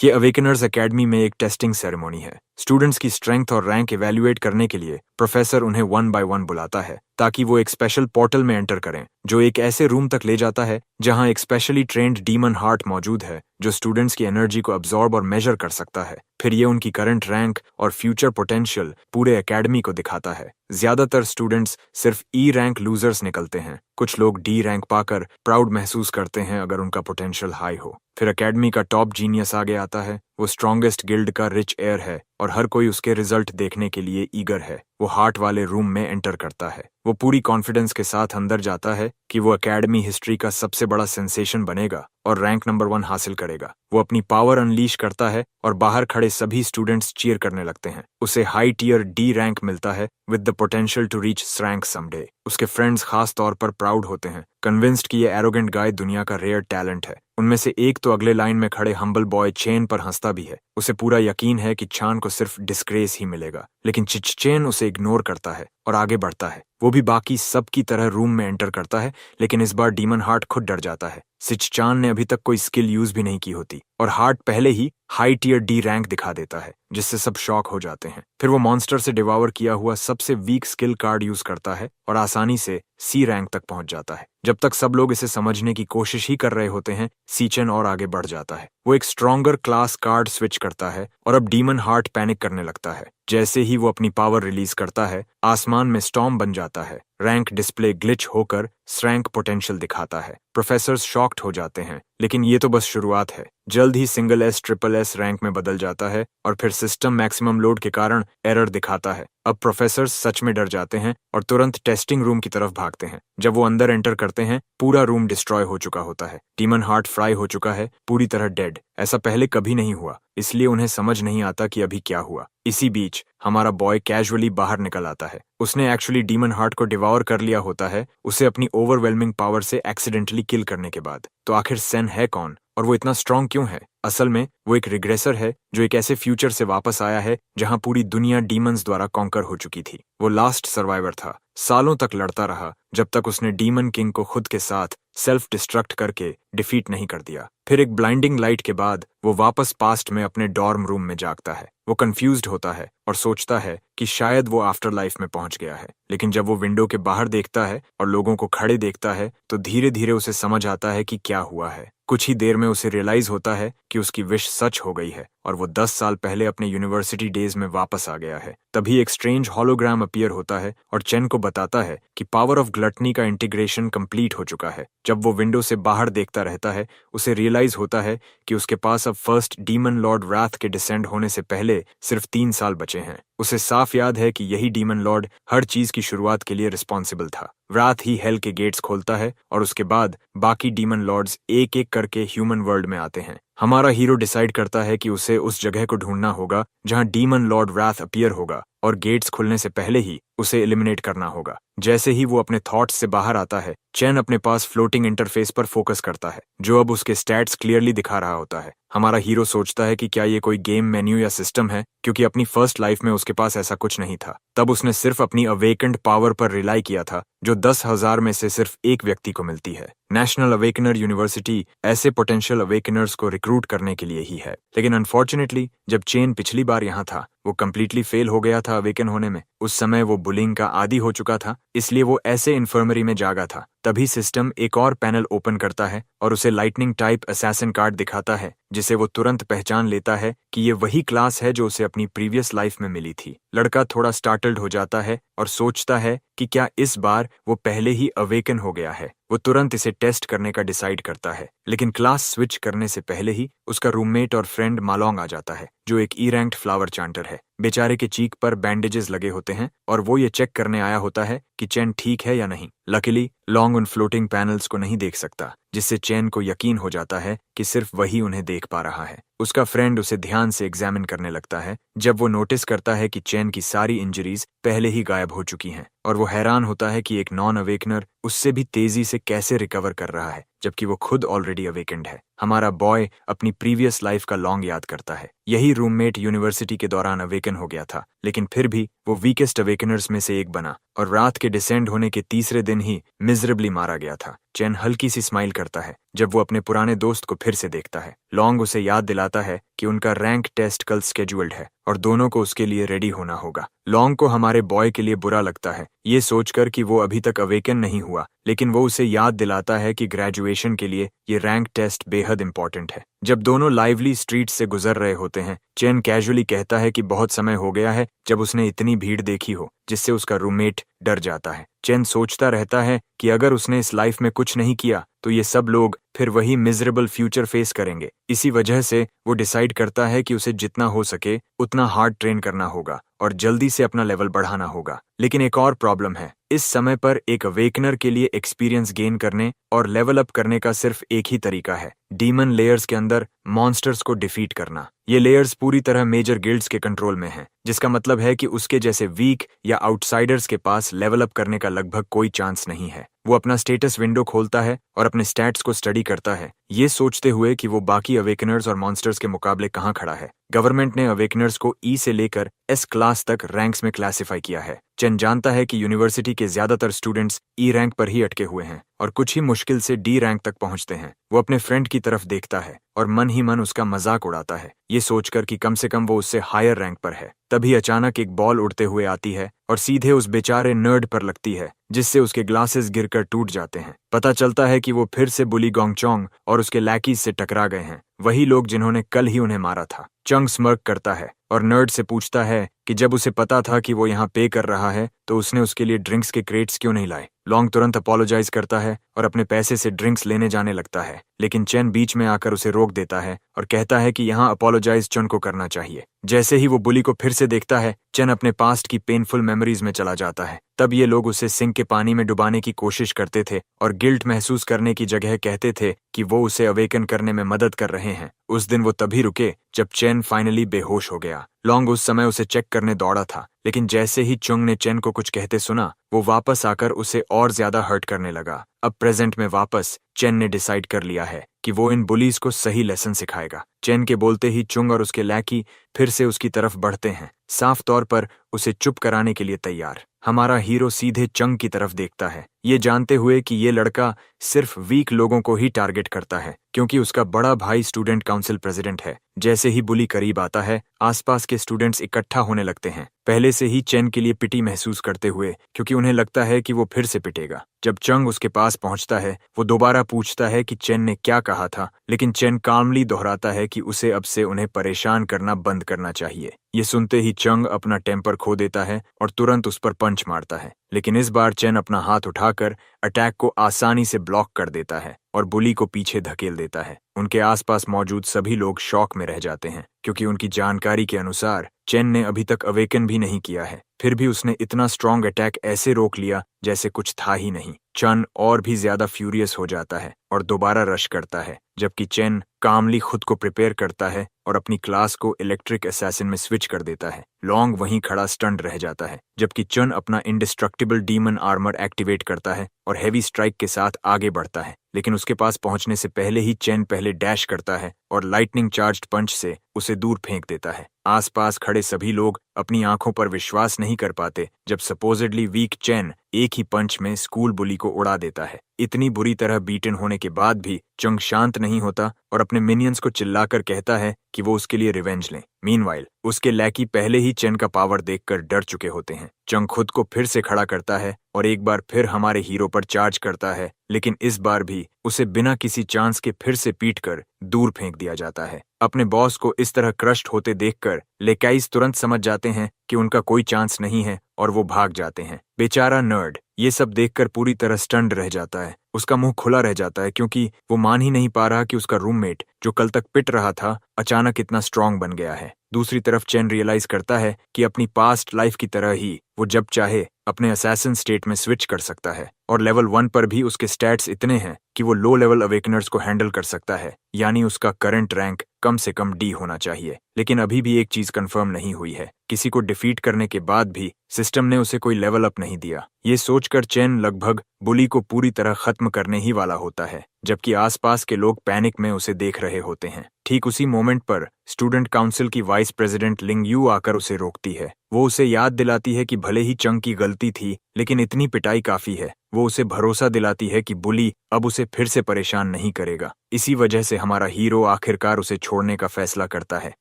ये अवेकनर्स एकेडमी में एक टेस्टिंग सेरेमनी है। स्टूडेंट्स की स्ट्रेंथ और रैंक इवैल्यूएट करने के लिए प्रोफेसर उन्हें 1 बाय 1 बुलाता है ताकि वो एक स्पेशल पोर्टल में एंटर करें जो एक ऐसे रूम तक ले जाता है जहां एक स्पेशली ट्रेन्ड डीमन हार्ट मौजूद है जो स्टूडेंट्स की एनर्जी को अब्सॉर्ब और मेजर कर सकता है। फिर ये उनकी करंट रैंक और फ्यूचर पोटेंशियल पूरे एकेडमी को दिखाता है। ज्यादातर स्टूडेंट्स सिर्फ ई रैंक लूजर्स निकलते हैं। कुछ लोग डी रैंक पाकर प्राउड महसूस करते हैं अगर उनका पोटेंशियल हाई हो। फिर एकेडमी का टॉप जीनियस आगे आता है। वो स्ट्रॉन्गेस्ट गिल्ड का रिच एयर है और हर कोई उसके रिजल्ट देखने के लिए ईगर है। वो हार्ट वाले रूम में एंटर करता है। वो पूरी कॉन्फिडेंस के साथ अंदर जाता है कि वो एकेडमी हिस्ट्री का सबसे बड़ा सेंसेशन बनेगा और रैंक नंबर 1 हासिल करेगा। वो अपनी पावर अनलीश करता है और बाहर खड़े सभी स्टूडेंट्स चीयर करने लगते हैं। उसे हाई टियर डी रैंक मिलता है with the potential to reach rank someday. उसके फ्रेंड्स खास तौर पर प्राउड होते हैं, कन्विंस्ड कि ये एरोगेंट गाय दुनिया का रेयर टैलेंट है। उनमें से एक तो अगले लाइन में खड़े हम्बल बॉय चेन पर हंसता भी है। उसे पूरा यकीन है कि चान को सिर्फ डिस्ग्रेस ही मिलेगा, लेकिन चिचचेन उसे इग्नोर करता है और आगे बढ़ता है। वो भी बाकी सब की तरह रूम में एंटर करता है, लेकिन इस बार डीमन हार्ट खुद डर जाता है। सिचचान ने अभी तक कोई स्किल यूज भी नहीं की होती और हार्ट पहले ही हाई टियर डी रैंक दिखा देता है, जिससे सब शॉक हो जाते हैं। फिर वो मॉन्स्टर से डिवावर किया हुआ सबसे वीक स्किल कार्ड यूज करता है और आसानी से सी रैंक तक पहुंच जाता है। जब तक सब लोग इसे समझने की कोशिश ही कर रहे होते हैं, सीचन और आगे बढ़ जाता है। वो एक स्ट्रॉन्गर क्लास कार्ड स्विच करता है और अब डीमन हार्ट पैनिक करने लगता है। जैसे ही वो अपनी पावर रिलीज करता है, आसमान में स्टॉर्म बन जाता है। रैंक डिस्प्ले ग्लिच होकर रैंक पोटेंशियल दिखाता है। प्रोफेसर्स शॉक्ड हो जाते हैं, लेकिन ये तो बस शुरुआत है। जल्द ही single S triple S rank में बदल जाता है और फिर सिस्टम मैक्सिमम लोड के कारण एरर दिखाता है। अब प्रोफेसर्स सच में डर जाते हैं और तुरंत टेस्टिंग रूम की तरफ भागते हैं। जब वो अंदर एंटर करते हैं, पूरा रूम डिस्ट्रॉय हो चुका होता है। डीमन हार्ट फ्राई हो चुका है, पूरी तरह डेड। ऐसा पहले कभी नहीं हुआ, इसलिए उन्हें समझ नहीं आता कि अभी क्या हुआ। इसी बीच हमारा बॉय कैजुअली बाहर निकल आता है। उसने एक्चुअली डीमन हार्ट को डिवावर कर लिया होता है, उसे अपनी ओवरवेलमिंग पावर से एक्सीडेंटली किल करने के बाद। तो आखिर सेन है कौन और वो इतना स्ट्रांग क्यों है? असल में वो एक रिग्रेसर है जो एक ऐसे फ्यूचर से वापस आया है जहां पूरी दुनिया डीमंस द्वारा कॉन्कर हो चुकी थी। वो लास्ट सर्वाइवर था। सालों तक लड़ता रहा जब तक उसने डीमन किंग को खुद के साथ सेल्फ डिस्ट्रक्ट करके डिफीट नहीं कर दिया। फिर एक ब्लाइंडिंग लाइट के बाद वो वापस पास्ट में अपने डॉर्म रूम में जागता है। वो कंफ्यूज्ड होता है और सोचता है कि शायद वो आफ्टर लाइफ में पहुंच गया है, लेकिन जब वो विंडो के बाहर देखता है और लोगों को खड़े देखता है तो धीरे धीरे उसे समझ आता है कि क्या हुआ है। कुछ ही देर में उसे रियलाइज होता है कि उसकी विश सच हो गई है और वो 10 साल पहले अपने यूनिवर्सिटी डेज में वापस आ गया है। तभी एक स्ट्रेंज होलोग्राम अपीयर होता है और चेन को बताता है कि पावर ऑफ ग्लटनी का इंटीग्रेशन कंप्लीट हो चुका है। जब वो विंडो से बाहर देखता रहता है, उसे रियलाइज होता है कि उसके पास अब फर्स्ट डीमन लॉर्ड राथ के डिसेंड होने से पहले सिर्फ 3 साल बचे हैं। उसे साफ याद है कि यही डीमन लॉर्ड हर चीज की शुरुआत के लिए रिस्पॉन्सिबल था। रात ही हेल के गेट्स खोलता है और उसके बाद बाकी डीमन लॉर्ड्स एक एक करके ह्यूमन वर्ल्ड में आते हैं। हमारा हीरो डिसाइड करता है कि उसे उस जगह को ढूंढना होगा जहां डीमन लॉर्ड राथ अपीयर होगा और गेट्स खुलने से पहले ही उसे एलिमिनेट करना होगा। जैसे ही वो अपने थॉट्स से बाहर आता है, चैन अपने पास फ्लोटिंग इंटरफेस पर फोकस करता है जो अब उसके स्टैट्स क्लियरली दिखा रहा होता है। हमारा हीरो सोचता है कि क्या ये कोई गेम मेन्यू या सिस्टम है, क्योंकि अपनी फर्स्ट लाइफ में उसके पास ऐसा कुछ नहीं था। तब उसने सिर्फ अपनी अवेकेंड पावर पर रिलाई किया था जो 10,000 में से सिर्फ एक व्यक्ति को मिलती है। नेशनल अवेकनर यूनिवर्सिटी ऐसे पोटेंशियल अवेकनर्स को रिक्रूट करने के लिए ही है, लेकिन अनफॉर्चुनेटली जब चेन पिछली बार यहाँ था वो कंप्लीटली फेल हो गया था अवेकन होने में। उस समय वो बुलिंग का आदी हो चुका था, इसलिए वो ऐसे इन्फर्मरी में जागा था। तभी सिस्टम एक और पैनल ओपन करता है और उसे लाइटनिंग टाइप असैसिन कार्ड दिखाता है, जिसे वो तुरंत पहचान लेता है कि ये वही क्लास है जो उसे अपनी प्रीवियस लाइफ में मिली थी। लड़का थोड़ा स्टार्टल्ड हो जाता है और सोचता है कि क्या इस बार वो पहले ही अवेकन हो गया है। वो तुरंत इसे टेस्ट करने का डिसाइड करता है, लेकिन क्लास स्विच करने से पहले ही उसका रूममेट और फ्रेंड मालोंग आ जाता है जो एक ई रैंक्ड फ्लावर चांटर है। बेचारे के चीक पर बैंडेजेस लगे होते हैं और वो ये चेक करने आया होता है कि चेन ठीक है या नहीं। लकीली लॉन्ग उन फ्लोटिंग पैनल्स को नहीं देख सकता, जिससे चेन को यकीन हो जाता है कि सिर्फ वही उन्हें देख पा रहा है। उसका फ्रेंड उसे ध्यान से एग्जामिन करने लगता है जब वो नोटिस करता है कि चेन की सारी इंजरीज पहले ही गायब हो चुकी हैं, और वो हैरान होता है कि एक नॉन अवेकनर उससे भी तेजी से कैसे रिकवर कर रहा है जबकि वो खुद ऑलरेडी अवेकेंड है। हमारा बॉय अपनी प्रीवियस लाइफ का लॉन्ग याद करता है। यही रूममेट यूनिवर्सिटी के दौरान अवेकन हो गया था, लेकिन फिर भी वो वीकेस्ट अवेकनर्स में से एक बना और रात के डिसेंड होने के तीसरे दिन ही मिजरेबली मारा गया था। चेन हल्की सी स्माइल करता है जब वो अपने पुराने दोस्त को फिर से देखता है। लॉन्ग उसे याद दिलाता है कि उनका रैंक टेस्ट कल स्केड्यूल्ड है और दोनों को उसके लिए रेडी होना होगा। लॉन्ग को हमारे बॉय के लिए बुरा लगता है ये सोचकर कि वो अभी तक अवेकन नहीं हुआ, लेकिन वो उसे याद दिलाता है कि ग्रेजुएशन के लिए ये रैंक टेस्ट बेहद इंपॉर्टेंट है। जब दोनों लाइवली स्ट्रीट से गुजर रहे होते हैं, चेन कैजुअली कहता है कि बहुत समय हो गया है जब उसने इतनी भीड़ देखी हो, जिससे उसका रूममेट डर जाता है। चेन सोचता रहता है कि अगर उसने इस लाइफ में कुछ नहीं किया तो ये सब लोग फिर वही मिजरेबल फ्यूचर फेस करेंगे। इसी वजह से वो डिसाइड करता है कि उसे जितना हो सके उतना हार्ड ट्रेन करना होगा और जल्दी से अपना लेवल बढ़ाना होगा। लेकिन एक और प्रॉब्लम है, इस समय पर एक अवेकनर के लिए एक्सपीरियंस गेन करने और लेवल अप करने का सिर्फ एक ही तरीका है, डीमन लेयर्स के अंदर मॉन्स्टर्स को डिफीट करना। ये लेयर्स पूरी तरह मेजर गिल्ड्स के कंट्रोल में हैं, जिसका मतलब है कि उसके जैसे वीक या आउटसाइडर्स के पास लेवल अप करने का लगभग कोई चांस नहीं है। वो अपना स्टेटस विंडो खोलता है और अपने स्टैट्स को स्टडी करता है, ये सोचते हुए कि वो बाकी अवेकनर्स और मॉन्स्टर्स के मुकाबले कहाँ खड़ा है। गवर्नमेंट ने अवेकनर्स को ई से लेकर एस क्लास तक रैंक्स में क्लासिफाई किया है। चेन जानता है कि यूनिवर्सिटी के ज्यादातर स्टूडेंट्स ई रैंक पर ही अटके हुए हैं और कुछ ही मुश्किल से डी रैंक तक पहुंचते हैं। वो अपने फ्रेंड की तरफ देखता है और मन ही मन उसका मजाक उड़ाता है, ये सोचकर कि कम से कम वो उससे हायर रैंक पर है। तभी अचानक एक बॉल उड़ते हुए आती है और सीधे उस बेचारे नर्ड पर लगती है, जिससे उसके ग्लासेस गिरकर टूट जाते हैं। पता चलता है कि वो फिर से बुली गोंगचोंग और उसके लैकीज से टकरा गए हैं, वही लोग जिन्होंने कल ही उन्हें मारा था। चंग स्मर्क करता है और नर्ड से पूछता है कि जब उसे पता था कि वो यहाँ पे कर रहा है तो उसने उसके लिए ड्रिंक्स के क्रेट्स क्यों नहीं लाए। लॉन्ग तुरंत अपोलोजाइज करता है और अपने पैसे से ड्रिंक्स लेने जाने लगता है, लेकिन चेन बीच में आकर उसे रोक देता है और कहता है कि यहाँ अपोलोजाइज चन को करना चाहिए। जैसे ही वो बुली को फिर से देखता है, चेन अपने पास्ट की पेनफुल मेमोरीज में चला जाता है। तब ये लोग उसे सिंक के पानी में डुबाने की कोशिश करते थे और गिल्ट महसूस करने की जगह कहते थे कि वो उसे अवेकन करने में मदद कर रहे हैं। उस दिन वो तभी रुके जब चेन फाइनली बेहोश हो गया। लॉन्ग उस समय उसे चेक करने दौड़ा था, लेकिन जैसे ही चुंग ने चेन को कुछ कहते सुना, वो वापस आकर उसे और ज्यादा हर्ट करने लगा। अब प्रेजेंट में वापस चेन ने डिसाइड कर लिया है कि वो इन बुलीज को सही लेसन सिखाएगा। चेन के बोलते ही चुंग और उसके लैकी फिर से उसकी तरफ बढ़ते हैं, साफ तौर पर उसे चुप कराने के लिए तैयार। हमारा हीरो सीधे चंग की तरफ देखता है, ये जानते हुए कि ये लड़का सिर्फ वीक लोगों को ही टारगेट करता है, क्योंकि उसका बड़ा भाई स्टूडेंट काउंसिल प्रेसिडेंट है। जैसे ही बुली करीब आता है, आसपास के स्टूडेंट्स इकट्ठा होने लगते हैं, पहले से ही चेन के लिए पिटी महसूस करते हुए, क्योंकि उन्हें लगता है कि वो फिर से पिटेगा। जब चंग उसके पास पहुंचता है, वो दोबारा पूछता है कि चेन ने क्या कहा था, लेकिन चेन काल्मली दोहराता है कि उसे अब से उन्हें परेशान करना बंद करना चाहिए। ये सुनते ही चंग अपना टेम्पर खो देता है और तुरंत उस पर पंच मारता है, लेकिन इस बार चेन अपना हाथ उठाकर अटैक को आसानी से ब्लॉक कर देता है और बुली को पीछे धकेल देता है। उनके आसपास मौजूद सभी लोग शॉक में रह जाते हैं, क्योंकि उनकी जानकारी के अनुसार चेन ने अभी तक अवेकन भी नहीं किया है, फिर भी उसने इतना स्ट्रॉन्ग अटैक ऐसे रोक लिया जैसे कुछ था ही नहीं। चन और भी ज्यादा फ्यूरियस हो जाता है और दोबारा रश करता है, जबकि चेन कामली खुद को प्रिपेयर करता है और अपनी क्लास को इलेक्ट्रिक असैसिन में स्विच कर देता है। लॉन्ग वहीं खड़ा स्टंड रह जाता है, जबकि चन अपना इंडिस्ट्रक्टिबल डीमन आर्मर एक्टिवेट करता है और हेवी स्ट्राइक के साथ आगे बढ़ता है, लेकिन उसके पास पहुंचने से पहले ही चेन पहले डैश करता है और लाइटनिंग चार्ज्ड पंच से उसे दूर फेंक देता है। आसपास खड़े सभी लोग अपनी आंखों पर विश्वास नहीं कर पाते जब सपोजिडली वीक चेन एक ही पंच में स्कूल बुली को उड़ा देता है। इतनी बुरी तरह बीटन होने के बाद भी चंग शांत नहीं होता और अपने मिनियंस को चिल्लाकर कहता है कि वो उसके लिए रिवेंज लें। मीनवाइल उसके लैकी पहले ही चेन का पावर देखकर डर चुके होते हैं। चंग खुद को फिर से खड़ा करता है और एक बार फिर हमारे हीरो पर चार्ज करता है, लेकिन इस बार भी उसे बिना किसी चांस के फिर से पीटकर दूर फेंक दिया जाता है। अपने बॉस को इस तरह क्रश्ड होते देखकर लेकाइस तुरंत समझ जाते हैं कि उनका कोई चांस नहीं है और वो भाग जाते हैं। बेचारा नर्ड ये सब देखकर पूरी तरह स्टन्ड रह जाता है, उसका मुंह खुला रह जाता है, क्योंकि वो मान ही नहीं पा रहा कि उसका रूममेट जो कल तक पिट रहा था अचानक इतना स्ट्रांग बन गया है। दूसरी तरफ चेन रियलाइज करता है कि अपनी पास्ट लाइफ की तरह ही वो जब चाहे अपने असैसिन स्टेट में स्विच कर सकता है और लेवल 1 पर भी उसके स्टैट्स इतने हैं कि वो लो लेवल अवेकनर्स को हैंडल कर सकता है, यानी उसका करंट रैंक कम से कम डी होना चाहिए। लेकिन अभी भी एक चीज कंफर्म नहीं हुई है, किसी को डिफीट करने के बाद भी सिस्टम ने उसे कोई लेवल अप नहीं दिया। ये सोचकर चेन लगभग बुली को पूरी तरह खत्म खत्म करने ही वाला होता है, जबकि आसपास के लोग पैनिक में उसे देख रहे होते हैं। ठीक उसी मोमेंट पर स्टूडेंट काउंसिल की वाइस प्रेसिडेंट लिंग यू आकर उसे रोकती है। वो उसे याद दिलाती है कि भले ही चंग की गलती थी, लेकिन इतनी पिटाई काफी है। वो उसे भरोसा दिलाती है कि बुली अब उसे फिर से परेशान नहीं करेगा। इसी वजह से हमारा हीरो आखिरकार उसे छोड़ने का फैसला करता है।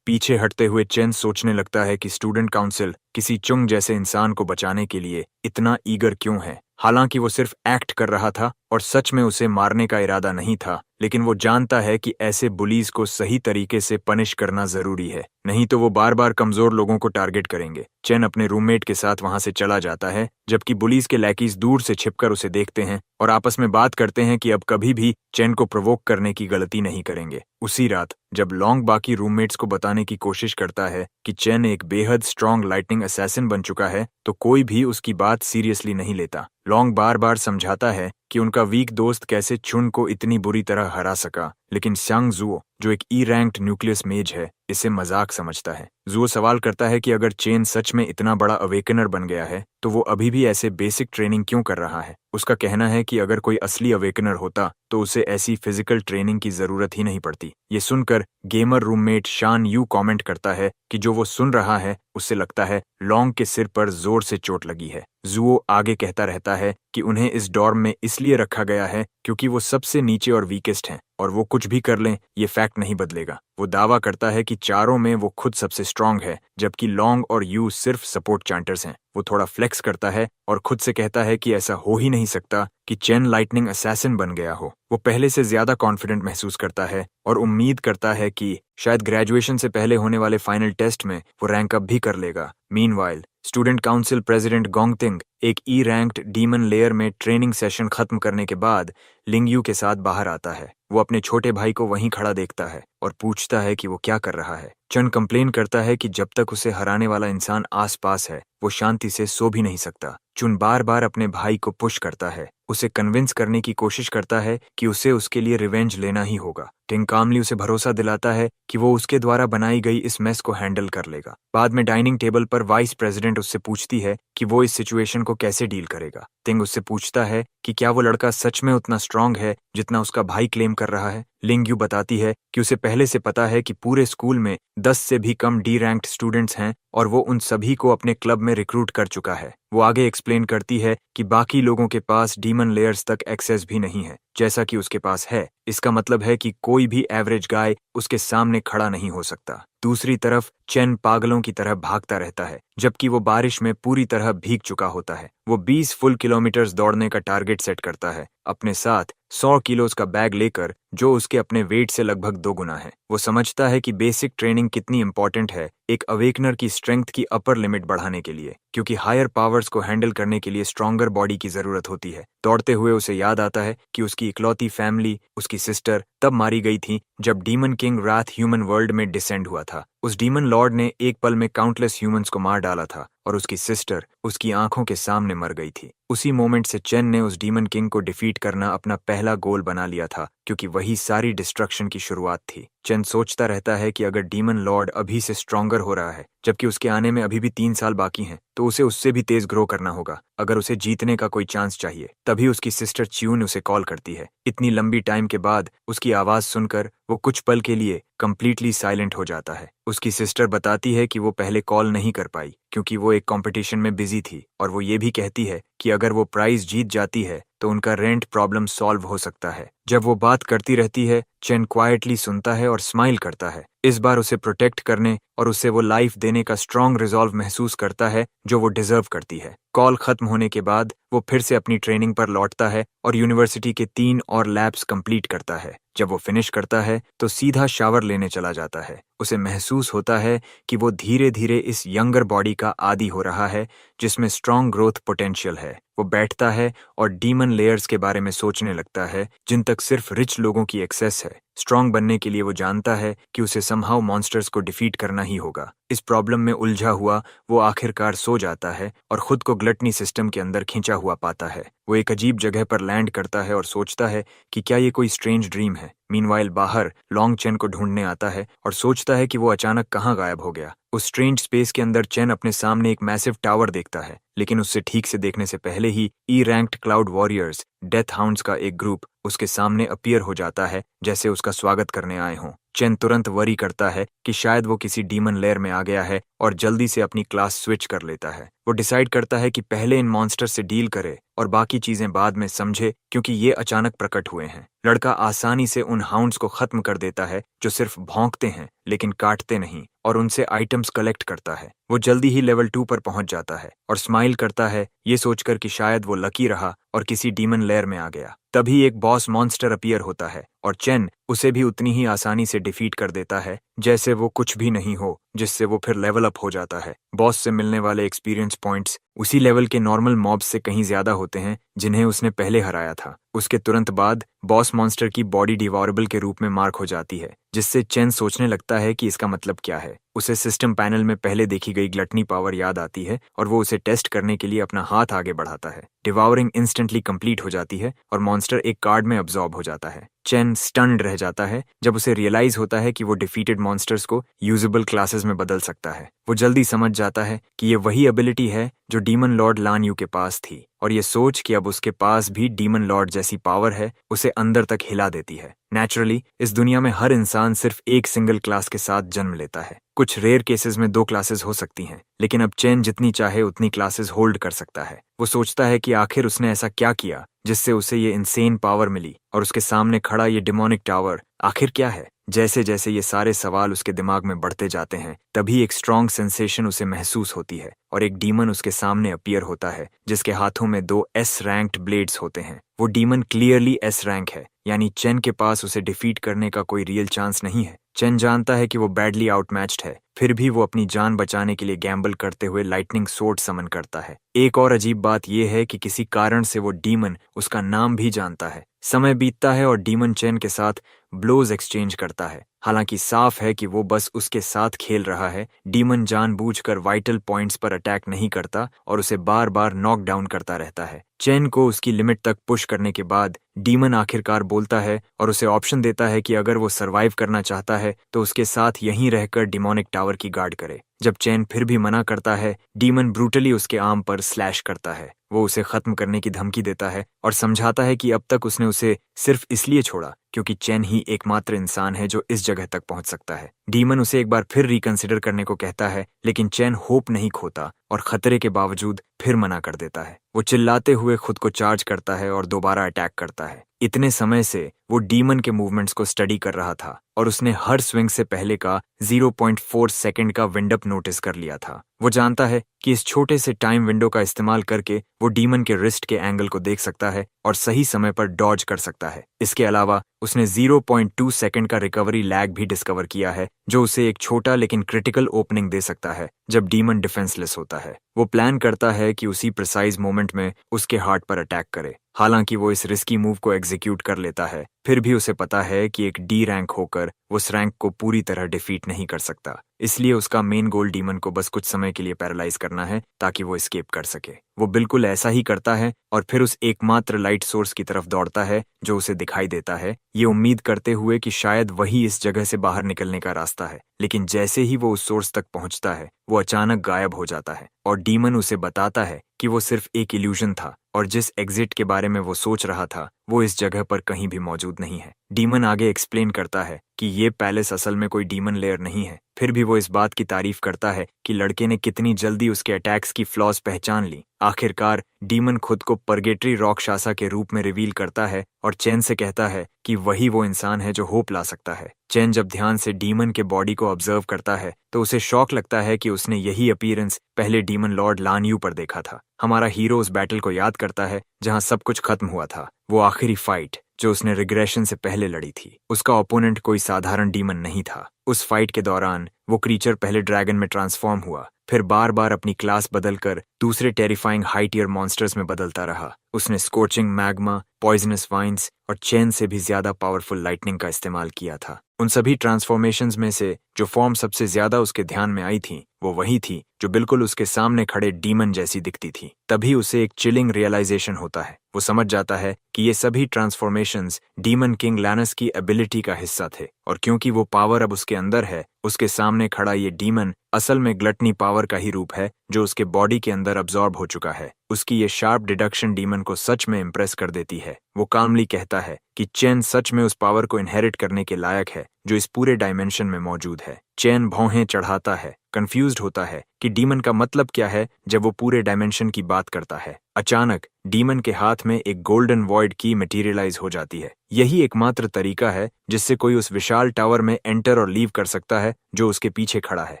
पीछे हटते हुए चेन सोचने लगता है कि स्टूडेंट काउंसिल किसी चुंग जैसे इंसान को बचाने के लिए इतना ईगर क्यों है। हालांकि वो सिर्फ एक्ट कर रहा था और सच में उसे मारने का इरादा नहीं था, लेकिन वो जानता है कि ऐसे बुलीज को सही तरीके से पनिश करना जरूरी है, नहीं तो वो बार बार कमजोर लोगों को टारगेट करेंगे। चेन अपने रूममेट के साथ वहां से चला जाता है, जबकि बुलीज के लैकीज दूर से छिपकर उसे देखते हैं और आपस में बात करते हैं कि अब कभी भी चेन को प्रोवोक करने की गलती नहीं करेंगे। उसी रात जब लॉन्ग बाकी रूममेट्स को बताने की कोशिश करता है कि चेन एक बेहद स्ट्रॉन्ग लाइटनिंग असैसिन बन चुका है, तो कोई भी उसकी बात सीरियसली नहीं लेता। लॉन्ग बार बार समझाता है कि उनका वीक दोस्त कैसे चुन को इतनी बुरी तरह हरा सका, लेकिन सांग जुओ, जो एक ई रैंक्ड न्यूक्लियस मेज है, इसे मजाक समझता है। जुओ सवाल करता है कि अगर चेन सच में इतना बड़ा अवेकनर बन गया है, तो वो अभी भी ऐसे बेसिक ट्रेनिंग क्यों कर रहा है। उसका कहना है कि अगर कोई असली अवेकनर होता तो उसे ऐसी फिजिकल ट्रेनिंग की जरूरत ही नहीं पड़ती। ये सुनकर गेमर रूममेट शान यू कमेंट करता है कि जो वो सुन रहा है उससे लगता है लॉन्ग के सिर पर जोर से चोट लगी है। जुओ आगे कहता रहता है कि उन्हें इस डॉर्म में इसलिए रखा गया है क्योंकि वो सबसे नीचे और वीकेस्ट हैं, और वो कुछ भी कर लें ये फैक्ट नहीं बदलेगा। वो दावा करता है कि चारों में वो खुद सबसे स्ट्रांग है, जबकि लॉन्ग और यू सिर्फ सपोर्ट चांटर्स हैं। वो थोड़ा फ्लेक्स करता है और खुद से कहता है कि ऐसा हो ही नहीं सकता कि चेन लाइटनिंग असैसिन बन गया हो। वो पहले से ज्यादा कॉन्फिडेंट महसूस करता है और उम्मीद करता है कि शायद ग्रेजुएशन से पहले होने वाले फाइनल टेस्ट में वो रैंक अप भी कर लेगा। मीनवाइल स्टूडेंट काउंसिल प्रेसिडेंट गोंगतिंग एक ई रैंक्ड डीमन लेयर में ट्रेनिंग सेशन खत्म करने के बाद लिंगयू के साथ बाहर आता है। वो अपने छोटे भाई को वहीं खड़ा देखता है और पूछता है कि वो क्या कर रहा है। चन कंप्लेन करता है कि जब तक उसे हराने वाला इंसान आसपास है, वो शांति से सो भी नहीं सकता। चुन बार बार अपने भाई को पुश करता है, उसे कन्विंस करने की कोशिश करता है कि उसे उसके लिए रिवेंज लेना ही होगा। टिंग कामली उसे भरोसा दिलाता है कि वो उसके द्वारा बनाई गई इस मेस को हैंडल कर लेगा। बाद में डाइनिंग टेबल पर वाइस प्रेसिडेंट उससे पूछती है कि वो इस सिचुएशन को कैसे डील करेगा। टिंग उससे पूछता है कि क्या वो लड़का सच में उतना स्ट्रांग है जितना उसका भाई क्लेम कर रहा है। लिंगयू बताती है कि उसे पहले से पता है कि पूरे स्कूल में 10 से भी कम डी रैंक्ड स्टूडेंट्स हैं और वो उन सभी को अपने क्लब में रिक्रूट कर चुका है। वो आगे एक्सप्लेन करती है कि बाकी लोगों के पास डीमन लेयर्स तक एक्सेस भी नहीं है, जैसा कि उसके पास है। इसका मतलब है कि कोई भी एवरेज गाय उसके सामने खड़ा नहीं हो सकता। दूसरी तरफ चेन पागलों की तरह भागता रहता है, जबकि वो बारिश में पूरी तरह भीग चुका होता है। वो 20 फुल किलोमीटर्स दौड़ने का टारगेट सेट करता है, अपने साथ 100 किलोज का बैग लेकर, जो उसके अपने वेट से लगभग 2 गुना है। वो समझता है कि बेसिक ट्रेनिंग कितनी इंपॉर्टेंट है एक अवेकनर की स्ट्रेंथ की अपर लिमिट बढ़ाने के लिए, क्योंकि हायर पावर्स को हैंडल करने के लिए स्ट्रॉन्गर बॉडी की जरूरत होती है। दौड़ते हुए उसे याद आता है कि उसकी इकलौती फैमिली, उसकी सिस्टर, तब मारी गई थी जब डीमन किंग राथ ह्यूमन वर्ल्ड में डिसेंड हुआ था। उस डीमन लॉर्ड ने एक पल में काउंटलेस ह्यूमंस को मार डाला था और उसकी सिस्टर उसकी आंखों के सामने मर गई थी। उसी मोमेंट से चेन ने उस डीमन किंग को डिफीट करना अपना पहला गोल बना लिया था, क्योंकि वही सारी डिस्ट्रक्शन की शुरुआत थी। चेन सोचता रहता है कि अगर डीमन लॉर्ड अभी से स्ट्रॉन्गर हो रहा है, जबकि उसके आने में अभी भी 3 साल बाकी हैं, तो उसे उससे भी तेज ग्रो करना होगा अगर उसे जीतने का कोई चांस चाहिए। तभी उसकी सिस्टर च्यून उसे कॉल करती है। इतनी लंबी टाइम के बाद उसकी आवाज सुनकर वो कुछ पल के लिए कंप्लीटली साइलेंट हो जाता है। उसकी सिस्टर बताती है कि वो पहले कॉल नहीं कर पाई क्योंकि वो एक कंपटीशन में बिजी थी, और वो ये भी कहती है कि अगर वो प्राइज जीत जाती है तो उनका रेंट प्रॉब्लम सॉल्व हो सकता है। जब वो बात करती रहती है, चेन क्वाइटली सुनता है और स्माइल करता है। इस बार उसे प्रोटेक्ट करने और उसे वो लाइफ देने का स्ट्रॉन्ग रिजॉल्व महसूस करता है जो वो डिजर्व करती है। कॉल खत्म होने के बाद वो फिर से अपनी ट्रेनिंग पर लौटता है और यूनिवर्सिटी के 3 और लैब्स कंप्लीट करता है। जब वो फिनिश करता है तो सीधा शावर लेने चला जाता है। उसे महसूस होता है कि वो धीरे धीरे इस यंगर बॉडी का आदी हो रहा है जिसमें स्ट्रॉन्ग ग्रोथ पोटेंशियल है। वो बैठता है और डीमन लेयर्स के बारे में सोचने लगता है जिन तक सिर्फ रिच लोगों की एक्सेस है। स्ट्रांग बनने के लिए वो जानता है कि उसे समहाउ मॉन्स्टर्स को डिफीट करना ही होगा। इस प्रॉब्लम में उलझा हुआ वो आखिरकार सो जाता है और खुद को ग्लटनी सिस्टम के अंदर खिंचा हुआ पाता है। वो एक अजीब जगह पर लैंड करता है और सोचता है कि क्या ये कोई स्ट्रेंज ड्रीम है। मीनवाइल बाहर लॉन्ग चेन को ढूंढने आता है और सोचता है कि वो अचानक कहाँ गायब हो गया। उस स्ट्रेंज स्पेस के अंदर चेन अपने सामने एक मैसिव टावर देखता है, लेकिन उससे ठीक से देखने से पहले ही E ranked cloud warriors death hounds का एक ग्रुप उसके सामने अपीयर हो जाता है, जैसे उसका स्वागत करने आए हों। चेन तुरंत वरी करता है कि शायद वो किसी डीमन लेयर में आ गया है और जल्दी से अपनी क्लास स्विच कर लेता है। वो डिसाइड करता है कि पहले इन मॉन्स्टर से डील करे और बाकी चीजें बाद में समझे, क्योंकि ये अचानक प्रकट हुए हैं। लड़का आसानी से उन हाउंड्स को खत्म कर देता है जो सिर्फ भौंकते हैं लेकिन काटते नहीं, और उनसे आइटम्स कलेक्ट करता है। वो जल्दी ही लेवल 2 पर पहुंच जाता है और स्माइल करता है, ये सोचकर कि शायद वो लकी रहा और किसी डीमन लेयर में आ गया। तभी एक बॉस मॉन्स्टर अपीयर होता है और चेन उसे भी उतनी ही आसानी से डिफीट कर देता है जैसे वो कुछ भी नहीं हो, जिससे वो फिर लेवल अप हो जाता है। बॉस से मिलने वाले एक्सपीरियंस पॉइंट्स उसी लेवल के नॉर्मल मॉब्स से कहीं ज्यादा होते हैं जिन्हें उसने पहले हराया था। उसके तुरंत बाद बॉस मॉन्स्टर की बॉडी डिवॉरेबल के रूप में मार्क हो जाती है, जिससे चेन सोचने लगता है कि इसका मतलब क्या है। उसे सिस्टम पैनल में पहले देखी गई ग्लटनी पावर याद आती है और वो उसे टेस्ट करने के लिए अपना हाथ आगे बढ़ाता है। डिवावरिंग इंस्टेंटली कंप्लीट हो जाती है और मॉन्स्टर एक कार्ड में अब्सॉर्ब हो जाता है। चेन स्टन्ड रह जाता है जब उसे रियलाइज होता है कि वो डिफीटेड मॉन्स्टर्स को यूजेबल क्लासेस में बदल सकता है। वो जल्दी समझ जाता है कि ये वही एबिलिटी है जो डीमन लॉर्ड लान यू के पास थी, और ये सोच कि अब उसके पास भी डीमन लॉर्ड जैसी पावर है उसे अंदर तक हिला देती है। नेचुरली इस दुनिया में हर इंसान सिर्फ एक सिंगल क्लास के साथ जन्म लेता है। कुछ रेयर केसेस में 2 क्लासेस हो सकती हैं, लेकिन अब चेन जितनी चाहे उतनी क्लासेस होल्ड कर सकता है। वो सोचता है कि आखिर उसने ऐसा क्या किया जिससे उसे ये इंसेन पावर मिली, और उसके सामने खड़ा ये डिमोनिक टावर आखिर क्या है। जैसे जैसे ये सारे सवाल उसके दिमाग में बढ़ते जाते हैं, तभी एक स्ट्रॉन्ग सेंसेशन उसे महसूस होती है और एक डीमन उसके सामने अपीयर होता है जिसके हाथों में 2 एस रैंक्ड ब्लेड्स होते हैं। वो डीमन क्लियरली एस रैंक है, यानी चेन के पास उसे डिफीट करने का कोई रियल चांस नहीं है। चेन जानता है कि वो बैडली आउटमैच्ड है, फिर भी वो अपनी जान बचाने के लिए गैम्बल करते हुए लाइटनिंग सोर्ड समन करता है। एक और अजीब बात यह है कि किसी कारण से वो डीमन उसका नाम भी जानता है। समय बीतता है और डीमन चेन के साथ ब्लोज एक्सचेंज करता है। हालांकि साफ है कि वो बस उसके साथ खेल रहा है। डीमन जानबूझकर वाइटल पॉइंट्स पर अटैक नहीं करता और उसे बार बार नॉक डाउन करता रहता है। चेन को उसकी लिमिट तक पुश करने के बाद डीमन आखिरकार बोलता है और उसे ऑप्शन देता है कि अगर वो सरवाइव करना चाहता है तो उसके साथ यहीं रहकर डिमोनिक टावर की गार्ड करे। जब चेन फिर भी मना करता है, डीमन ब्रूटली उसके आर्म पर स्लैश करता है। वो उसे खत्म करने की धमकी देता है और समझाता है कि अब तक उसने उसे सिर्फ इसलिए छोड़ा क्योंकि चेन ही एकमात्र इंसान है जो इस जगह तक पहुंच सकता है। डीमन उसे एक बार फिर रिकंसिडर करने को कहता है, लेकिन चेन होप नहीं खोता और खतरे के बावजूद फिर मना कर देता है। वो चिल्लाते हुए खुद को चार्ज करता है और दोबारा अटैक करता है। इतने समय से वो डीमन के मूवमेंट्स को स्टडी कर रहा था और उसने हर स्विंग से पहले का 0.4 सेकंड का विंडअप नोटिस कर लिया था। वो जानता है कि इस छोटे से टाइम विंडो का इस्तेमाल करके वो डीमन के रिस्ट के एंगल को देख सकता है और सही समय पर डॉज कर सकता है। इसके अलावा उसने 0.2 सेकंड का रिकवरी लैग भी डिस्कवर किया है, जो उसे एक छोटा लेकिन क्रिटिकल ओपनिंग दे सकता है जब डीमन डिफेंसलेस होता है। वो प्लान करता है कि उसी प्रिसाइज मोमेंट में उसके हार्ट पर अटैक करे। हालांकि वो इस रिस्की मूव को एग्जीक्यूट कर लेता है, फिर भी उसे पता है कि एक डी रैंक होकर वो उस रैंक को पूरी तरह डिफीट नहीं कर सकता। इसलिए उसका मेन गोल डीमन को बस कुछ समय के लिए पैरालाइज करना है ताकि वो एस्केप कर सके। वो बिल्कुल ऐसा ही करता है और फिर उस एकमात्र लाइट सोर्स की तरफ दौड़ता है जो उसे दिखाई देता है, ये उम्मीद करते हुए कि शायद वही इस जगह से बाहर निकलने का रास्ता है। लेकिन जैसे ही वो उस सोर्स तक पहुंचता है, वो अचानक गायब हो जाता है और डीमन उसे बताता है कि वो सिर्फ एक इल्यूजन था और जिस एग्जिट के बारे में वो सोच रहा था वो इस जगह पर कहीं भी मौजूद नहीं है। डीमन आगे एक्सप्लेन करता है कि ये पैलेस असल में कोई डीमन लेयर नहीं है। फिर भी वो इस बात की तारीफ करता है कि लड़के ने कितनी जल्दी उसके अटैक्स की फ्लॉज पहचान ली। आखिरकार डीमन खुद को परगेटरी रॉकशासा के रूप में रिवील करता है और चेन से कहता है कि वही वो इंसान है जो होप ला सकता है। चेन जब ध्यान से डीमन के बॉडी को ऑब्जर्व करता है तो उसे शॉक लगता है कि उसने यही अपीयरेंस पहले डीमन लॉर्ड लान यू पर देखा था। हमारा हीरो उस बैटल को याद करता है जहां सब कुछ खत्म हुआ था। वो आखिरी फाइट जो उसने रिग्रेशन से पहले लड़ी थी। उसका ओपोनेंट कोई साधारण डीमन नहीं था। उस फाइट के दौरान वो क्रीचर पहले ड्रैगन में ट्रांसफॉर्म हुआ, फिर बार बार अपनी क्लास बदलकर दूसरे टेरिफाइंग हाई टियर मॉन्स्टर्स में बदलता रहा। उसने स्कोचिंग मैग्मा, पॉइजनस वाइन्स और चेन से भी ज्यादा पावरफुल लाइटनिंग का इस्तेमाल किया था। उन सभी ट्रांसफॉर्मेशंस में से जो फॉर्म सबसे ज्यादा उसके ध्यान में आई थी वो वही थी जो बिल्कुल उसके सामने खड़े डीमन जैसी दिखती थी। तभी उसे एक चिलिंग रियलाइजेशन होता है। वो समझ जाता है कि ये सभी ट्रांसफॉर्मेशंस डीमन किंग लैनस की एबिलिटी का हिस्सा थे, और क्योंकि वो पावर अब उसके अंदर है, उसके सामने खड़ा ये डीमन असल में ग्लटनी पावर का ही रूप है जो उसके बॉडी के अंदर अब्जॉर्ब हो चुका है। उसकी ये शार्प डिडक्शन डीमन को सच में इम्प्रेस कर देती है। वो कामली कहता है कि चेन सच में उस पावर को इनहेरिट करने के लायक है जो इस पूरे डायमेंशन में मौजूद है। चेन भौहें चढ़ाता है, कंफ्यूज्ड होता है कि डीमन का मतलब क्या है जब वो पूरे डायमेंशन की बात करता है। अचानक डीमन के हाथ में एक गोल्डन वॉइड की मटेरियलाइज हो जाती है। यही एकमात्र तरीका है जिससे कोई उस विशाल टावर में एंटर और लीव कर सकता है जो उसके पीछे खड़ा है।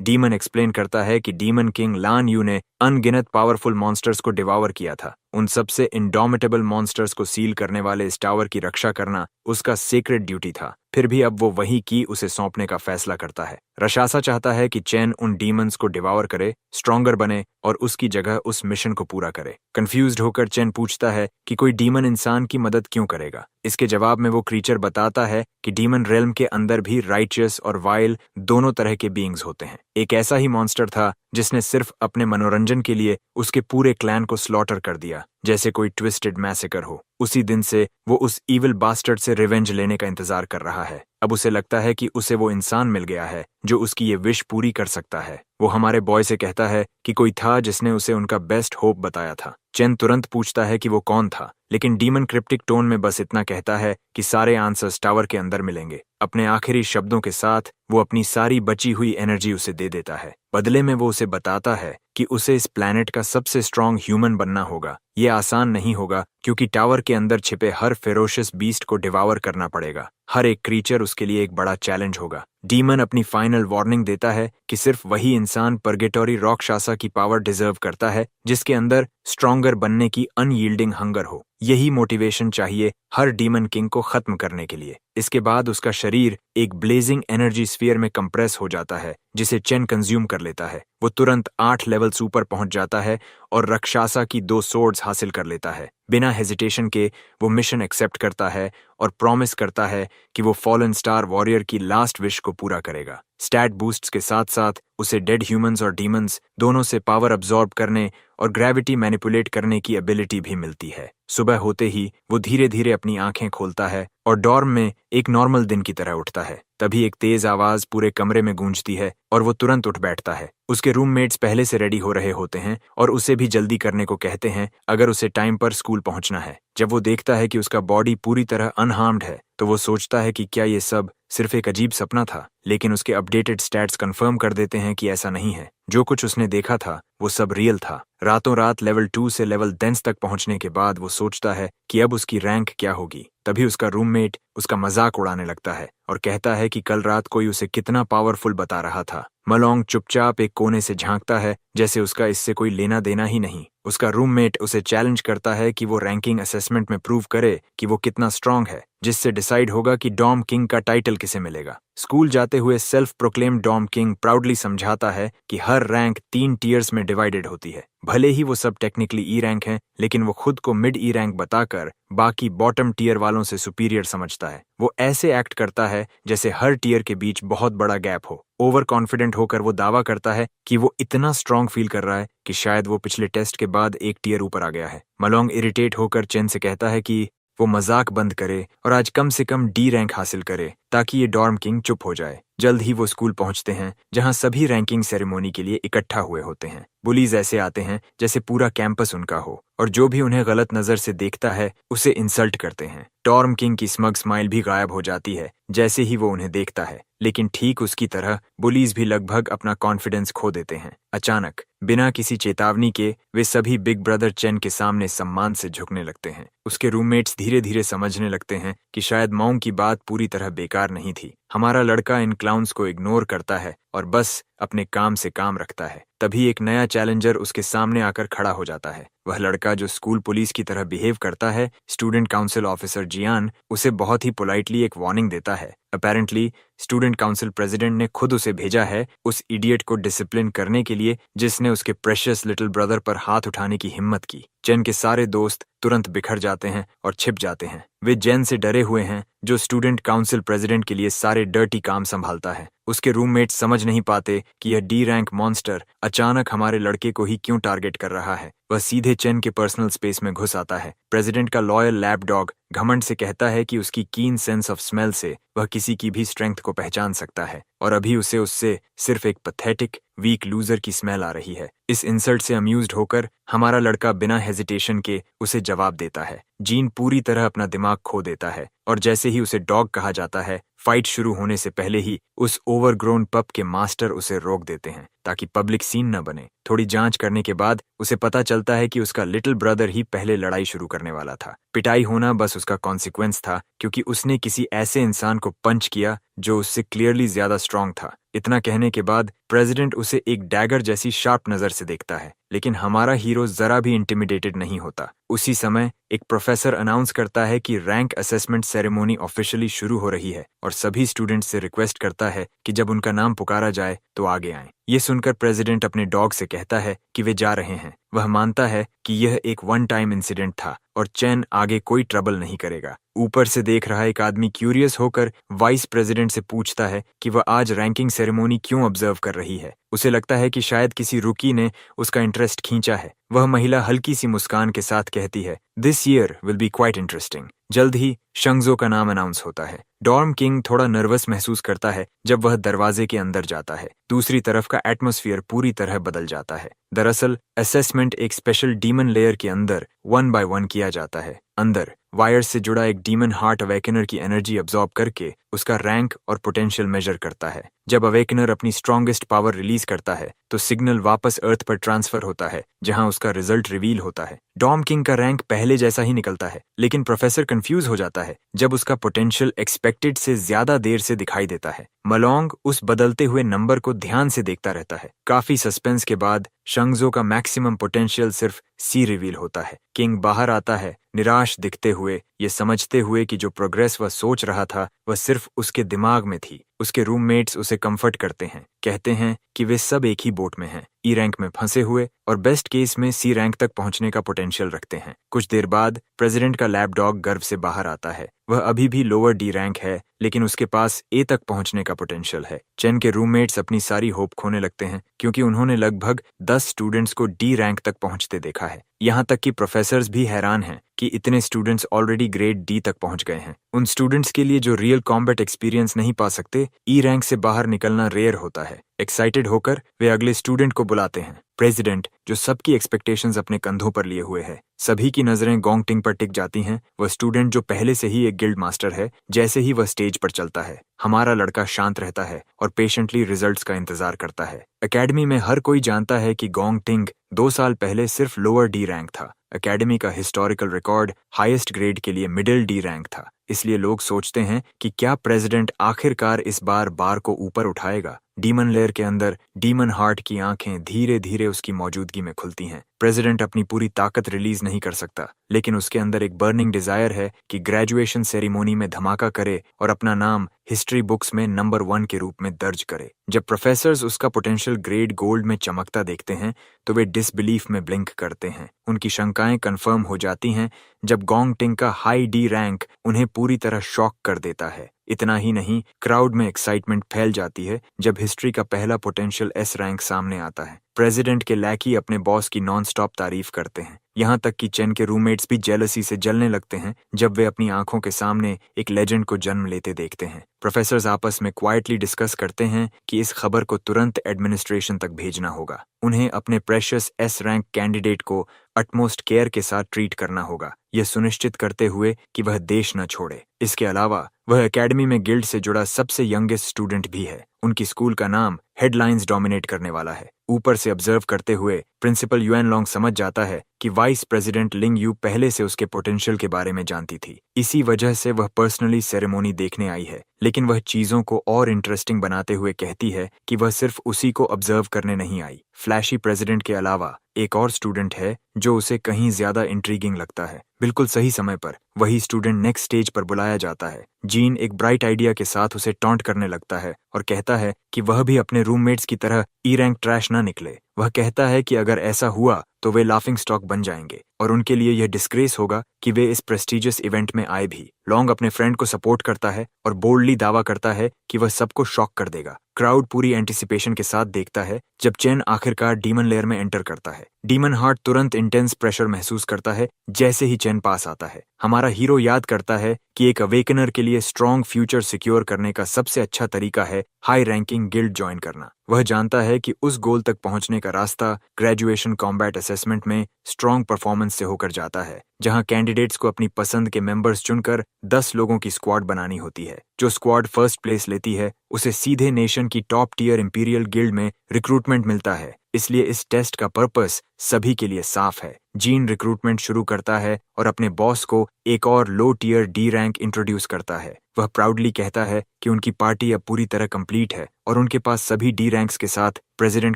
डीमन एक्सप्लेन करता है कि डीमन किंग लान यू ने अनगिनत पावरफुल मॉन्स्टर्स को डिवावर किया था। उन सबसे इंडोमिटेबल मॉन्स्टर्स को सील करने वाले इस टावर की रक्षा करना उसका सीक्रेट ड्यूटी था। फिर भी अब वो वही की उसे सौंपने का फैसला करता है। रशासा चाहता है कि चैन उन डीमंस को डिवावर करे, स्ट्रॉन्गर बने और उसकी जगह उस मिशन को पूरा करे। कंफ्यूज्ड होकर चैन पूछता है कि कोई डीमन इंसान की मदद क्यों करेगा। इसके जवाब में वो क्रीचर बताता है कि डीमन रेल्म के अंदर भी राइचियस और वाइल दोनों तरह के बीइंग्स होते हैं। एक ऐसा ही मॉन्स्टर था जिसने सिर्फ अपने मनोरंजन के लिए उसके पूरे क्लैन को स्लॉटर कर दिया, जैसे कोई ट्विस्टेड मैसेकर हो। उसी दिन से वो उस इविल बास्टर्ड से रिवेंज लेने का इंतजार कर रहा है। अब उसे लगता है कि उसे वो इंसान मिल गया है जो उसकी ये विश पूरी कर सकता है। वो हमारे बॉय से कहता है कि कोई था जिसने उसे उनका बेस्ट होप बताया था। चेन तुरंत पूछता है कि वो कौन था, लेकिन डीमन क्रिप्टिक टोन में बस इतना कहता है कि सारे आंसर्स टावर के अंदर मिलेंगे। अपने आखिरी शब्दों के साथ वो अपनी सारी बची हुई एनर्जी उसे दे देता है। बदले में वो उसे बताता है कि उसे इस प्लैनेट का सबसे स्ट्रांग ह्यूमन बनना होगा। ये आसान नहीं होगा क्योंकि टावर के अंदर छिपे हर फेरोशियस बीस्ट को डिवावर करना पड़ेगा। हर एक क्रीचर उसके लिए एक बड़ा चैलेंज होगा। डीमन अपनी फाइनल वार्निंग देता है कि सिर्फ वही इंसान पर्गेटोरी राक्षसा की पावर डिजर्व करता है जिसके अंदर स्ट्रॉन्गर बनने की अनयील्डिंग हंगर हो। यही मोटिवेशन चाहिए हर डीमन किंग को खत्म करने के लिए। इसके बाद उसका शरीर एक ब्लेजिंग एनर्जी स्फीयर में कंप्रेस हो जाता है जिसे चेन कंज्यूम कर लेता है। वो तुरंत 8 लेवल्स ऊपर पहुंच जाता है और राक्षसा की 2 सोर्ड्स हासिल कर लेता है। बिना हेजिटेशन के वो मिशन एक्सेप्ट करता है और प्रॉमिस करता है कि वो फॉलन स्टार वॉरियर की लास्ट विश को पूरा करेगा। स्टैट बूस्ट्स के साथ साथ उसे डेड ह्यूमंस और डीमंस दोनों से पावर अब्जॉर्ब करने और ग्रेविटी मैनिपुलेट करने की एबिलिटी भी मिलती है। सुबह होते ही वो धीरे धीरे अपनी आंखें खोलता है और डॉर्म में एक नॉर्मल दिन की तरह उठता है। तभी एक तेज आवाज पूरे कमरे में गूंजती है और वो तुरंत उठ बैठता है। उसके रूममेट्स पहले से रेडी हो रहे होते हैं और उसे भी जल्दी करने को कहते हैं अगर उसे टाइम पर स्कूल पहुंचना है। जब वो देखता है कि उसका बॉडी पूरी तरह अनहार्म्ड है तो वो सोचता है कि क्या ये सब सिर्फ एक अजीब सपना था, लेकिन उसके अपडेटेड स्टैट्स कंफर्म कर देते हैं कि ऐसा नहीं है। जो कुछ उसने देखा था वो सब रियल था। रातों रात लेवल 2 से लेवल 10 तक पहुंचने के बाद वो सोचता है कि अब उसकी रैंक क्या होगी। तभी उसका रूममेट उसका मजाक उड़ाने लगता है और कहता है कि कल रात कोई उसे कितना पावरफुल बता रहा था। मलोंग चुपचाप एक कोने से झांकता है जैसे उसका इससे कोई लेना देना ही नहीं। उसका रूममेट उसे चैलेंज करता है कि वो रैंकिंग असेसमेंट में प्रूव करे कि वो कितना स्ट्रांग है, जिससे डिसाइड होगा कि डॉम किंग का टाइटल किसे मिलेगा। स्कूल जाते हुए self proclaimed dom king proudly समझाता है कि हर रैंक 3 टियर्स में डिवाइडेड होती है। भले ही वो सब टेक्निकली ई रैंक हैं, लेकिन वो खुद को मिड ई रैंक बताकर बाकी बॉटम टियर वालों से सुपीरियर समझता है। वो ऐसे एक्ट करता है जैसे हर टियर के बीच बहुत बड़ा गैप हो। ओवर कॉन्फिडेंट होकर वो दावा करता है कि वो इतना स्ट्रांग फील कर रहा है कि शायद वो पिछले टेस्ट के बाद एक टियर ऊपर आ गया है। मलोंग इरिटेट होकर चेन से कहता है कि वो मजाक बंद करे और आज कम से कम डी रैंक हासिल करे ताकि ये डॉर्म किंग चुप हो जाए। जल्द ही वो स्कूल पहुंचते हैं जहां सभी रैंकिंग सेरेमोनी के लिए इकट्ठा हुए होते हैं। बुलीज ऐसे आते हैं जैसे पूरा कैंपस उनका हो और जो भी उन्हें गलत नजर से देखता है उसे इंसल्ट करते हैं। डॉर्म किंग की स्मग स्माइल भी गायब हो जाती है जैसे ही वो उन्हें देखता है, लेकिन ठीक उसकी तरह बुलीज भी लगभग अपना कॉन्फिडेंस खो देते हैं। अचानक बिना किसी चेतावनी के वे सभी बिग ब्रदर चेन के सामने सम्मान से झुकने लगते हैं। उसके रूममेट्स धीरे धीरे समझने लगते हैं कि शायद मॉन्ग की बात पूरी तरह बेकार नहीं थी। हमारा लड़का इन क्लाउन्स को इग्नोर करता है और बस अपने काम से काम रखता है। तभी एक नया चैलेंजर उसके सामने आकर खड़ा हो जाता है। वह लड़का जो स्कूल पुलिस की तरह बिहेव करता है, स्टूडेंट काउंसिल ऑफिसर जियान, उसे बहुत ही पोलाइटली एक वार्निंग देता है। अपेरेंटली स्टूडेंट काउंसिल प्रेसिडेंट ने खुद उसे भेजा है उस इडियट को डिसिप्लिन करने के लिए जिसने उसके प्रेशियस लिटिल ब्रदर पर हाथ उठाने की हिम्मत की। जेन के सारे दोस्त तुरंत बिखर जाते हैं और छिप जाते हैं। वे जेन से डरे हुए हैं जो स्टूडेंट काउंसिल प्रेसिडेंट के लिए सारे डर्टी काम संभालता है। उसके रूममेट समझ नहीं पाते कि यह डी रैंक मॉन्स्टर अचानक हमारे लड़के को ही क्यों टारगेट कर रहा है। वह सीधे चेन के पर्सनल स्पेस में घुस आता है। प्रेसिडेंट का लॉयल लैब डॉग घमंड से कहता है कि उसकी कीन सेंस ऑफ स्मेल से वह किसी की भी स्ट्रेंथ को पहचान सकता है और अभी उसे उससे सिर्फ एक पैथेटिक वीक लूजर की स्मेल आ रही है। इस इंसल्ट से अम्यूज्ड होकर हमारा लड़का बिना हेजिटेशन के उसे जवाब देता है। जीन पूरी तरह अपना दिमाग खो देता है और जैसे ही उसे डॉग कहा जाता है, फाइट शुरू होने से पहले ही उस ओवरग्रोन पप के मास्टर उसे रोक देते हैं ताकि पब्लिक सीन न बने। थोड़ी जांच करने के बाद उसे पता चलता है कि उसका लिटिल ब्रदर ही पहले लड़ाई शुरू करने वाला था। पिटाई होना बस उसका कॉन्सिक्वेंस था क्योंकि उसने किसी ऐसे इंसान को पंच किया जो उससे क्लियरली ज्यादा स्ट्रांग था। इतना कहने के बाद प्रेसिडेंट उसे एक डैगर जैसी शार्प नजर से देखता है, लेकिन हमारा हीरो जरा भी इंटिमिडेटेड नहीं होता। उसी समय एक प्रोफेसर अनाउंस करता है कि रैंक असेसमेंट सेरेमनी ऑफिशियली शुरू हो रही है और सभी स्टूडेंट्स से रिक्वेस्ट करता है कि जब उनका नाम पुकारा जाए तो आगे आएं। ये सुनकर प्रेसिडेंट अपने डॉग से कहता है कि वे जा रहे हैं। वह मानता है कि यह एक वन टाइम इंसिडेंट था और चैन आगे कोई ट्रबल नहीं करेगा। ऊपर से देख रहा एक आदमी क्यूरियस होकर वाइस प्रेसिडेंट से पूछता है कि वह आज रैंकिंग सेरेमनी क्यों ऑब्जर्व कर रही है। उसे लगता है कि शायद किसी रुकी ने उसका इंटरेस्ट खींचा है। वह महिला हल्की सी मुस्कान के साथ कहती है, this year will be quite interesting. जल्द ही शंगजो का नाम अनाउंस होता है। डॉर्म किंग थोड़ा नर्वस महसूस करता है जब वह दरवाजे के अंदर जाता है। दूसरी तरफ का एटमॉस्फेयर पूरी तरह बदल जाता है। दरअसल असेसमेंट एक स्पेशल डीमन लेयर के अंदर 1 by 1 किया जाता है। अंदर वायर से जुड़ा एक डीमन हार्ट अवेकनर की एनर्जी अब्सॉर्ब करके उसका रैंक और पोटेंशियल मेजर करता है। जब अवेकनर अपनी स्ट्रॉन्गेस्ट पावर रिलीज करता है तो सिग्नल वापस अर्थ पर ट्रांसफर होता है जहां उसका रिजल्ट रिवील होता है। डॉर्म किंग का रैंक पहले जैसा ही निकलता है, लेकिन प्रोफेसर कंफ्यूज हो जाता है जब उसका पोटेंशियल एक्सपेक्टेड से ज्यादा देर से दिखाई देता है। मलोंग उस बदलते हुए नंबर को ध्यान से देखता रहता है। काफी सस्पेंस के बाद शंगजो का मैक्सिमम पोटेंशियल सिर्फ सी रिवील होता है। किंग बाहर आता है निराश दिखते हुए, ये समझते हुए कि जो प्रोग्रेस वह सोच रहा था वह सिर्फ उसके दिमाग में थी। उसके रूममेट्स उसे कंफर्ट करते हैं, कहते हैं कि वे सब एक ही बोट में हैं, ई रैंक में फंसे हुए और बेस्ट केस में सी रैंक तक पहुंचने का पोटेंशियल रखते हैं। कुछ देर बाद प्रेसिडेंट का लैब डॉग गर्व से बाहर आता है। वह अभी भी लोअर डी रैंक है, लेकिन उसके पास ए तक पहुंचने का पोटेंशियल है। चेन के रूममेट्स अपनी सारी होप खोने लगते हैं क्योंकि उन्होंने लगभग 10 स्टूडेंट्स को डी रैंक तक पहुंचते देखा है। यहाँ तक कि प्रोफेसर्स भी हैरान हैं कि इतने स्टूडेंट्स ऑलरेडी ग्रेड डी तक पहुंच गए हैं। उन स्टूडेंट्स के लिए जो रियल कॉम्बैट एक्सपीरियंस नहीं पा सकते, ई रैंक से बाहर निकलना रेयर होता है। एक्साइटेड होकर वे अगले स्टूडेंट को बुलाते हैं। प्रेसिडेंट जो सबकी एक्सपेक्टेशंस अपने कंधों पर लिए हुए है। सभी की नजरें गोंगटिंग पर टिक जाती हैं। वह स्टूडेंट जो पहले से ही एक गिल्ड मास्टर है, जैसे ही वह स्टेज पर चलता है हमारा लड़का शांत रहता है और पेशेंटली रिजल्ट्स का इंतजार करता है। एकेडमी में हर कोई जानता है कि गोंगटिंग 2 साल पहले सिर्फ लोअर डी रैंक था। एकेडमी का हिस्टोरिकल रिकॉर्ड हाईएस्ट ग्रेड के लिए मिडिल डी रैंक था। इसलिए लोग सोचते हैं कि क्या प्रेसिडेंट आखिरकार इस बार को ऊपर उठाएगा। डीमन लेयर के अंदर डीमन हार्ट की आंखें धीरे धीरे उसकी मौजूदगी में खुलती हैं। प्रेसिडेंट अपनी पूरी ताकत रिलीज नहीं कर सकता, लेकिन उसके अंदर एक बर्निंग डिजायर है कि ग्रेजुएशन सेरेमनी में धमाका करे और अपना नाम हिस्ट्री बुक्स में नंबर 1 के रूप में दर्ज करे। जब प्रोफेसर्स उसका पोटेंशियल ग्रेड गोल्ड में चमकता देखते हैं तो वे डिसबिलीफ में ब्लिंक करते हैं। उनकी शंकाएं कंफर्म हो जाती हैं जब गोंगटिंग का हाई डी रैंक उन्हें पूरी तरह शॉक कर देता है। इतना ही नहीं, क्राउड में एक्साइटमेंट फैल जाती है जब हिस्ट्री का पहला पोटेंशियल एस रैंक सामने आता है। प्रेसिडेंट के लैकी अपने बॉस की नॉन स्टॉप तारीफ करते हैं, यहाँ तक कि चेन के रूममेट्स भी जेलसी से जलने लगते हैं जब वे अपनी आंखों के सामने एक लेजेंड को जन्म लेते देखते हैं। प्रोफेसर्स आपस में क्वाइटली डिस्कस करते हैं कि इस खबर को तुरंत एडमिनिस्ट्रेशन तक भेजना होगा। उन्हें अपने प्रेशियस एस रैंक कैंडिडेट को अटमोस्ट केयर के साथ ट्रीट करना होगा, यह सुनिश्चित करते हुए कि वह देश न छोड़े। इसके अलावा वह एकेडमी में गिल्ड से जुड़ा सबसे यंगेस्ट स्टूडेंट भी है। उनकी स्कूल का नाम हेडलाइंस डोमिनेट करने वाला है। ऊपर से ऑब्जर्व करते हुए प्रिंसिपल युएन लॉन्ग समझ जाता है कि वाइस प्रेसिडेंट लिंग यू पहले से उसके पोटेंशियल के बारे में जानती थी। इसी वजह से वह पर्सनली सेरेमोनी देखने आई है, लेकिन वह चीजों को और इंटरेस्टिंग बनाते हुए कहती है कि वह सिर्फ उसी को ऑब्जर्व करने नहीं आई। फ्लैशी प्रेसिडेंट के अलावा एक और स्टूडेंट है जो उसे कहीं ज्यादा इंट्रीगिंग लगता है। बिल्कुल सही समय पर वही स्टूडेंट नेक्स्ट स्टेज पर बुलाया जाता है। जीन एक ब्राइट आइडिया के साथ उसे टॉन्ट करने लगता है और कहता है कि वह भी अपने रूममेट्स की तरह ई रैंक ट्रैश ना निकले। वह कहता है कि अगर ऐसा हुआ तो वे लाफिंग स्टॉक बन जाएंगे और उनके लिए यह डिस्ग्रेस होगा कि वे इस प्रेस्टिजियस इवेंट में आए भी। लॉन्ग अपने फ्रेंड को सपोर्ट करता है और बोल्डली दावा करता है कि वह सबको शॉक कर देगा। क्राउड पूरी एंटिसिपेशन के साथ देखता है जब चेन आखिरकार डीमन लेयर में एंटर करता है। डीमन हार्ट तुरंत इंटेंस प्रेशर महसूस करता है जैसे ही चेन पास आता है। हमारा हीरो याद करता है कि एक अवेकनर के लिए स्ट्रॉन्ग फ्यूचर सिक्योर करने का सबसे अच्छा तरीका है हाई रैंकिंग गिल्ड ज्वाइन करना। वह जानता है कि उस गोल तक पहुंचने का रास्ता ग्रेजुएशन कॉम्बैट असेसमेंट में स्ट्रॉन्ग परफॉर्मेंस से होकर जाता है, जहां कैंडिडेट्स को अपनी पसंद के मेंबर्स चुनकर 10 लोगों की स्क्वाड बनानी होती है। जो स्क्वाड फर्स्ट प्लेस लेती है उसे सीधे नेशन की टॉप टियर इंपीरियल गिल्ड में रिक्रूटमेंट मिलता है। इसलिए इस टेस्ट का पर्पस सभी के लिए साफ है। जीन रिक्रूटमेंट शुरू करता है और अपने बॉस को एक और लो टियर डी रैंक इंट्रोड्यूस करता है। वह प्राउडली कहता है कि उनकी पार्टी अब पूरी तरह कंप्लीट है और उनके पास सभी डी रैंक्स के साथ प्रेसिडेंट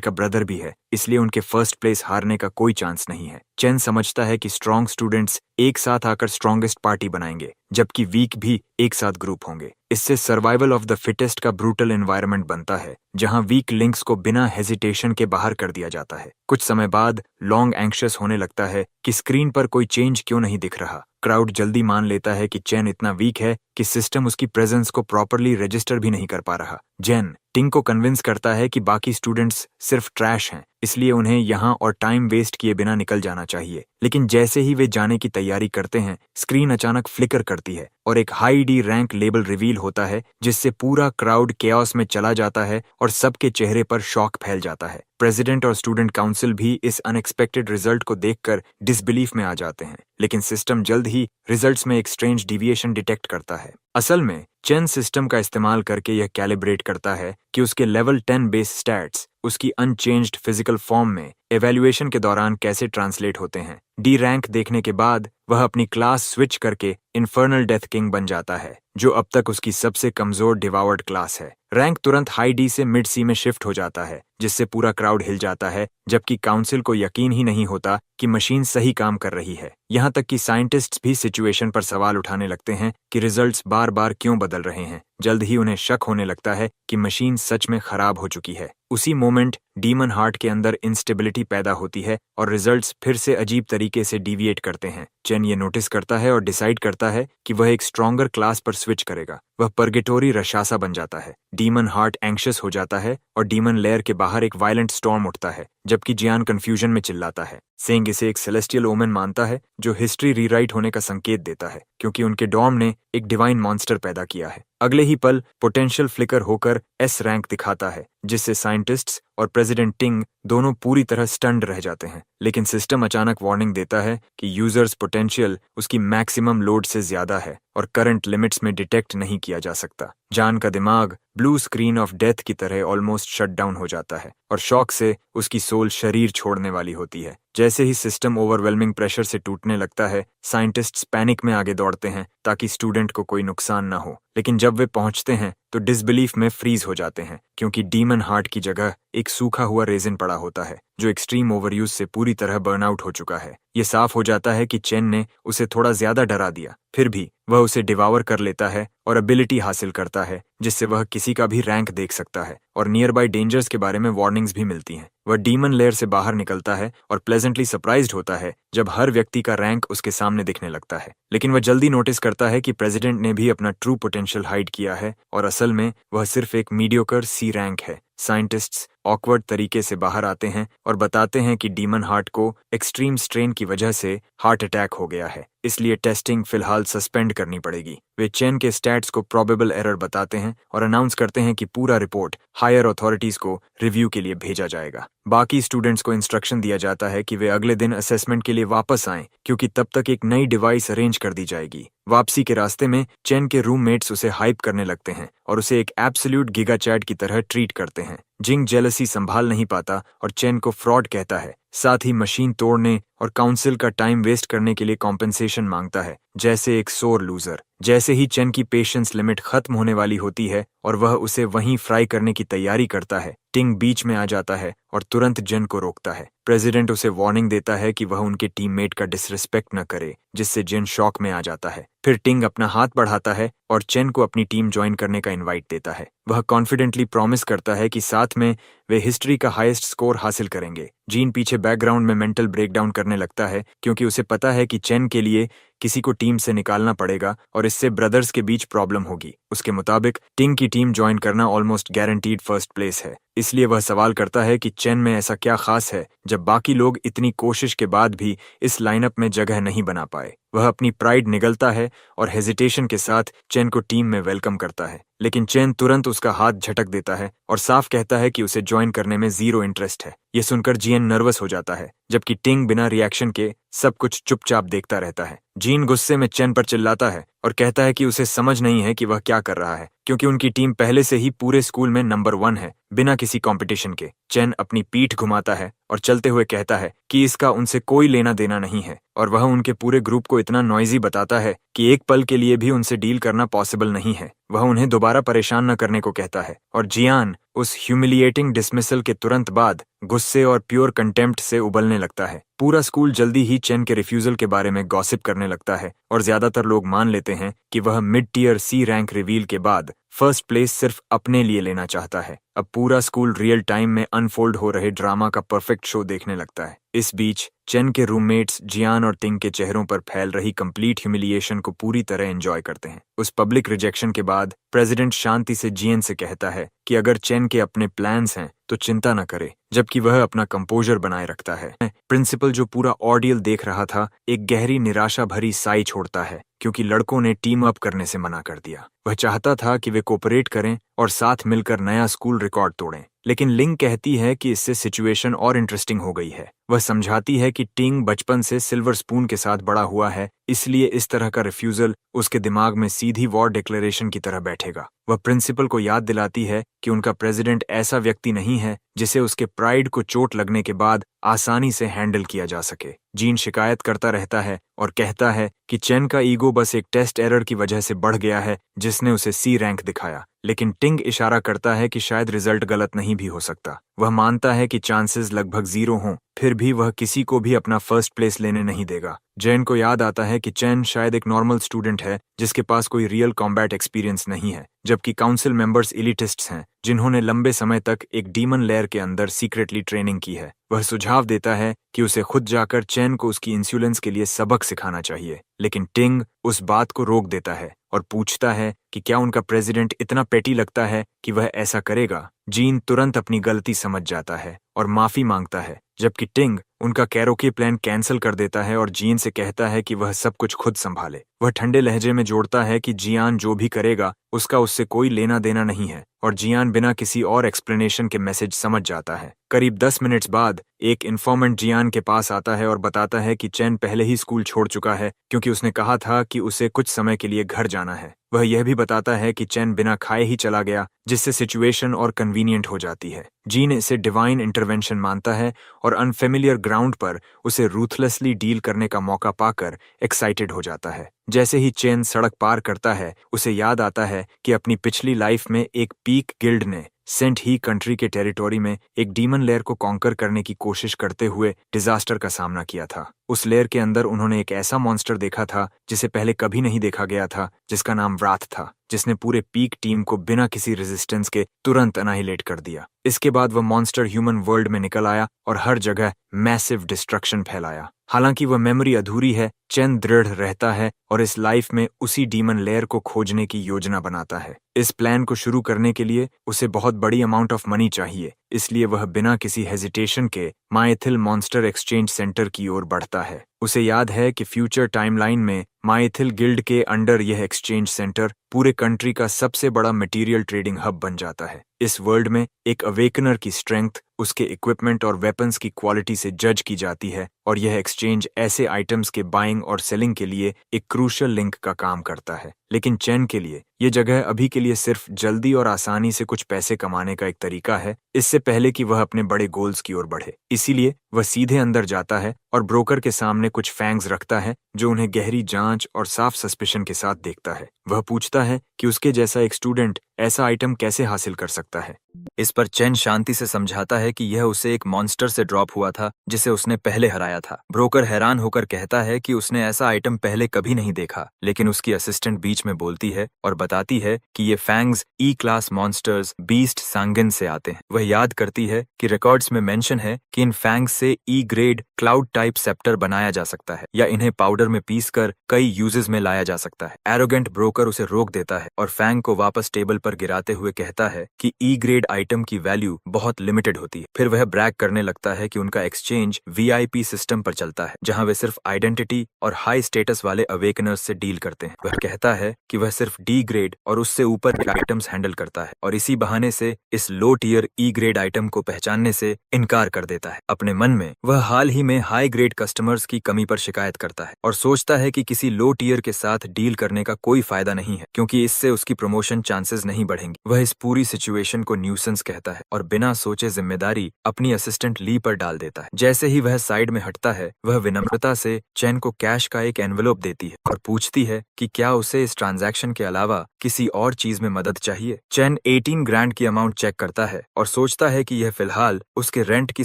का ब्रदर भी है, इसलिए उनके फर्स्ट प्लेस हारने का कोई चांस नहीं है। चेन समझता है कि स्ट्रॉन्ग स्टूडेंट्स एक साथ आकर स्ट्रॉन्गेस्ट पार्टी बनाएंगे, जबकि वीक भी एक साथ ग्रुप होंगे। इससे सर्वाइवल ऑफ द फिटेस्ट का ब्रूटल एनवायरनमेंट बनता है, जहां वीक लिंक्स को बिना हेजिटेशन के बाहर कर दिया जाता है। कुछ समय बाद लॉन्ग एंग्शियस होने लगता है कि स्क्रीन पर कोई चेंज क्यों नहीं दिख रहा। क्राउड जल्दी मान लेता है कि चेन इतना वीक है कि सिस्टम उसकी प्रेजेंस को प्रॉपरली रजिस्टर भी नहीं कर पा रहा। जेन टिंग को कन्विंस करता है कि बाकी स्टूडेंट्स सिर्फ ट्रैश हैं, इसलिए उन्हें यहाँ और टाइम वेस्ट किए बिना निकल जाना चाहिए। लेकिन जैसे ही वे जाने की तैयारी करते हैं, स्क्रीन अचानक फ्लिकर करती है और एक high D rank label reveal होता है, जिससे पूरा क्राउड केओस में चला जाता है और सबके चेहरे पर शॉक फैल जाता है। प्रेसिडेंट और स्टूडेंट काउंसिल भी इस अनएक्सपेक्टेड रिजल्ट को देखकर डिसबिलीफ में आ जाते हैं, लेकिन सिस्टम जल्द ही रिजल्ट्स में एक स्ट्रेंज डिविएशन डिटेक्ट करता है। असल में चेन सिस्टम का इस्तेमाल करके यह कैलिब्रेट करता है कि उसके लेवल 10 बेस स्टैट्स उसकी अनचेंज्ड फिजिकल फॉर्म में एवेल्युएशन के दौरान कैसे ट्रांसलेट होते हैं। डी रैंक देखने के बाद वह अपनी क्लास स्विच करके इन्फर्नल डेथ किंग बन जाता है, जो अब तक उसकी सबसे कमजोर डिवावर्ड क्लास है। रैंक तुरंत हाई डी से मिड सी में शिफ्ट हो जाता है, जिससे पूरा क्राउड हिल जाता है, जबकि काउंसिल को यकीन ही नहीं होता कि मशीन सही काम कर रही है। यहाँ तक कि साइंटिस्ट्स भी सिचुएशन पर सवाल उठाने लगते हैं कि रिजल्ट्स बार बार क्यों बदल रहे हैं। जल्द ही उन्हें शक होने लगता है कि मशीन सच में खराब हो चुकी है। उसी मोमेंट डीमन हार्ट के अंदर इंस्टेबिलिटी पैदा होती है और रिजल्ट्स फिर से अजीब तरीके से डिविएट करते हैं। चेन ये नोटिस करता है और डिसाइड करता है कि वह एक स्ट्रॉन्गर क्लास पर स्विच करेगा। वह पर्गेटोरी रशासा बन जाता है। डीमन हार्ट एंग्शियस हो जाता है और डीमन लेयर के बाहर एक वायलेंट स्टॉर्म उठता है, जबकि जियान कंफ्यूजन में चिल्लाता है। सेंग इसे एक सेलेस्टियल ओमेन मानता है, जो हिस्ट्री रीराइट होने का संकेत देता है, क्योंकि उनके डॉर्म ने एक डिवाइन मॉन्स्टर पैदा किया है। अगले ही पल पोटेंशियल फ्लिकर होकर एस रैंक दिखाता है, जिससे साइंटिस्ट्स और प्रेसिडेंट टिंग दोनों पूरी तरह स्टन्ड रह जाते हैं। लेकिन सिस्टम अचानक वार्निंग देता है कि यूजर्स पोटेंशियल उसकी मैक्सिमम लोड से ज्यादा है और करंट लिमिट्स में डिटेक्ट नहीं किया जा सकता। जान का दिमाग ब्लू स्क्रीन ऑफ डेथ की तरह ऑलमोस्ट शट डाउन हो जाता है और शॉक से उसकी सोल शरीर छोड़ने वाली होती है। जैसे ही सिस्टम ओवरवेलमिंग प्रेशर से टूटने लगता है, साइंटिस्ट्स पैनिक में आगे दौड़ते हैं ताकि स्टूडेंट को कोई नुकसान ना हो। लेकिन जब वे पहुंचते हैं तो डिसबिलीफ में फ्रीज हो जाते हैं, क्योंकि डीमन हार्ट की जगह एक सूखा हुआ रेजिन पड़ा होता है, जो एक्सट्रीम ओवरयूज से पूरी तरह बर्नआउट हो चुका है। ये साफ हो जाता है कि चेन ने उसे थोड़ा ज्यादा डरा दिया, फिर भी वह उसे डिवावर कर लेता है और एबिलिटी हासिल करता है, जिससे वह किसी का भी रैंक देख सकता है और नियर बाय डेंजर्स के बारे में वार्निंग्स भी मिलती हैं। वह डीमन लेयर से बाहर निकलता है और प्लेजेंटली सरप्राइज्ड होता है जब हर व्यक्ति का रैंक उसके सामने दिखने लगता है। लेकिन वह जल्दी नोटिस करता है कि प्रेसिडेंट ने भी अपना ट्रू पोटेंशियल हाइड किया है और असल में वह सिर्फ एक मीडियोकर सी रैंक है। साइंटिस्ट्स ऑकवर्ड तरीके से बाहर आते हैं और बताते हैं कि डीमन हार्ट को एक्सट्रीम स्ट्रेन की वजह से हार्ट अटैक हो गया है, इसलिए टेस्टिंग फिलहाल सस्पेंड करनी पड़ेगी। वे चेन के स्टैट्स को प्रोबेबल एरर बताते हैं और अनाउंस करते हैं कि पूरा रिपोर्ट हायर अथॉरिटीज को रिव्यू के लिए भेजा जाएगा। बाकी स्टूडेंट्स को इंस्ट्रक्शन दिया जाता है कि वे अगले दिन असेसमेंट के लिए वापस आएं, क्योंकि तब तक एक नई डिवाइस अरेंज कर दी जाएगी। वापसी के रास्ते में चेन के रूममेट्स उसे हाइप करने लगते हैं और उसे एक एब्सोल्यूट गिगा चैट की तरह ट्रीट करते हैं। जिंग जेलसी संभाल नहीं पाता और चेन को फ्रॉड कहता है। साथ ही मशीन तोड़ने और काउंसिल का टाइम वेस्ट करने के लिए कॉम्पेंसेशन मांगता है, जैसे एक सोर लूजर। जैसे ही चेन की पेशेंस लिमिट खत्म होने वाली होती है और वह उसे वहीं फ्राई करने की तैयारी करता है, टिंग बीच में आ जाता है और तुरंत जेन को रोकता है। प्रेसिडेंट उसे वार्निंग देता है कि वह उनके टीममेट का डिसरिस्पेक्ट न करे, जिससे जेन शॉक में आ जाता है। फिर टिंग अपना हाथ बढ़ाता है और चेन को अपनी टीम ज्वाइन करने का इनवाइट देता है। वह कॉन्फिडेंटली प्रॉमिस करता है कि साथ में वे हिस्ट्री का हाईएस्ट स्कोर हासिल करेंगे। जीन पीछे बैकग्राउंड में मेंटल ब्रेकडाउन करने लगता है, क्योंकि उसे पता है कि चेन के लिए किसी को टीम से निकालना पड़ेगा और इससे ब्रदर्स के बीच प्रॉब्लम होगी। उसके मुताबिक टिंग की टीम ज्वाइन करना ऑलमोस्ट गारंटीड फर्स्ट प्लेस है, इसलिए वह सवाल करता है कि चेन में ऐसा क्या खास है जब बाकी लोग इतनी कोशिश के बाद भी इस लाइनअप में जगह नहीं बना पाए। वह अपनी प्राइड निगलता है और हेजिटेशन के साथ चेन को टीम में वेलकम करता है, लेकिन चेन तुरंत उसका हाथ झटक देता है और साफ कहता है कि उसे ज्वाइन करने में जीरो इंटरेस्ट है। यह सुनकर जियन नर्वस हो जाता है, जबकि टिंग बिना रिएक्शन के सब कुछ चुपचाप देखता रहता है। जीन गुस्से में चेन पर चिल्लाता है और कहता है कि उसे समझ नहीं है कि वह क्या कर रहा है, क्योंकि उनकी टीम पहले से ही पूरे स्कूल में नंबर 1 है, बिना किसी कंपटीशन के। चेन अपनी पीठ घुमाता है और चलते हुए कहता है कि इसका उनसे कोई लेना देना नहीं है, और वह उनके पूरे ग्रुप को इतना नॉइजी बताता है कि एक पल के लिए भी उनसे डील करना पॉसिबल नहीं है। वह उन्हें दोबारा परेशान न करने को कहता है, और जियान उस ह्यूमिलिएटिंग डिसमिसल के तुरंत बाद गुस्से और प्योर कंटेम्प्ट से उबलने लगता है। पूरा स्कूल जल्दी ही चेन के रिफ्यूजल के बारे में गॉसिप करने लगता है और ज्यादातर लोग मान लेते हैं कि वह मिड टियर सी रैंक रिवील के बाद फर्स्ट प्लेस सिर्फ अपने लिए लेना चाहता है। अब पूरा स्कूल रियल टाइम में अनफोल्ड हो रहे ड्रामा का परफेक्ट शो देखने लगता है। इस बीच चेन के रूममेट्स जियान और टिंग के चेहरों पर फैल रही कंप्लीट ह्यूमिलिएशन को पूरी तरह एंजॉय करते हैं। उस पब्लिक रिजेक्शन के बाद प्रेसिडेंट शांति से जियन से कहता है कि अगर चेन के अपने प्लान्स हैं तो चिंता न करे, जबकि वह अपना कंपोजर बनाए रखता है। प्रिंसिपल, जो पूरा ऑर्डियल देख रहा था, एक गहरी निराशा भरी साई छोड़ता है, क्योंकि लड़कों ने टीम अप करने से मना कर दिया। वह चाहता था कि वे कोऑपरेट करें और साथ मिलकर नया स्कूल रिकॉर्ड तोड़ें, लेकिन लिंग कहती है कि इससे सिचुएशन और इंटरेस्टिंग हो गई है। वह समझाती है कि टिंग बचपन से सिल्वर स्पून के साथ बड़ा हुआ है, इसलिए इस तरह का रिफ्यूजल उसके दिमाग में सीधी वॉर डिक्लेरेशन की तरह बैठेगा। वह प्रिंसिपल को याद दिलाती है कि उनका प्रेसिडेंट ऐसा व्यक्ति नहीं है जिसे उसके प्राइड को चोट लगने के बाद आसानी से हैंडल किया जा सके। जीन शिकायत करता रहता है और कहता है कि चेन का ईगो बस एक टेस्ट एरर की वजह से बढ़ गया है जिसने उसे सी रैंक दिखाया, लेकिन टिंग इशारा करता है कि शायद रिजल्ट गलत नहीं भी हो सकता। वह मानता है कि चांसेस लगभग 0 हों, फिर भी वह किसी को भी अपना फर्स्ट प्लेस लेने नहीं देगा। जेन को याद आता है कि चेन शायद एक नॉर्मल स्टूडेंट है जिसके पास कोई रियल कॉम्बैट एक्सपीरियंस नहीं है, जबकि काउंसिल मेंबर्स एलिटिस्ट्स हैं जिन्होंने लंबे समय तक एक डीमन लेयर के अंदर सीक्रेटली ट्रेनिंग की है। वह सुझाव देता है कि उसे खुद जाकर चेन को उसकी इंसुलेंस के लिए सबक सिखाना चाहिए, लेकिन टिंग उस बात को रोक देता है और पूछता है कि क्या उनका प्रेसिडेंट इतना पेटी लगता है कि वह ऐसा करेगा। जीन तुरंत अपनी गलती समझ जाता है और माफी मांगता है, जबकि टिंग उनका कैरोके प्लान कैंसिल कर देता है और जीन से कहता है कि वह सब कुछ खुद संभाले। वह ठंडे लहजे में जोड़ता है कि जियान जो भी करेगा उसका उससे कोई लेना देना नहीं है, और जियान बिना किसी और एक्सप्लेनेशन के मैसेज समझ जाता है। करीब 10 मिनट्स बाद एक इन्फॉर्मेंट जियान के पास आता है और बताता है कि चेन पहले ही स्कूल छोड़ चुका है, क्योंकि उसने कहा था कि उसे कुछ समय के लिए घर जाना है। वह यह भी बताता है कि चेन बिना खाए ही चला गया, जिससे सिचुएशन और कन्वीनियंट हो जाती है। जीन इसे डिवाइन इंटरवेंशन मानता है और अनफेमिलियर ग्राउंड पर उसे रूथलेसली डील करने का मौका पाकर एक्साइटेड हो जाता है। जैसे ही चेन सड़क पार करता है, उसे याद आता है कि अपनी पिछली लाइफ में एक पीक गिल्ड ने सेंट ही कंट्री के टेरिटोरी में एक डीमन लेयर को कॉन्कर करने की कोशिश करते हुए डिजास्टर का सामना किया था। उस लेयर के अंदर उन्होंने एक ऐसा मॉन्स्टर देखा था जिसे पहले कभी नहीं देखा गया था, जिसका नाम व्राथ था, जिसने पूरे पीक टीम को बिना किसी रेजिस्टेंस के तुरंत अनाहिलेट कर दिया। इसके बाद वह मॉन्स्टर ह्यूमन वर्ल्ड में निकल आया और हर जगह मैसिव डिस्ट्रक्शन फैलाया। हालांकि वह मेमोरी अधूरी है, चेन दृढ़ रहता है और इस लाइफ में उसी डीमन लेयर को खोजने की योजना बनाता है। इस प्लान को शुरू करने के लिए उसे बहुत बड़ी अमाउंट ऑफ मनी चाहिए, इसलिए वह बिना किसी हेजिटेशन के माएथिल मॉन्स्टर एक्सचेंज सेंटर की ओर बढ़ता है। उसे याद है कि फ्यूचर टाइमलाइन में माइथिल गिल्ड के अंडर यह एक्सचेंज सेंटर पूरे कंट्री का सबसे बड़ा मटेरियल ट्रेडिंग हब बन जाता है। इस वर्ल्ड में एक अवेकनर की स्ट्रेंथ उसके इक्विपमेंट और वेपन्स की क्वालिटी से जज की जाती है और यह एक्सचेंज ऐसे आइटम्स के बाइंग और सेलिंग के लिए एक क्रूशियल लिंक का काम करता है। लेकिन चेन के लिए ये जगह अभी के लिए सिर्फ जल्दी और आसानी से कुछ पैसे कमाने का एक तरीका है, इससे पहले कि वह अपने बड़े गोल्स की ओर बढ़े। इसीलिए वह सीधे अंदर जाता है और ब्रोकर के सामने कुछ फैंग्स रखता है जो उन्हें गहरी जांच और साफ सस्पिशन के साथ देखता है। वह पूछता है कि उसके जैसा एक स्टूडेंट ऐसा आइटम कैसे हासिल कर सकता है। इस पर चेन शांति से समझाता है कि यह उसे एक मॉन्स्टर से ड्रॉप हुआ था जिसे उसने पहले हराया था। ब्रोकर हैरान होकर कहता है कि उसने ऐसा आइटम पहले कभी नहीं देखा, लेकिन उसकी असिस्टेंट बीच में बोलती है और बताती है कि ये फैंग्स ई क्लास मॉन्स्टर्स बीस्ट सांगिन से आते हैं। वह याद करती है कि रिकॉर्ड्स में मेंशन है कि इन फैंग्स से ई ग्रेड क्लाउड टाइप सेप्टर बनाया जा सकता है या इन्हें पाउडर में पीसकर कई यूजेस में लाया जा सकता है। एरोगेंट ब्रोकर उसे रोक देता है और फैंग को वापस टेबल पर गिराते हुए कहता है कि ई ग्रेड आइटम की वैल्यू बहुत लिमिटेड होती है। फिर वह ब्रैग करने लगता है कि उनका एक्सचेंज वीआईपी सिस्टम पर चलता है जहां वे सिर्फ आइडेंटिटी और हाई स्टेटस वाले अवेकनर्स से डील करते हैं। वह कहता है कि वह सिर्फ डी ग्रेड और उससे ऊपर के आइटम्स हैंडल करता है और इसी बहाने से इस लो टियर ई ग्रेड आइटम को पहचानने से इनकार कर देता है। अपने मन में वह हाल ही में हाई ग्रेड कस्टमर्स की कमी पर शिकायत करता है और सोचता है कि किसी लो टियर के साथ डील करने का कोई फायदा नहीं है क्योंकि इससे उसकी प्रमोशन चांसेस नहीं बढ़ेंगे। वह इस पूरी सिचुएशन को न्यूसेंस कहता है और बिना सोचे जिम्मेदारी अपनी असिस्टेंट ली पर डाल देता है। जैसे ही वह साइड में हटता है, वह विनम्रता से चेन को कैश का एक एनवेलोप देती है और पूछती है कि क्या उसे इस ट्रांजैक्शन के अलावा किसी और चीज में मदद चाहिए। चेन 18 ग्रैंड की अमाउंट चेक करता है और सोचता है कि यह फिलहाल उसके रेंट की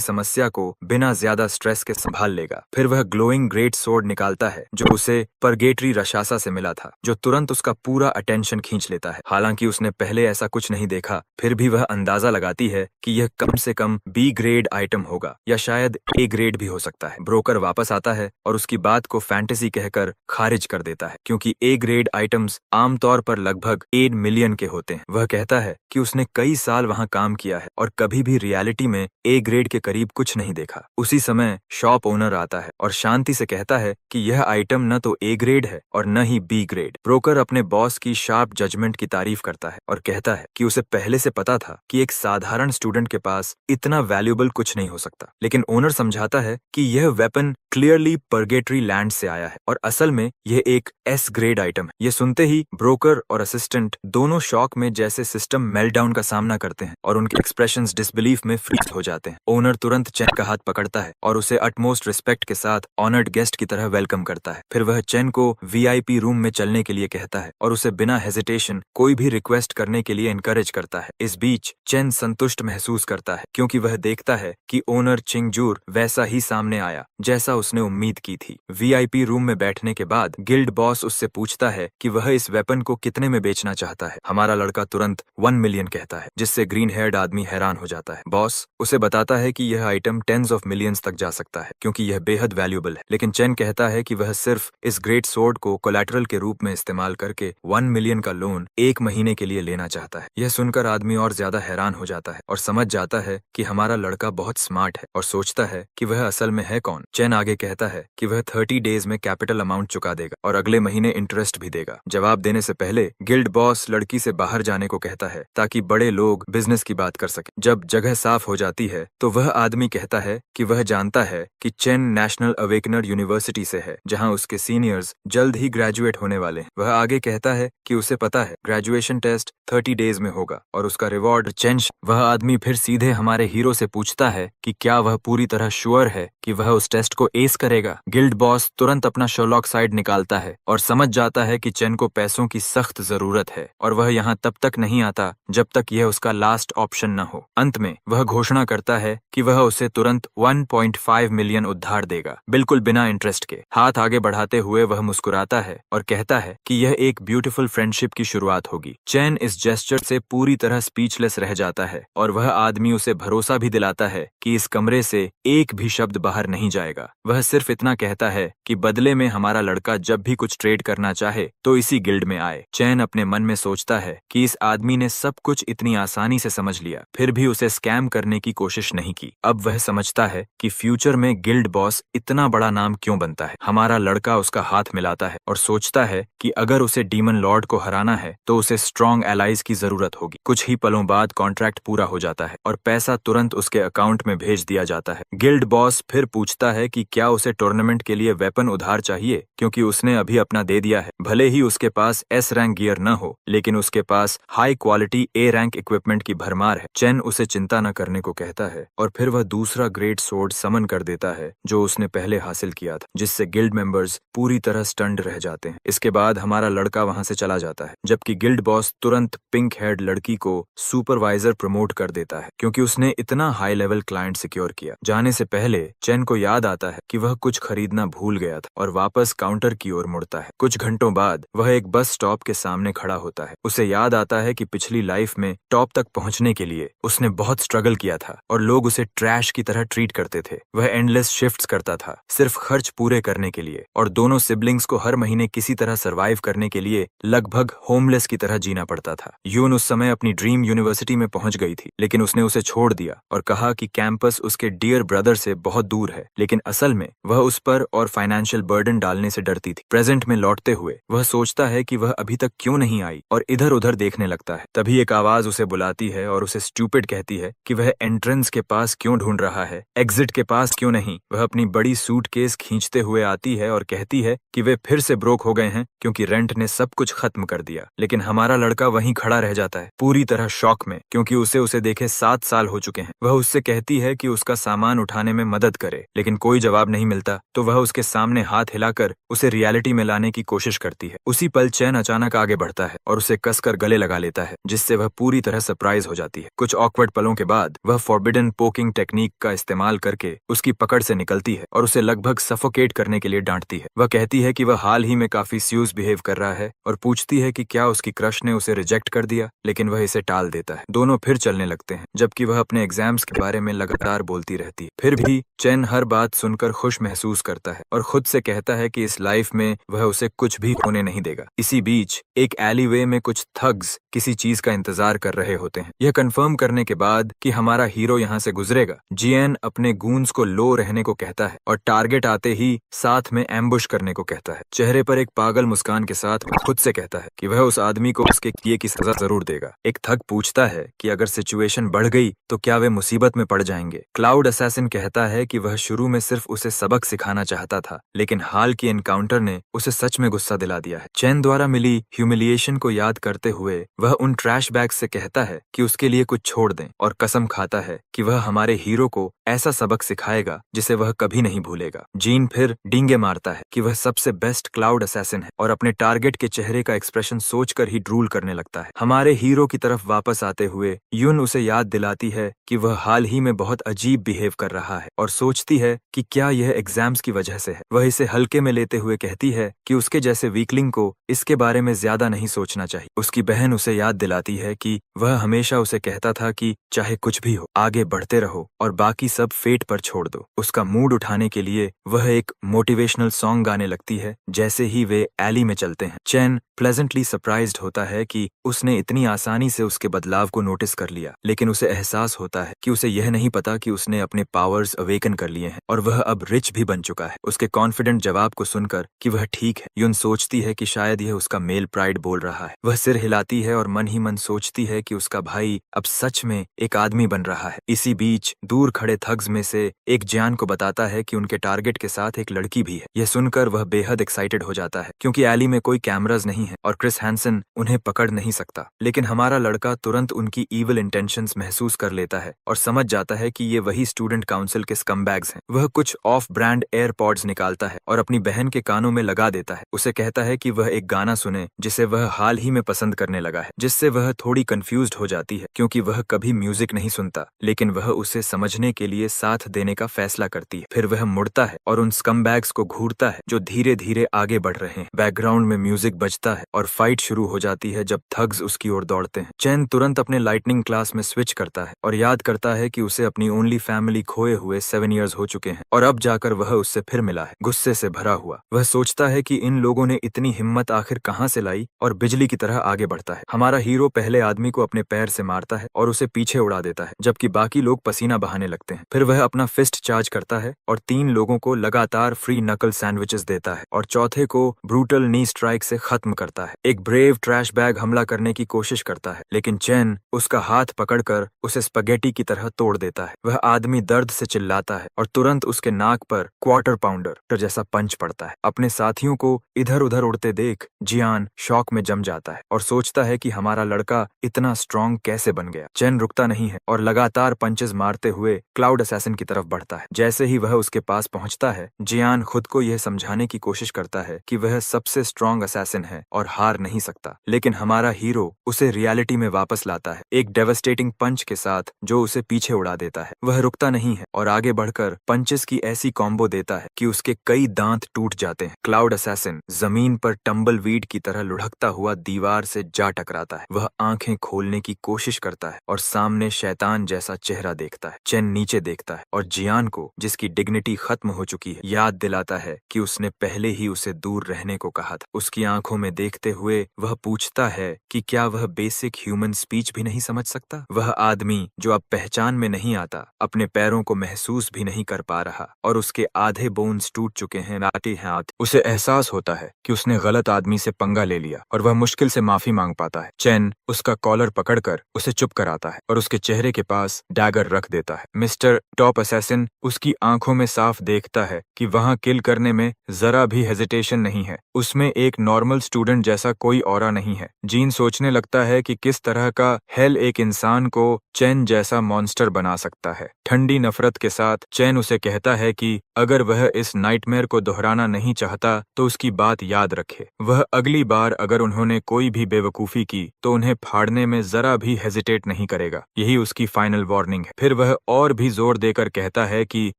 समस्या को बिना ज्यादा स्ट्रेस के संभाल लेगा। फिर वह ग्लोइंग ग्रेट सोर्ड निकालता है जो उसे परगेटरी रशासा से मिला था, जो तुरंत उसका पूरा अटेंशन खींच लेता है। हालांकि उसने पहले ऐसा कुछ नहीं देखा, फिर भी वह अंदाजा लगाती है कि यह कम से कम बी ग्रेड आइटम होगा या शायद ए ग्रेड भी हो सकता है। ब्रोकर वापस आता है और उसकी बात को फैंटेसी कहकर खारिज कर देता है क्योंकि ए ग्रेड आइटम्स आमतौर पर लगभग 8 मिलियन के होते हैं। वह कहता है कि उसने कई साल वहां काम किया है और कभी भी रियलिटी में ए ग्रेड के करीब कुछ नहीं देखा। उसी समय शॉप ओनर आता है और शांति से कहता है कि यह आइटम न तो ए ग्रेड है और न ही बी ग्रेड। ब्रोकर अपने बॉस की शार्प जजमेंट की तारीफ करता है और कहता है कि उसे पहले से पता था कि एक साधारण स्टूडेंट के पास इतना वैल्यूएबल कुछ नहीं हो सकता। लेकिन ओनर समझाता है कि यह वेपन क्लियरली परगेटरी लैंड से आया है और असल में यह एक एस ग्रेड आइटम है। यह सुनते ही ब्रोकर और असिस्टेंट दोनों शॉक में जैसे सिस्टम मेल्टडाउन का सामना करते हैं और उनके एक्सप्रेशंस डिसबिलीफ में फ्रीज हो जाते हैं। ओनर तुरंत चेन का हाथ पकड़ता है और उसे अटमोस्ट रिस्पेक्ट के साथ ऑनर्ड गेस्ट की तरह वेलकम करता है। फिर वह चेन को वीआईपी रूम में चलने के लिए कहता है और उसे बिना हेजिटेशन कोई भी रिक्वेस्ट करने के लिए इनकरेज करता है। इस बीच चेन संतुष्ट महसूस करता है क्योंकि वह देखता है कि ओनर चिंगजूर वैसा ही सामने आया जैसा उसने उम्मीद की थी। वीआईपी रूम में बैठने के बाद गिल्ड बॉस उससे पूछता है कि वह इस वेपन को कितने में बेचना चाहता है। हमारा लड़का तुरंत 1 मिलियन कहता है, जिससे ग्रीन हेयर्ड आदमी हैरान हो जाता है। बॉस उसे बताता है कि यह आइटम टेंस ऑफ मिलियंस तक जा सकता है क्योंकि यह बेहद वैल्यूएबल है। लेकिन चेन कहता है कि वह सिर्फ इस ग्रेट सोर्ड को कोलैटरल के रूप में इस्तेमाल करके 1 मिलियन का लोन 1 महीने के लिए लेना चाहता है। यह सुनकर आदमी और ज्यादा हैरान हो जाता है और समझ जाता है कि हमारा लड़का बहुत स्मार्ट है और सोचता है कि वह असल में है कौन। चेन आगे कहता है कि वह 30 डेज में कैपिटल अमाउंट चुका देगा और अगले महीने इंटरेस्ट भी देगा। जवाब देने से पहले गिल्ड बॉस लड़की से बाहर जाने को कहता है ताकि बड़े लोग बिजनेस की बात कर सके। जब जगह साफ हो जाती है तो वह आदमी कहता है कि वह जानता है कि चेन नेशनल अवेकनर यूनिवर्सिटी से है जहां उसके सीनियर्स जल्द ही ग्रेजुएट होने वाले हैं। वह आगे कहता है कि उसे पता है ग्रेजुएशन टेस्ट 30 डेज में होगा और उसका रिवॉर्ड चेन। वह आदमी फिर सीधे हमारे हीरो से पूछता है कि क्या वह पूरी तरह श्योर है कि वह उस टेस्ट को एस करेगा। गिल्ड बॉस तुरंत अपना शर्लॉक साइड निकालता है और समझ जाता है कि चेन को पैसों की सख्त जरूरत है और वह यहाँ तब तक नहीं आता जब तक यह उसका लास्ट ऑप्शन न हो। अंत में वह घोषणा करता है कि वह उसे तुरंत 1.5 मिलियन उधार देगा, बिल्कुल बिना इंटरेस्ट के। हाथ आगे बढ़ाते हुए वह मुस्कुराता है और कहता है कि यह एक ब्यूटीफुल फ्रेंडशिप की शुरुआत होगी। चेन इस जेस्चर से पूरी तरह स्पीचलेस रह जाता है और वह आदमी उसे भरोसा भी दिलाता है कि इस कमरे से एक भी शब्द बाहर नहीं जाएगा। वह सिर्फ इतना कहता है कि बदले में हमारा लड़का जब भी कुछ ट्रेड करना चाहे तो इसी गिल्ड में आए। चैन अपने मन में सोचता है कि इस आदमी ने सब कुछ इतनी आसानी से समझ लिया, फिर भी उसे स्कैम करने की कोशिश नहीं की। अब वह समझता है कि फ्यूचर में गिल्ड बॉस इतना बड़ा नाम क्यों बनता है। हमारा लड़का उसका हाथ मिलाता है और सोचता है कि अगर उसे डीमन लॉर्ड को हराना है तो उसे स्ट्रॉन्ग एलाइज की जरूरत होगी। कुछ ही पलों बाद कॉन्ट्रैक्ट पूरा हो जाता है और पैसा तुरंत उसके अकाउंट में भेज दिया जाता है। गिल्ड बॉस फिर पूछता है कि क्या उसे टूर्नामेंट के लिए वेपन उधार चाहिए, क्योंकि उसने अभी अपना दे दिया है। भले ही उसके पास एस रैंक गियर न हो, लेकिन उसके पास high quality A rank equipment की भरमार है। चैन उसे चिंता न करने को कहता है और फिर वह दूसरा ग्रेट सोर्ड समन कर देता है जो उसने पहले हासिल किया था, जिससे गिल्ड मेंबर्स पूरी तरह स्टन्ड रह जाते हैं। इसके बाद हमारा लड़का वहां से चला जाता है, जबकि गिल्ड बॉस तुरंत पिंक हेड लड़की को सुपरवाइजर प्रमोट कर देता है, क्योंकि उसने इतना हाई लेवल क्लाइंट सिक्योर किया। जाने से पहले चैन को याद आता है कि वह कुछ खरीदना भूल गया था और वापस काउंटर की ओर मुड़ता है। कुछ घंटों बाद वह एक बस स्टॉप के सामने खड़ा होता है। उसे याद आता है कि पिछली लाइफ में टॉप तक पहुंचने के लिए उसने बहुत स्ट्रगल किया था और लोग उसे ट्रैश की तरह ट्रीट करते थे। वह एंडलेस शिफ्ट्स करता था सिर्फ खर्च पूरे करने के लिए, और दोनों सिबलिंग्स को हर महीने किसी तरह सरवाइव करने के लिए लगभग होमलेस की तरह जीना पड़ता था। यून उस समय अपनी ड्रीम यूनिवर्सिटी में पहुंच गई थी, लेकिन उसने उसे छोड़ दिया और कहा कि कैंपस उसके डियर ब्रदर से बहुत दूर है, लेकिन असल में वह उस पर और फाइनेंशियल बर्डन डालने से डरती थी। प्रेजेंट में लौटते हुए वह सोचता है कि वह अभी तक क्यों नहीं आई और इधर उधर देखने लगता है। तभी एक आवाज उसे बुलाती है और उसे स्टूपिड कहती है कि वह एंट्रेंस के पास क्यों ढूंढ रहा है, एग्जिट के पास क्यों नहीं। वह अपनी बड़ी सूटकेस खींचते हुए आती है और कहती है कि वे फिर से ब्रोक हो गए हैं क्योंकि रेंट ने सब कुछ खत्म कर दिया। लेकिन हमारा लड़का वहीं खड़ा रह जाता है, पूरी तरह शॉक में, क्योंकि उसे देखे 7 साल हो चुके हैं। वह उससे कहती है कि उसका सामान उठाने में मदद करे, लेकिन कोई जवाब नहीं मिलता तो वह उसके सामने हाथ हिलाकर उसे रियलिटी में लाने की कोशिश करती है। उसी पल चैन अचानक आगे बढ़ता है और उसे कसकर गले लगा लेता है, जिससे वह पूरी तरह सरप्राइज हो जाती है। कुछ ऑकवर्ड पलों के बाद वह फॉरबिडन पोकिंग टेक्निक का इस्तेमाल करके उसकी पकड़ से निकलती है और उसे लगभग सफोकेट करने के लिए डांटती है। वह कहती है कि वह हाल ही में काफी स्यूज बिहेव कर रहा है और पूछती है कि क्या उसकी क्रश ने उसे रिजेक्ट कर दिया, लेकिन वह इसे टाल देता है। दोनों फिर चलने लगते हैं, जबकि वह अपने एग्जाम्स के बारे में लगातार बोलती रहती है। फिर भी चैन हर बात सुनकर खुश महसूस करता है और खुद से कहता है कि इस लाइफ में वह उसे कुछ भी होने नहीं देगा। इसी बीच एक एलीवे में कुछ थग्स किसी चीज का इंतजार कर रहे होते हैं। यह कंफर्म करने के बाद कि हमारा हीरो यहाँ से गुजरेगा, जियन अपने गूंज को लो रहने को कहता है और टारगेट आते ही साथ में एम्बुश करने को कहता है। चेहरे पर एक पागल मुस्कान के साथ खुद से कहता है कि वह उस आदमी को उसके किए की सजा जरूर देगा। एक थग पूछता है कि अगर सिचुएशन बढ़ गई तो क्या वे मुसीबत में पड़ जाएंगे। क्लाउड असैसिन कहता है कि वह शुरू में सिर्फ उसे सबक सिखाना चाहता था, लेकिन हाल की एनकाउंटर ने उसे सच में गुस्सा दिला दिया है। चैन द्वारा मिली ह्यूमिलिएशन को याद करते हुए वह उन ट्रैश बैग से कहता है कि उसके लिए कुछ छोड़ दें और कसम खाता है कि वह हमारे हीरो को ऐसा सबक सिखाएगा जिसे वह कभी नहीं भूलेगा। जीन फिर डींगे मारता है कि वह सबसे बेस्ट क्लाउड असैसिन है और अपने टारगेट के चेहरे का एक्सप्रेशन सोचकर ही ड्रूल करने लगता है। हमारे हीरो की तरफ वापस आते हुए यून उसे याद दिलाती है कि वह हाल ही में बहुत अजीब बिहेव कर रहा है और सोचती है कि क्या यह एग्जाम्स की वजह से है। वह इसे हल्के में लेते हुए कहती है कि उसके जैसे वीकलिंग को इसके बारे में ज्यादा नहीं सोचना चाहिए। उसकी बहन उसे याद दिलाती है कि वह हमेशा उसे कहता था कि चाहे कुछ भी हो आगे बढ़ते रहो और बाकी सब फेट पर छोड़ दो। उसका मूड उठाने के लिए वह एक मोटिवेशनल सॉन्ग गाने लगती है जैसे ही वे एली में चलते हैं। चैन प्लेजेंटली सरप्राइज्ड होता है कि उसने इतनी आसानी से उसके बदलाव को नोटिस कर लिया, लेकिन उसे एहसास होता है कि उसे यह नहीं पता कि उसने अपने पावर्स अवेकन कर लिए हैं और वह अब रिच भी बन चुका है। उसके कॉन्फिडेंट जवाब को सुनकर कि वह ठीक है, यून सोचती है कि शायद यह उसका मेल प्राइड बोल रहा है। वह सिर हिलाती है और मन ही मन सोचती है कि उसका भाई अब सच में एक आदमी बन रहा है। इसी बीच दूर खड़े थग्स में से एक जियान को बताता है कि उनके टारगेट के साथ एक लड़की भी है। यह सुनकर वह बेहद एक्साइटेड हो जाता है क्योंकि एली में कोई कैमराज नहीं है और क्रिस हैंसन उन्हें पकड़ नहीं सकता। लेकिन हमारा लड़का तुरंत उनकी ईविल इंटेंशंस महसूस कर लेता है और समझ जाता है कि ये वही स्टूडेंट काउंसिल के स्कमबैग्स हैं। वह कुछ ऑफ ब्रांड एयरपॉड्स निकालता है और अपनी बहन के कानों में लगा देता है। उसे कहता है कि वह एक गाना सुने जिसे वह हाल ही में पसंद करने लगा है, जिससे वह थोड़ी कंफ्यूज्ड हो जाती है क्योंकि वह कभी म्यूजिक नहीं सुनता, लेकिन वह उसे समझने के लिए साथ देने का फैसला करती है। फिर वह मुड़ता है और उन स्कमबैग्स को घूरता है जो धीरे धीरे आगे बढ़ रहे हैं। बैकग्राउंड में म्यूजिक बजता है और फाइट शुरू हो जाती है जब थग्स उसकी ओर दौड़ते हैं। चैन तुरंत अपने लाइटनिंग क्लास में स्विच करता है और याद करता है कि उसे अपनी ओनली फैमिली खोए हुए 7 इयर्स हो चुके हैं और अब जाकर वह उससे फिर मिला है। गुस्से से भरा हुआ वह सोचता है कि इन लोगों ने इतनी हिम्मत आखिर कहां से लाई और बिजली की तरह आगे बढ़ता है। हमारा हीरो पहले आदमी को अपने पैर से मारता है और उसे पीछे उड़ा देता है, जबकि बाकी लोग पसीना बहाने लगते हैं। फिर वह अपना फिस्ट चार्ज करता है और 3 लोगों को लगातार फ्री नकल सैंडविचेस देता है और चौथे को ब्रूटल नी स्ट्राइक से खत्म करता है। एक ब्रेव ट्रैश बैग हमला करने की कोशिश करता है, लेकिन चेन उसका हाथ पकड़कर उसे स्पगेटी की तरह तोड़ देता है। वह आदमी दर्द से चिल्लाता है और तुरंत उसके नाक पर क्वार्टर पाउंडर जैसा पंच पड़ता है। अपने साथियों को इधर उधर उड़ते देख जियान शॉक में जम जाता है और सोचता है कि हमारा लड़का इतना स्ट्रांग कैसे बन गया। चेन रुकता नहीं है और लगातार पंचेस मारते हुए क्लाउड असैसिन की तरफ बढ़ता है। जैसे ही वह उसके पास पहुंचता है, जियान खुद को यह समझाने की कोशिश करता है कि वह सबसे स्ट्रांग असैसिन है और हार नहीं सकता, लेकिन हमारा हीरो उसे रियलिटी में वापस लाता है एक डेवास्टेटिंग पंच के साथ जो उसे पीछे उड़ा देता है। वह रुकता नहीं है और आगे बढ़कर पंचेस की ऐसी कॉम्बो देता है कि उसके कई दांत टूट जाते हैं। क्लाउड असैसिन जमीन पर टम्बल वीड की तरह लुढ़कता हुआ दीवार से जा टकराता है। वह आंखें खोलने की कोशिश करता है और सामने शैतान जैसा चेहरा देखता है। चेन नीचे देखता है और जियान को, जिसकी डिग्निटी खत्म हो चुकी है, याद दिलाता है कि उसने पहले ही उसे दूर रहने को कहा था। उसकी आंखों में देखते हुए वह पूछता है कि क्या वह बेसिक ह्यूमन स्पीच भी नहीं समझ सकता। वह आदमी जो अब पहचान में नहीं आता, अपने पैरों को महसूस भी नहीं कर पा रहा और उसके आधे बोन्स टूट चुके हैं, नाटे हाथ। उसे एहसास होता है कि उसने गलत आदमी से पंगा ले लिया और वह मुश्किल से माफी मांग पाता है। चेन उसका कॉलर पकड़कर उसे चुप कराता है और उसके चेहरे के पास डैगर रख देता है। मिस्टर टॉप असैसिन उसकी आंखों में साफ देखता है कि वहां किल करने में जरा भी हेजिटेशन नहीं है। उसमें एक नॉर्मल स्टूडेंट जैसा कोई ऑरा नहीं है। जीन सोचने लगता है कि किस तरह का हेल एक इंसान को चैन जैसा मॉन्स्टर बना सकता है। ठंडी नफरत के साथ चैन उसे कहता है कि अगर वह इस नाइटमेयर को दोहराना नहीं चाहता तो उसकी बात याद रखे। वह अगली बार अगर उन्होंने कोई भी बेवकूफी की तो उन्हें फाड़ने में जरा भी हेजिटेट नहीं करेगा। यही उसकी फाइनल वार्निंग है। फिर वह और भी जोर देकर कहता है कि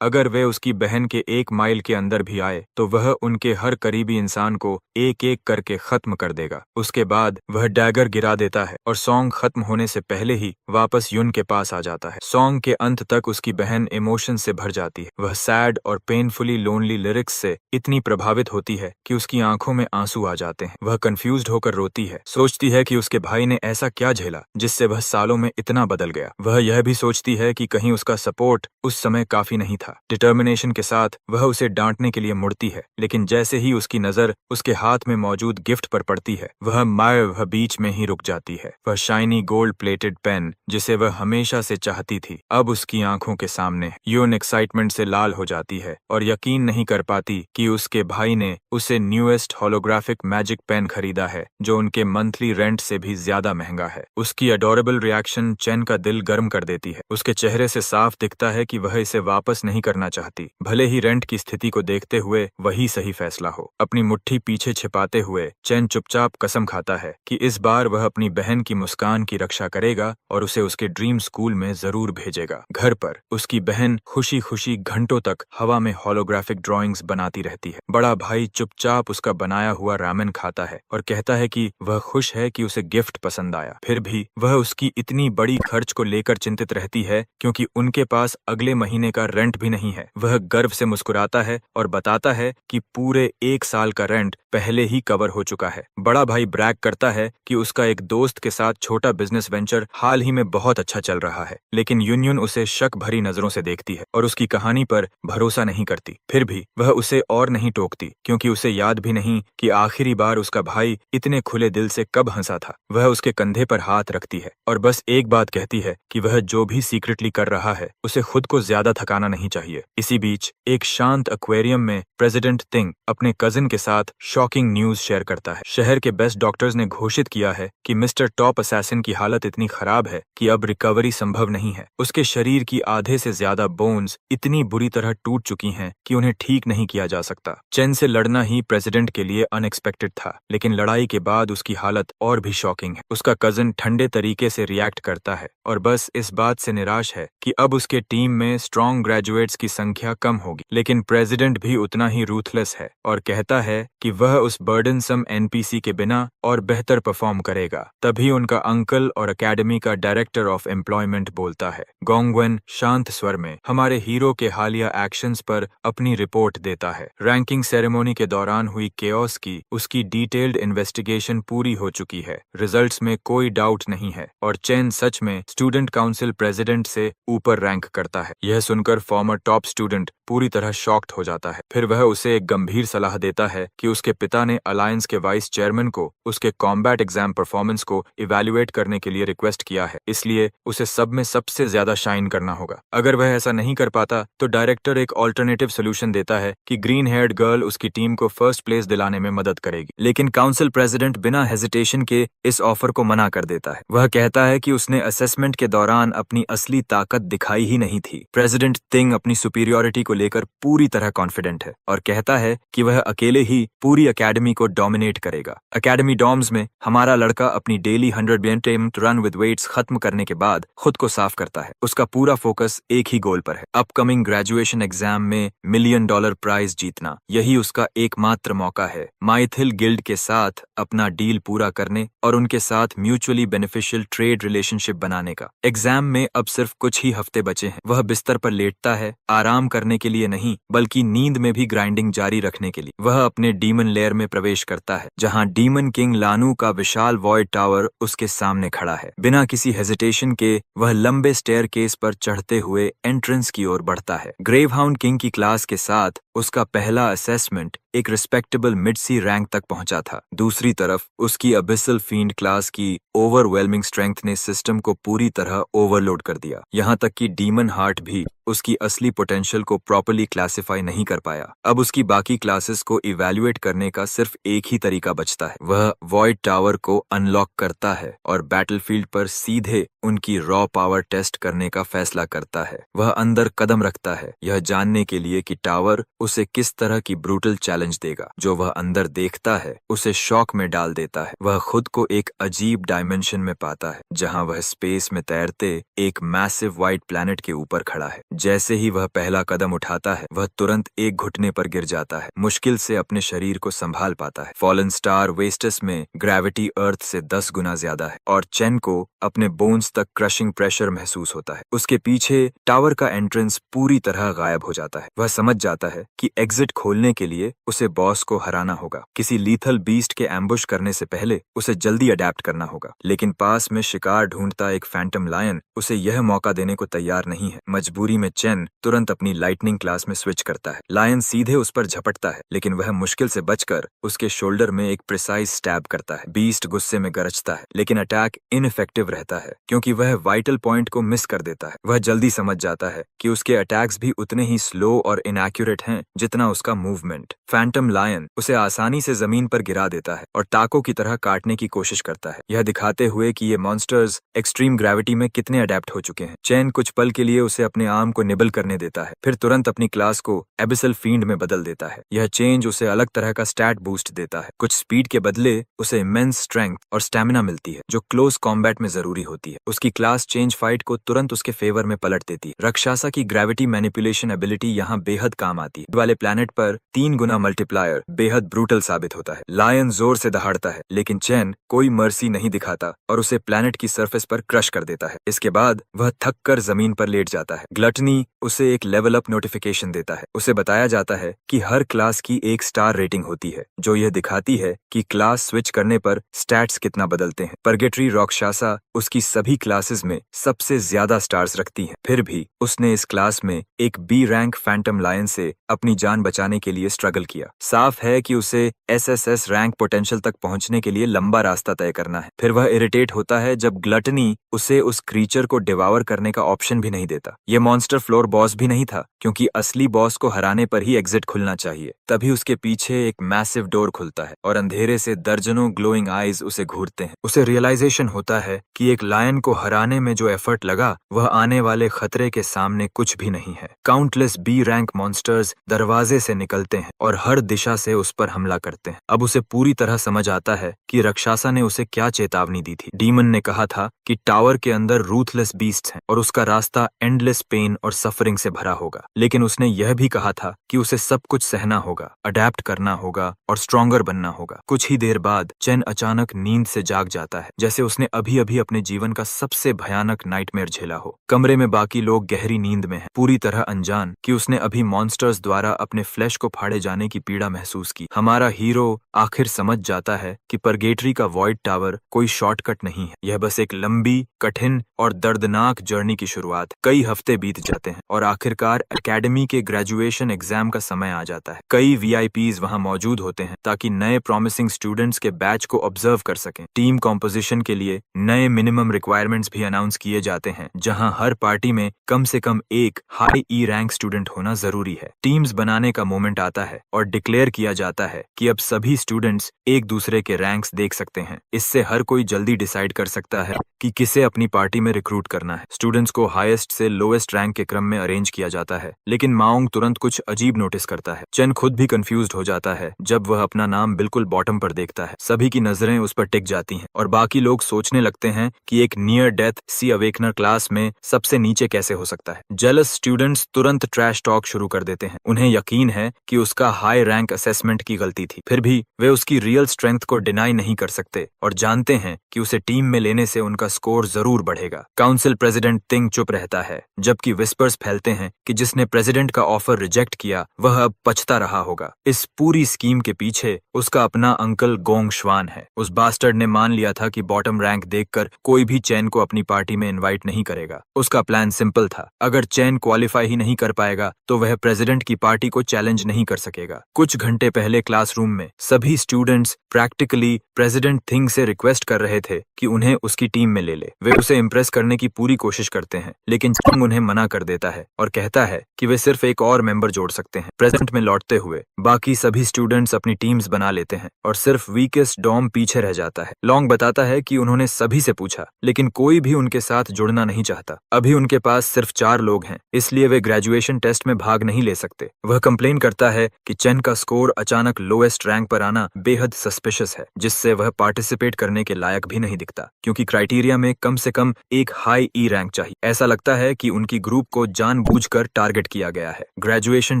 अगर वे उसकी बहन के 1 माइल के अंदर भी आए तो वह उनके हर करीबी इंसान को एक एक करके खत्म कर देगा। उसके बाद वह डैगर गिरा देता है और सॉन्ग खत्म होने से पहले ही वापस युन के पास आ जाता है। सॉन्ग के अंत तक उसकी बहन इमोशन से भर जाती है। वह सैड और पेनफुली लोनली लिरिक्स से इतनी प्रभावित होती है कि उसकी आंखों में आंसू आ जाते हैं। वह कंफ्यूज्ड होकर रोती है, सोचती है कि उसके भाई ने ऐसा क्या झेला जिससे वह सालों में इतना बदल गया। वह यह भी सोचती है कि कहीं उसका सपोर्ट उस समय काफी नहीं था। डिटर्मिनेशन के साथ वह उसे डांटने के लिए मुड़ती है, लेकिन जैसे ही उसकी नजर उसके हाथ में मौजूद गिफ्ट पर पड़ती है, वह बीच में ही रुक जाती है। वह शाइनी गोल्ड प्लेटेड पेन जिसे वह हमेशा से चाहती थी अब उसकी आंखों के सामने। यून एक्साइटमेंट से लाल हो जाती है और यकीन नहीं कर पाती कि उसके भाई ने उसे न्यूएस्ट होलोग्राफिक मैजिक पेन खरीदा है जो उनके मंथली रेंट से भी ज्यादा महंगा है। उसकी अडोरेबल रिएक्शन चेन का दिल गर्म कर देती है। उसके चेहरे से साफ दिखता है कि वह इसे वापस नहीं करना चाहती, भले ही रेंट की स्थिति को देखते हुए वही सही फैसला हो। अपनी मुट्ठी पीछे छिपाते हुए चेन चुपचाप कसम खाता है कि इस बार वह अपनी बहन की मुस्कान की रक्षा करेगा और उसे उसके ड्रीम स्कूल में जरूर भेजेगा। घर पर उसकी बहन खुशी खुशी घंटों तक हवा में होलोग्राफिक ड्राइंग्स बनाती रहती है। बड़ा भाई चुपचाप उसका बनाया हुआ रामेन खाता है और कहता है कि वह खुश है कि उसे गिफ्ट पसंद आया। फिर भी वह उसकी इतनी बड़ी खर्च को लेकर चिंतित रहती है क्योंकि उनके पास अगले महीने का रेंट भी नहीं है। वह गर्व से मुस्कुराता है और बताता है कि पूरे 1 साल का रेंट पहले ही कवर हो चुका है। बड़ा भाई ब्रैग करता है कि उसका एक दोस्त के साथ छोटा बिजनेस वेंचर हाल ही में बहुत अच्छा चल रहा है, लेकिन यूनियन उसे शक भरी नजरों से देखती है और उसकी कहानी पर भरोसा नहीं करती। फिर भी वह उसे और नहीं टोकती क्योंकि उसे याद भी नहीं कि आखिरी बार उसका भाई इतने खुले दिल से कब हंसा था। वह उसके कंधे पर हाथ रखती है और बस एक बात कहती है कि वह जो भी सीक्रेटली कर रहा है उसे खुद को ज्यादा थकाना नहीं चाहिए। इसी बीच एक शांत एक्वेरियम में प्रेसिडेंट तिंग अपने कजिन के साथ शॉकिंग न्यूज शेयर करता है। शहर के बेस्ट डॉक्टर्स ने घोषित किया है कि मिस्टर टॉप असैसिन की हालत इतनी खराब है कि अब रिकवरी संभव नहीं है। उसके शरीर की आधे से ज्यादा बोन्स इतनी बुरी तरह टूट चुकी हैं कि उन्हें ठीक नहीं किया जा सकता। चेन से लड़ना ही प्रेसिडेंट के लिए अनएक्सपेक्टेड था, लेकिन लड़ाई के बाद उसकी हालत और भी शॉकिंग है। उसका कजिन ठंडे तरीके से रिएक्ट करता है और बस इस बात से निराश है कि अब उसके टीम में स्ट्रॉन्ग ग्रेजुएट्स की संख्या कम होगी, लेकिन प्रेसिडेंट भी उतना ही रूथलेस है और कहता है कि कि वह उस बर्डनसम एनपीसी के बिना और बेहतर परफॉर्म करेगा। तभी उनका अंकल और एकेडमी का डायरेक्टर ऑफ एम्प्लॉयमेंट बोलता है। गोंगवेन शांत स्वर में हमारे हीरो के हालिया एक्शंस पर अपनी रिपोर्ट देता है। रैंकिंग सेरेमनी के दौरान हुई केओस की उसकी डिटेल्ड इन्वेस्टिगेशन पूरी हो चुकी है। रिजल्ट्स में कोई डाउट नहीं है और चेन सच में स्टूडेंट काउंसिल प्रेसिडेंट से ऊपर रैंक करता है। यह सुनकर फॉर्मर टॉप स्टूडेंट पूरी तरह शॉक्ड हो जाता है। फिर वह उसे एक गंभीर सलाह देता है कि उसके पिता ने अलायंस के वाइस चेयरमैन को उसके कॉम्बैट एग्जाम परफॉर्मेंस को इवैल्यूएट करने के लिए रिक्वेस्ट किया है, इसलिए उसे सब में सबसे ज्यादा शाइन करना होगा। अगर वह ऐसा नहीं कर पाता तो डायरेक्टर एक ऑल्टरनेटिव सोल्यूशन देता है कि ग्रीन हेयर्ड गर्ल उसकी टीम को फर्स्ट प्लेस दिलाने में मदद करेगी। लेकिन काउंसिल प्रेसिडेंट बिना हेजिटेशन के इस ऑफर को मना कर देता है। वह कहता है कि उसने असेसमेंट के दौरान अपनी असली ताकत दिखाई ही नहीं थी। प्रेसिडेंट तिंग अपनी सुपीरियरिटी को लेकर पूरी तरह कॉन्फिडेंट है और कहता है कि वह अकेले ही पूरी एकेडमी को डोमिनेट करेगा। एकेडमी डॉर्म्स में हमारा लड़का अपनी daily 100 minute run with weights खत्म करने के बाद खुद को साफ करता है। उसका पूरा फोकस एक ही गोल पर है, अपकमिंग ग्रेजुएशन एग्जाम में $1 मिलियन प्राइज जीतना। यही उसका एकमात्र मौका है माइथिल गिल्ड के साथ अपना डील पूरा करने और उनके साथ म्यूचुअली बेनिफिशियल ट्रेड रिलेशनशिप बनाने का। एग्जाम में अब सिर्फ कुछ ही हफ्ते बचे हैं। वह बिस्तर पर लेटता है, आराम करने के लिए नहीं बल्कि नींद में भी ग्राइंडिंग जारी रखने के लिए। वह अपने डीमन लेयर में प्रवेश करता है जहां डीमन किंग लानू का विशाल वॉइड टावर उसके सामने खड़ा है। बिना किसी हेजिटेशन के वह लंबे स्टेयरकेस पर चढ़ते हुए एंट्रेंस की ओर बढ़ता है। ग्रेवहाउंड किंग की क्लास के साथ उसका पहला असेसमेंट एक रिस्पेक्टेबल मिड सी रैंक तक पहुंचा था। दूसरी तरफ उसकी अबिसल फील्ड क्लास की ओवरवेलमिंग स्ट्रेंथ ने सिस्टम को पूरी तरह ओवरलोड कर दिया। यहाँ तक कि डीमन हार्ट भी उसकी असली पोटेंशियल को प्रॉपर्ली क्लासिफाई नहीं कर पाया। अब उसकी बाकी क्लासेस को इवैल्यूएट करने का सिर्फ एक ही तरीका बचता है। वह वॉइड टावर को अनलॉक करता है और बैटलफील्ड पर सीधे उनकी रॉ पावर टेस्ट करने का फैसला करता है। वह अंदर कदम रखता है, यह जानने के लिए कि टावर उसे किस तरह की ब्रूटल चैलेंज देगा। जो वह अंदर देखता है उसे शॉक में डाल देता है। वह खुद को एक अजीब डायमेंशन में पाता है जहां वह स्पेस में तैरते एक मैसिव व्हाइट प्लैनेट के ऊपर खड़ा है। जैसे ही वह पहला कदम उठाता है वह तुरंत एक घुटने पर गिर जाता है, मुश्किल से अपने शरीर को संभाल पाता है। फॉलन स्टार वेस्टस में ग्रेविटी अर्थ से 10 गुना ज्यादा है और चेन को अपने बोन्स तक क्रशिंग प्रेशर महसूस होता है। उसके पीछे टावर का एंट्रेंस पूरी तरह गायब हो जाता है। वह समझ जाता है कि एग्जिट खोलने के लिए उसे बॉस को हराना होगा। किसी लीथल बीस्ट के एम्बुश करने से पहले उसे जल्दी अडेप्ट करना होगा। लेकिन पास में शिकार ढूंढता एक फैंटम लायन उसे यह मौका देने को तैयार नहीं है। मजबूरी में चेन तुरंत अपनी लाइटनिंग क्लास में स्विच करता है। लायन सीधे उस पर झपटता है लेकिन वह मुश्किल से बचकर उसके शोल्डर में एक प्रिसाइज स्टैब करता है। बीस्ट गुस्से में गरजता है लेकिन अटैक इनइफेक्टिव रहता है क्योंकि वह वाइटल पॉइंट को मिस कर देता है। वह जल्दी समझ जाता है कि उसके अटैक्स भी उतने ही स्लो और इनएक्यूरेट हैं जितना उसका मूवमेंट। फैंटम लायन उसे आसानी से जमीन पर गिरा देता है और टाको की तरह काटने की कोशिश करता है, यह दिखाते हुए कि ये मॉन्स्टर्स एक्सट्रीम ग्रेविटी में कितने अडेप्ट हो चुके हैं। चैन कुछ पल के लिए उसे अपने आर्म को निबल करने देता है, फिर तुरंत अपनी क्लास को एबिसल फील्ड में बदल देता है। यह चेंज उसे अलग तरह का स्टैट बूस्ट देता है। कुछ स्पीड के बदले उसे इमेंस स्ट्रेंथ और स्टैमिना मिलती है जो क्लोज कॉम्बैट में जरूरी होती है। उसकी क्लास चेंज फाइट को तुरंत उसके फेवर में पलट देती है। रक्षासा की ग्रेविटी मैनिपुलेशन एबिलिटी यहाँ बेहद काम आती है। वाले प्लैनेट पर 3 गुना मल्टीप्लायर बेहद ब्रूटल साबित होता है। लायन जोर से दहाड़ता है लेकिन चैन कोई मर्सी नहीं दिखाता और उसे प्लैनेट की सरफेस पर क्रश कर देता है। इसके बाद वह थक कर जमीन पर लेट जाता है। ग्लटनी उसे एक लेवल अप नोटिफिकेशन देता है। उसे बताया जाता है कि हर क्लास की 1 स्टार रेटिंग होती है जो यह दिखाती है कि क्लास स्विच करने पर स्टैट्स कितना बदलते हैं। परगेटरी रॉकशासा उसकी सभी क्लासेस में सबसे ज्यादा स्टार्स रखती है। फिर भी उसने इस क्लास में एक बी रैंक फैंटम लायन से अपनी जान बचाने के लिए स्ट्रगल किया। साफ है कि उसे एसएसएस रैंक पोटेंशियल तक पहुंचने के लिए लंबा रास्ता तय करना है। फिर वह इरिटेट होता है जब ग्लटनी उसे उस क्रीचर को डिवावर करने का ऑप्शन भी नहीं देता। ये मॉन्स्टर फ्लोर बॉस भी नहीं था क्योंकि असली बॉस को हराने पर ही एग्जिट खुलना चाहिए। तभी उसके पीछे एक मैसिव डोर खुलता है और अंधेरे से दर्जनों ग्लोइंग आईज उसे घूरते हैं। उसे रियलाइजेशन होता है कि एक लायन को हराने में जो एफर्ट लगा वह आने वाले खतरे के सामने कुछ भी नहीं है। काउंटलेस बी रैंक मॉन्स्टर्स दरवाजे से निकलते हैं और हर दिशा से उस पर हमला करते हैं। अब उसे पूरी तरह समझ आता है कि राक्षसा ने उसे क्या चेतावनी दी थी। डीमन ने कहा था कि टावर के अंदर रूथलेस बीस्ट्स हैं और उसका रास्ता एंडलेस पेन और सफरिंग से भरा होगा। लेकिन उसने यह भी कहा था कि उसे सब कुछ सहना होगा, अडेप्ट करना होगा और स्ट्रॉन्गर बनना होगा। कुछ ही देर बाद चेन अचानक नींद से जाग जाता है, जैसे उसने अभी अभी अपने जीवन का सबसे भयानक नाइटमेयर झेला हो। कमरे में बाकी लोग गहरी नींद में हैं, पूरी तरह अनजान कि उसने अभी मॉन्स्टर्स द्वारा अपने फ्लैश को फाड़े जाने की पीड़ा महसूस की। हमारा हीरो आखिर समझ जाता है कि परगेटरी का वॉइड टावर कोई शॉर्टकट नहीं है, यह बस एक लंबी, कठिन और दर्दनाक जर्नी की शुरुआत। कई हफ्ते बीत जाते हैं और आखिरकार एकेडमी के ग्रेजुएशन एग्जाम का समय आ जाता है। कई वीआईपीज वहां मौजूद होते हैं ताकि नए प्रॉमिसिंग स्टूडेंट्स के बैच को ऑब्जर्व कर सकें। टीम कॉम्पोजिशन के लिए नए मिनिमम रिक्वायरमेंट्स भी अनाउंस किए जाते हैं, जहां हर पार्टी में कम से कम एक हाई ई रैंक स्टूडेंट होना जरूरी है। टीम्स बनाने का मोमेंट आता है और डिक्लेयर किया जाता है कि अब सभी स्टूडेंट्स एक दूसरे के रैंक्स देख सकते हैं। इससे हर कोई जल्दी डिसाइड कर सकता है कि किसे अपनी पार्टी में रिक्रूट करना है। स्टूडेंट्स को हाईएस्ट से लोएस्ट रैंक के क्रम में अरेंज किया जाता है, लेकिन माओंग तुरंत कुछ अजीब नोटिस करता है। चेन खुद भी कंफ्यूज्ड हो जाता है जब वह अपना नाम बिल्कुल बॉटम पर देखता है। सभी की नजरें उस पर टिक जाती हैं और बाकी लोग सोचने लगते हैं कि एक नियर डेथ सी अवेकनर क्लास में सबसे नीचे कैसे हो सकता है। जेलस स्टूडेंट्स तुरंत ट्रैश टॉक शुरू कर देते हैं। उन्हें यकीन है कि उसका हाई रैंक असेसमेंट की गलती थी, फिर भी वे उसकी रियल स्ट्रेंथ को डिनाई नहीं कर सकते और जानते हैं कि उसे टीम में लेने से उनका स्कोर जरूर बढ़ेगा। काउंसिल प्रेसिडेंट तिंग चुप रहता है, जबकि विस्पर्स फैलते हैं कि जिसने प्रेसिडेंट का ऑफर रिजेक्ट किया वह अब पछता रहा होगा। इस पूरी स्कीम के पीछे उसका अपना अंकल गोंग श्वान है। उस बास्टर्ड ने मान लिया था कि बॉटम रैंक देखकर कोई भी चैन को अपनी पार्टी में इनवाइट नहीं करेगा। उसका प्लान सिंपल था, अगर चैन क्वालिफाई ही नहीं कर पाएगा तो वह प्रेसिडेंट की पार्टी को चैलेंज नहीं कर सकेगा। कुछ घंटे पहले क्लासरूम में सभी स्टूडेंट्स प्रैक्टिकली प्रेसिडेंट थिंग से रिक्वेस्ट कर रहे थे कि उन्हें उसकी टीम में ले ले। वे उसे इम्प्रेस करने की पूरी कोशिश करते हैं, लेकिन चिंग उन्हें मना कर देता है और कहता है कि वे सिर्फ एक और मेंबर जोड़ सकते हैं। प्रेजेंट में लौटते हुए बाकी सभी स्टूडेंट्स अपनी टीम्स बना लेते हैं और सिर्फ वीकेस्ट डॉम पीछे रह जाता है। लॉन्ग बताता है कि उन्होंने सभी से पूछा, लेकिन कोई भी उनके साथ जुड़ना नहीं चाहता। अभी उनके पास सिर्फ 4 लोग हैं, इसलिए वे ग्रेजुएशन टेस्ट में भाग नहीं ले सकते। वह कंप्लेन करता है कि चेन का स्कोर अचानक लोएस्ट रैंक पर आना बेहद सस्पिशियस है, जिससे वह पार्टिसिपेट करने के लायक भी नहीं दिखता, क्योंकि क्राइटेरिया में कम से कम एक हाई ई रैंक चाहिए। ऐसा लगता है कि उनकी ग्रुप को जानबूझकर टारगेट किया गया है। ग्रेजुएशन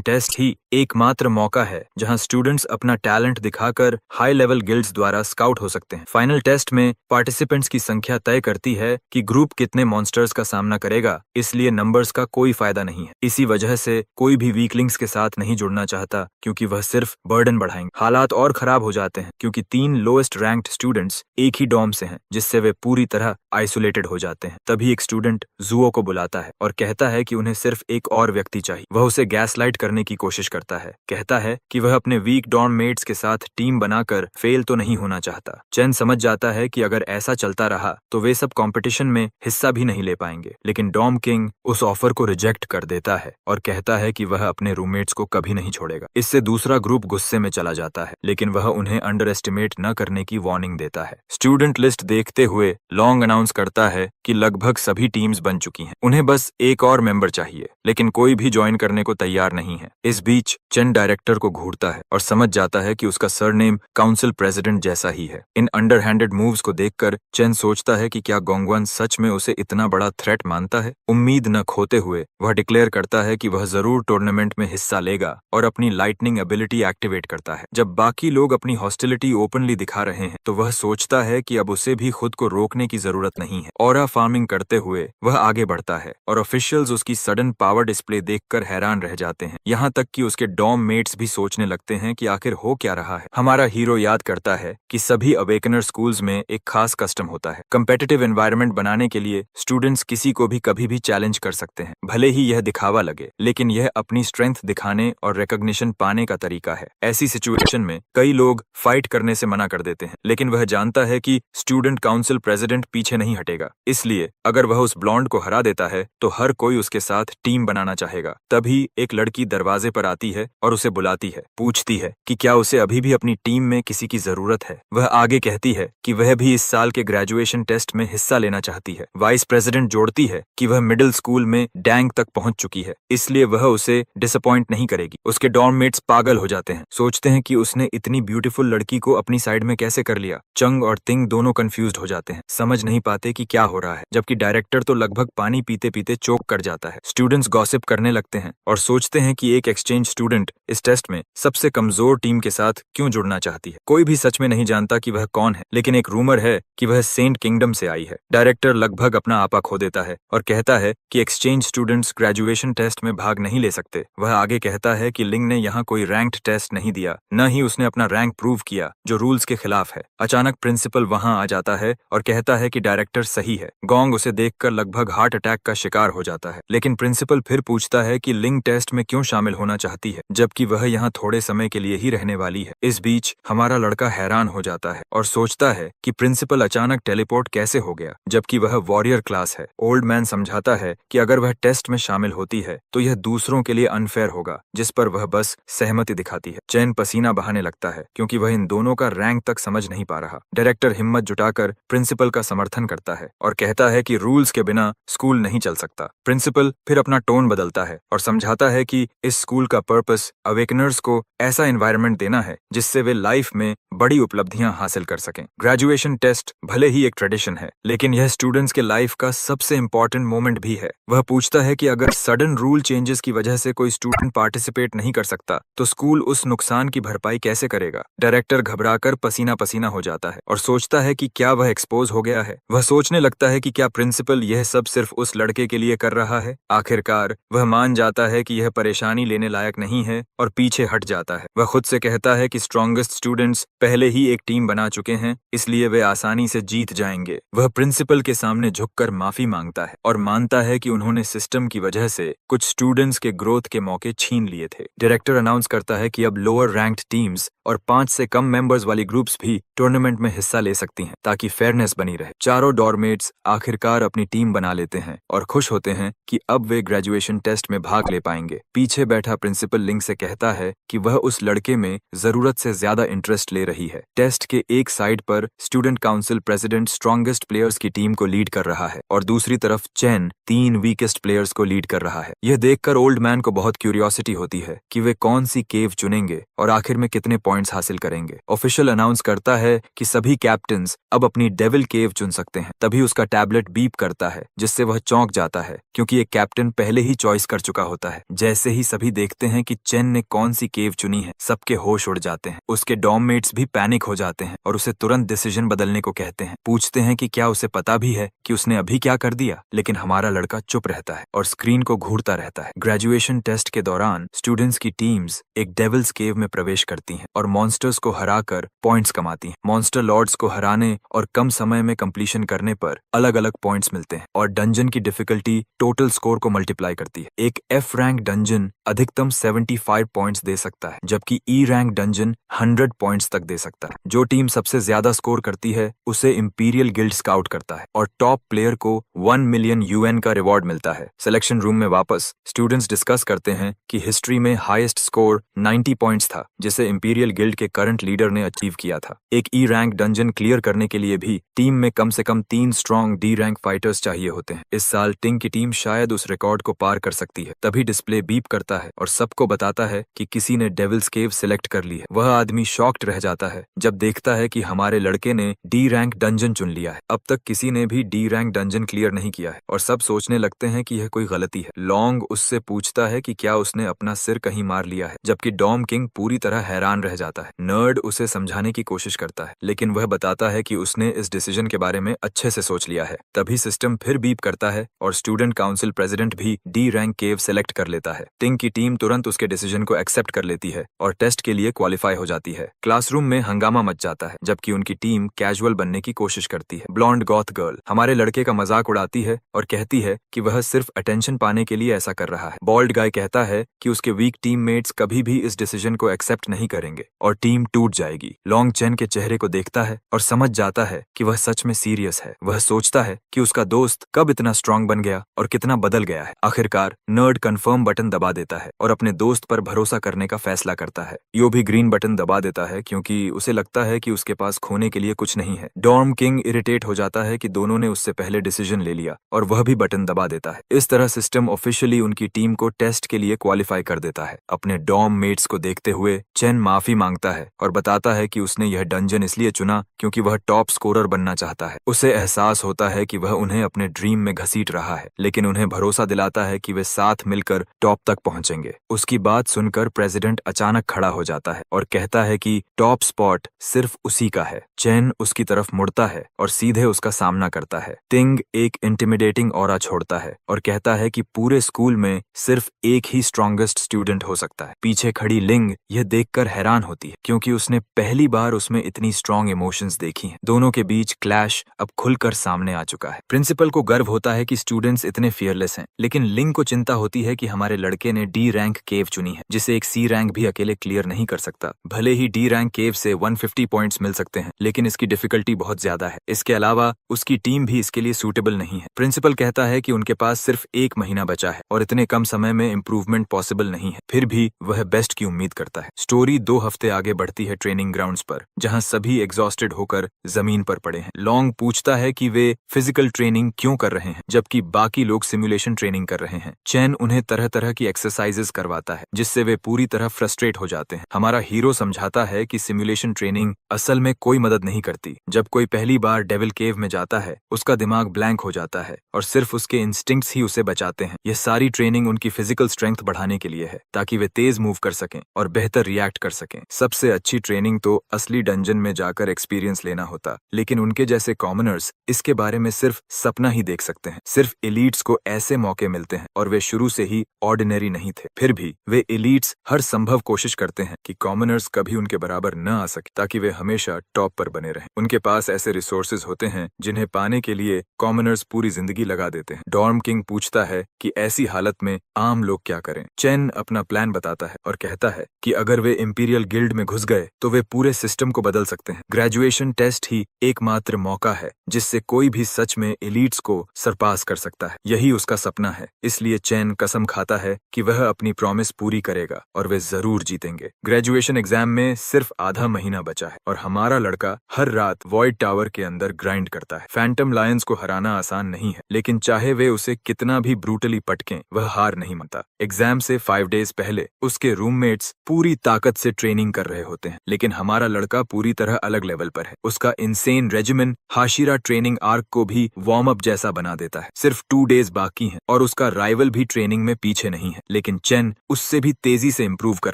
टेस्ट ही एकमात्र मौका है जहां स्टूडेंट्स अपना टैलेंट दिखाकर हाई लेवल गिल्ड्स द्वारा स्काउट हो सकते हैं। फाइनल टेस्ट में पार्टिसिपेंट्स की संख्या तय करती है कि ग्रुप कितने मॉन्स्टर्स का सामना करेगा, इसलिए नंबर्स का कोई फायदा नहीं है। इसी वजह से कोई भी वीकलिंग्स के साथ नहीं जुड़ना चाहता, क्योंकि वह सिर्फ बर्डन बढ़ाएंगे। हालात और खराब हो जाते हैं क्योंकि 3 लोएस्ट रैंक्ड स्टूडेंट्स एक ही डॉम से हैं, जिससे वे पूरी तरह आइसोलेटेड हो जाते हैं। तभी एक स्टूडेंट जुओ को बुलाता है और कहता है कि उन्हें सिर्फ एक और व्यक्ति चाहिए। वह उसे गैसलाइट करने की कोशिश करता है, कहता है कि वह अपने वीक डॉर्म मेट्स के साथ टीम बनाकर फेल तो नहीं होना चाहता। चेन समझ जाता है कि अगर ऐसा चलता रहा तो वे सब कंपटीशन में हिस्सा भी नहीं ले पाएंगे, लेकिन डॉम किंग उस ऑफर को रिजेक्ट कर देता है और कहता है कि वह अपने रूममेट्स को कभी नहीं छोड़ेगा। इससे दूसरा ग्रुप गुस्से में चला जाता है, लेकिन वह उन्हें अंडर एस्टिमेट न करने की वार्निंग देता है। स्टूडेंट लिस्ट देखते हुए लॉन्ग अनाउंस करता है कि लगभग सभी टीम्स बन चुकी हैं, उन्हें बस एक और मेंबर चाहिए, लेकिन कोई भी ज्वाइन करने को तैयार नहीं है। इस बीच चेन डायरेक्टर को घूरता है और समझ जाता है कि उसका सरनेम काउंसिल प्रेसिडेंट जैसा ही है। इन अंडरहैंडेड मूव्स को देखकर चेन सोचता है कि क्या गोंगवान सच में उसे इतना बड़ा थ्रेट मानता है। उम्मीद न खोते हुए वह डिक्लेयर करता है कि वह जरूर टूर्नामेंट में हिस्सा लेगा और अपनी लाइटनिंग एबिलिटी एक्टिवेट करता है। जब बाकी लोग अपनी हॉस्टिलिटी ओपनली दिखा रहे हैं तो वह सोचता है कि अब उसे भी खुद को रोकने की जरूरत नहीं है। ऑरा फार्मिंग करते हुए वह आगे बढ़ता है और ऑफिशियल्स उसकी सडन पावर डिस्प्ले देखकर हैरान रह जाते हैं। यहाँ तक कि उसके डॉम मेट्स भी सोचने लगते हैं कि आखिर हो क्या रहा है। हमारा हीरो याद करता है कि सभी अवेकनर स्कूल्स में एक खास कस्टम होता है। कंपेटिटिव एनवायरनमेंट बनाने के लिए स्टूडेंट्स किसी को भी कभी भी चैलेंज कर सकते हैं, भले ही यह दिखावा लगे, लेकिन यह अपनी स्ट्रेंथ दिखाने और रिकॉग्निशन पाने का तरीका है। ऐसी सिचुएशन में कई लोग फाइट करने से मना कर देते हैं, लेकिन वह जानता है कि स्टूडेंट काउंसिल प्रेसिडेंट पीछे नहीं हटेगा। इसलिए अगर वह उस ब्लॉन्ड को हरा देता है तो हर कोई उसके साथ टीम बनाना चाहेगा। तभी एक लड़की दरवाजे पर आती है और उसे बुलाती है, पूछती है कि क्या उसे अभी भी अपनी टीम में किसी की जरूरत है। वह आगे कहती है कि वह भी इस साल के ग्रेजुएशन टेस्ट में हिस्सा लेना चाहती है। वाइस प्रेसिडेंट जोड़ती है कि वह मिडिल स्कूल में डैंग तक पहुंच चुकी है, इसलिए वह उसे डिसअपॉइंट नहीं करेगी। उसके डॉर्म मेट्स पागल हो जाते हैं, सोचते हैं कि उसने इतनी ब्यूटीफुल लड़की को अपनी साइड में कैसे कर लिया। चंग और तिंग दोनों कंफ्यूज्ड हो जाते हैं, समझ नहीं पाते कि क्या हो रहा है, जबकि डायरेक्टर तो लगभग पानी पीते पीते चोक कर जाता है। स्टूडेंट्स गॉसिप करने लगते हैं और सोचते हैं कि एक एक्सचेंज स्टूडेंट इस टेस्ट में सबसे कमजोर टीम के साथ क्यों जुड़ना चाहती है। कोई भी सच में नहीं जानता कि वह कौन है, लेकिन एक रूमर है कि वह सेंट किंगडम से आई है। डायरेक्टर लगभग अपना आपा खो देता है और कहता है कि एक्सचेंज स्टूडेंट्स ग्रेजुएशन टेस्ट में भाग नहीं ले सकते। वह आगे कहता है कि लिंग ने यहाँ कोई रैंक्ड टेस्ट नहीं दिया, न ही उसने अपना रैंक प्रूव किया, जो रूल्स के खिलाफ है। अचानक प्रिंसिपल वहां आ जाता है और कहता है कि डायरेक्टर सही है। गोंग उसे देखकर लगभग हार्ट अटैक का शिकार हो जाता है, लेकिन प्रिंसिपल फिर पूछता है कि लिंग टेस्ट में क्यों शामिल होना चाहती है, जबकि वह यहाँ थोड़े समय के लिए ही रहने वाली है। इस बीच हमारा लड़का हैरान हो जाता है और सोचता है कि प्रिंसिपल अचानक टेलीपोर्ट कैसे हो गया, जबकि वह वॉरियर क्लास है। ओल्ड मैन समझाता है कि अगर वह टेस्ट में शामिल होती है तो यह दूसरों के लिए अनफेयर होगा, जिस पर वह बस सहमति दिखाती है। चैन पसीना बहाने लगता है क्योंकि वह इन दोनों का रैंक तक समझ नहीं पा रहा। डायरेक्टर हिम्मत जुटाकर प्रिंसिपल का समर्थन करता है और कहता है कि रूल्स के बिना स्कूल नहीं चल सकता। प्रिंसिपल फिर अपना टोन बदलता है और समझाता है कि इस स्कूल का पर्पस अवेकनर्स को ऐसा एनवायरनमेंट देना है जिससे वे लाइफ में बड़ी उपलब्धियां हासिल कर सकें। ग्रेजुएशन टेस्ट भले ही एक ट्रेडिशन है, लेकिन यह स्टूडेंट्स के लाइफ का सबसे इंपॉर्टेंट मोमेंट भी है। वह पूछता है कि अगर सडन रूल चेंजेस की वजह से कोई स्टूडेंट पार्टिसिपेट नहीं कर सकता तो स्कूल उस नुकसान की भरपाई कैसे करेगा। डायरेक्टर घबराकर पसीना पसीना हो जाता है और सोचता है कि क्या वह एक्सपोज हो गया है। वह सोचने लगता है कि क्या प्रिंसिपल यह सब सिर्फ उस लड़के के लिए कर रहा है। आखिरकार वह मान जाता है कि यह परेशानी लेने लायक नहीं है और पीछे हट जाता है। वह खुद से कहता है कि स्ट्रॉन्गेस्ट स्टूडेंट्स पहले ही एक टीम बना चुके हैं, इसलिए वे आसानी से जीत जाएंगे। वह प्रिंसिपल के सामने झुककर माफी मांगता है और मानता है कि उन्होंने सिस्टम की वजह से कुछ स्टूडेंट्स के ग्रोथ के मौके छीन लिए थे। डायरेक्टर अनाउंस करता है कि अब लोअर रैंक्ड टीम्स और 5 से कम मेंबर्स वाली ग्रुप्स भी टूर्नामेंट में हिस्सा ले सकती हैं, ताकि फेयरनेस बनी रहे। चारों डॉर्मेट्स आखिरकार अपनी टीम बना लेते हैं और खुश होते हैं कि अब वे ग्रेजुएशन टेस्ट में भाग ले पाएंगे। पीछे बैठा प्रिंसिपल लिंग से कहता है कि वह उस लड़के में जरूरत से ज्यादा इंटरेस्ट ले रही है। टेस्ट के एक साइड पर student council president strongest players की टीम को लीड कर रहा है और दूसरी तरफ चैन 3 वीकेस्ट प्लेयर्स को लीड कर रहा है। यह देखकर ओल्ड मैन को बहुत क्यूरियोसिटी होती है कि वे कौन सी केव चुनेंगे और आखिर में कितने पॉइंट्स हासिल करेंगे। ऑफिशियल अनाउंस करता है कि सभी कैप्टन्स अब अपनी डेविल केव चुन सकते हैं। तभी उसका टैबलेट बीप करता है, जिससे वह चौंक जाता है क्योंकि एक कैप्टन पहले ही चॉइस कर चुका होता है। जैसे ही सभी देखते हैं कि चेन ने कौन सी केव चुनी है, सबके होश उड़ जाते हैं। उसके डॉर्ममेट्स भी पैनिक हो जाते हैं और उसे तुरंत डिसीजन बदलने को कहते हैं। पूछते हैं कि क्या उसे पता भी है कि उसने अभी क्या कर दिया, लेकिन हमारा लड़का चुप रहता है और स्क्रीन को घूरता रहता है। ग्रेजुएशन टेस्ट के दौरान स्टूडेंट्स की टीम्स एक डेविल्स केव में प्रवेश करती हैं और मॉन्स्टर्स को हराकर पॉइंट्स कमाती हैं। मॉन्स्टर लॉर्ड्स को हराने और कम समय में कंप्लीशन करने पर अलग अलग पॉइंट्स मिलते हैं और डंजन की डिफिकल्टी टोटल स्कोर को मल्टीप्लाई करती है। एक एफ रैंक डंजन अधिकतम 75 पॉइंट्स दे सकता है, जबकि ई रैंक डंजन 100 पॉइंट्स तक दे सकता है। जो टीम सबसे ज्यादा स्कोर करती है उसे इंपीरियल गिल्ड स्काउट करता है और टॉप प्लेयर को 1 मिलियन यूएन का रिवॉर्ड मिलता है। सिलेक्शन रूम में वापस स्टूडेंट्स डिस्कस करते हैं कि हिस्ट्री में हाईएस्ट स्कोर 90 पॉइंट्स था, जिसे इंपीरियल गिल्ड के करंट लीडर ने अचीव किया था। एक ई रैंक डंजन क्लियर करने के लिए भी टीम में कम से कम 3 स्ट्रॉन्ग डी रैंक फाइटर्स चाहिए होते हैं। इस साल टिंग की टीम शायद उस रिकॉर्ड को पार कर सकती है। तभी डिस्प्ले बीप करता है और सबको बताता है कि किसी ने डेविल्स केव सिलेक्ट कर ली है। वह आदमी शॉक्ड रह जाता है जब देखता है कि हमारे लड़के ने डी रैंक डंजन चुन लिया है। अब तक किसी ने भी डी रैंक डंजन क्लियर नहीं किया है और सब सोचने लगते हैं कि यह कोई गलती है। लॉन्ग उससे पूछता है कि क्या उसने अपना सिर कहीं मार लिया है, जबकि डॉम किंग पूरी तरह हैरान रह जाता है। नर्ड उसे समझाने की कोशिश करता है, लेकिन वह बताता है कि उसने इस डिसीजन के बारे में अच्छे से सोच लिया है। तभी सिस्टम फिर बीप करता है और स्टूडेंट काउंसिल प्रेसिडेंट भी डी रैंक केव सेलेक्ट कर लेता है। टिंग की टीम तुरंत उसके डिसीजन को एक्सेप्ट कर लेती है और टेस्ट के लिए क्वालिफाई हो जाती है। क्लासरूम में हंगामा मच जाता है जबकि उनकी टीम कैजुअल बनने की कोशिश करती है। ब्लॉन्ड गॉथ गर्ल हमारे लड़के का मजाक उड़ाती है और कहती है कि वह सिर्फ अटेंशन पाने के लिए ऐसा कर रहा है। बॉल्ड गाय कहता है कि उसके वीक टीममेट्स कभी भी इस डिसीजन को एक्सेप्ट नहीं करेंगे और टीम टूट जाएगी। लॉन्ग चेन के चेहरे को देखता है और समझ जाता है कि वह सच में सीरियस है। वह सोचता है कि उसका दोस्त कब इतना स्ट्रांग बन गया और कितना बदल गया है। आखिरकार नर्ड कंफर्म बटन दबा देता है और अपने दोस्त पर भरोसा करने का फैसला करता है। यो भी ग्रीन बटन दबा देता है क्योंकि उसे लगता है कि उसके पास खोने के लिए कुछ नहीं है। डॉर्म किंग इरिटेट हो जाता है कि दोनों ने उससे पहले डिसीजन ले लिया और वह भी बटन दबा देता है। इस तरह सिस्टम ऑफिशियली उनकी टीम को टेस्ट के लिए क्वालिफाई कर देता है। अपने डॉर्म मेट्स को देखते हुए चेन माफी मांगता है और बताता है कि उसने यह डंजन इसलिए चुना क्योंकि वह टॉप स्कोरर बनना चाहता है। उसे एहसास होता है कि वह उन्हें अपने ड्रीम में घसीट रहा है, लेकिन उन्हें भरोसा दिलाता है कि वे साथ मिलकर टॉप तक पहुंचेंगे। उसकी बात सुनकर प्रेसिडेंट अचानक खड़ा हो जाता है और कहता है कि टॉप स्पॉट सिर्फ उसी का है। चेन उसकी तरफ मुड़ता है और सीधे उसका सामना करता है। टिंग एक इंटिमिडेटिंग ऑरा छोड़ता है और कहता है कि पूरे स्कूल में सिर्फ एक ही स्ट्रॉन्गेस्ट स्टूडेंट हो सकता है। पीछे खड़ी लिंग यह देखकर हैरान होती है क्योंकि उसने पहली बार उसमें इतनी स्ट्रॉन्ग इमोशंस देखी हैं। दोनों के बीच क्लैश अब खुलकर सामने आ चुका है। प्रिंसिपल को गर्व होता है कि स्टूडेंट्स इतने फियरलेस हैं, लेकिन लिंग को चिंता होती है कि हमारे लड़के ने डी रैंक केव चुनी है, जिसे एक सी रैंक भी अकेले क्लियर नहीं कर सकता। भले ही डी रैंक केव से 150 पॉइंट्स मिल सकते हैं, लेकिन इसकी डिफिकल्टी बहुत ज्यादा है। इसके अलावा उसकी टीम भी इसके लिए सूटेबल नहीं है। प्रिंसिपल कहता है कि उनके पास सिर्फ 1 महीना बचा है और इतने कम समय में इम्प्रूवमेंट पॉसिबल नहीं है, फिर भी वह बेस्ट की उम्मीद करता है। स्टोरी 2 हफ्ते आगे बढ़ती है ट्रेनिंग ग्राउंड्स पर, जहां सभी एग्जॉस्टेड होकर जमीन पर पड़े हैं। लॉन्ग पूछता है कि वे फिजिकल ट्रेनिंग क्यों कर रहे हैं जबकि बाकी लोग सिमुलेशन ट्रेनिंग कर रहे हैं। चैन उन्हें तरह तरह की एक्सरसाइजेस करवाता है जिससे वे पूरी तरह फ्रस्ट्रेट हो जाते हैं। हमारा हीरो समझाता है कि सिमुलेशन ट्रेनिंग असल में कोई मदद नहीं करती। जब कोई पहली बार डेविल केव में जाता है उसका दिमाग ब्लैंक हो जाता है और सिर्फ उसके इंस्टिंक्ट्स ही उसे बचाते हैं। यह सारी ट्रेनिंग उनकी फिजिकल स्ट्रेंथ बढ़ाने के लिए है ताकि वे तेज मूव कर सकें और बेहतर रिएक्ट कर सकें। सबसे अच्छी ट्रेनिंग तो असली डंजन में जाकर एक्सपीरियंस लेना होता, लेकिन उनके जैसे कॉमनर्स इसके बारे में सिर्फ सपना ही देख सकते हैं। सिर्फ एलीट्स को ऐसे मौके मिलते हैं और वे शुरू से ही ऑर्डिनरी नहीं थे। फिर भी वे एलीट्स हर संभव कोशिश करते हैं कि कॉमनर्स कभी उनके बराबर न आ सके ताकि वे हमेशा टॉप पर बने रहें। उनके पास ऐसे रिसोर्सेज होते हैं जिन्हें पाने के लिए कॉमनर्स पूरी जिंदगी लगा देते हैं। डॉर्म किंग पूछता है कि ऐसी हालत में आम लोग क्या करें। चेन अपना प्लान बताता है और कहता है कि अगर वे इंपीरियल गिल्ड में घुस गए तो वे पूरे सिस्टम को बदल सकते हैं। ग्रेजुएशन टेस्ट ही एकमात्र मौका है जिससे कोई भी सच में एलीट्स को सरपास कर सकता है। यही उसका सपना है, इसलिए चैन कसम खाता है कि वह अपनी प्रॉमिस पूरी करेगा और वे जरूर जीतेंगे। ग्रेजुएशन एग्जाम में सिर्फ आधा महीना बचा है और हमारा लड़का हर रात वॉइड टावर के अंदर ग्राइंड करता है। फैंटम लायंस को हराना आसान नहीं है, लेकिन चाहे वे उसे कितना भी ब्रूटली पटकें वह हार नहीं मानता। एग्जाम से 5 डेज पहले उसके रूममेट्स पूरी ताकत से ट्रेनिंग कर रहे होते हैं, लेकिन हमारा लड़का पूरी तरह अलग लेवल पर है। उसका insane regimen Hashira training arc को भी वार्म अप जैसा बना देता है। सिर्फ 2 डेज बाकी हैं और उसका राइवल भी ट्रेनिंग में पीछे नहीं है, लेकिन चेन उससे भी तेजी से इंप्रूव कर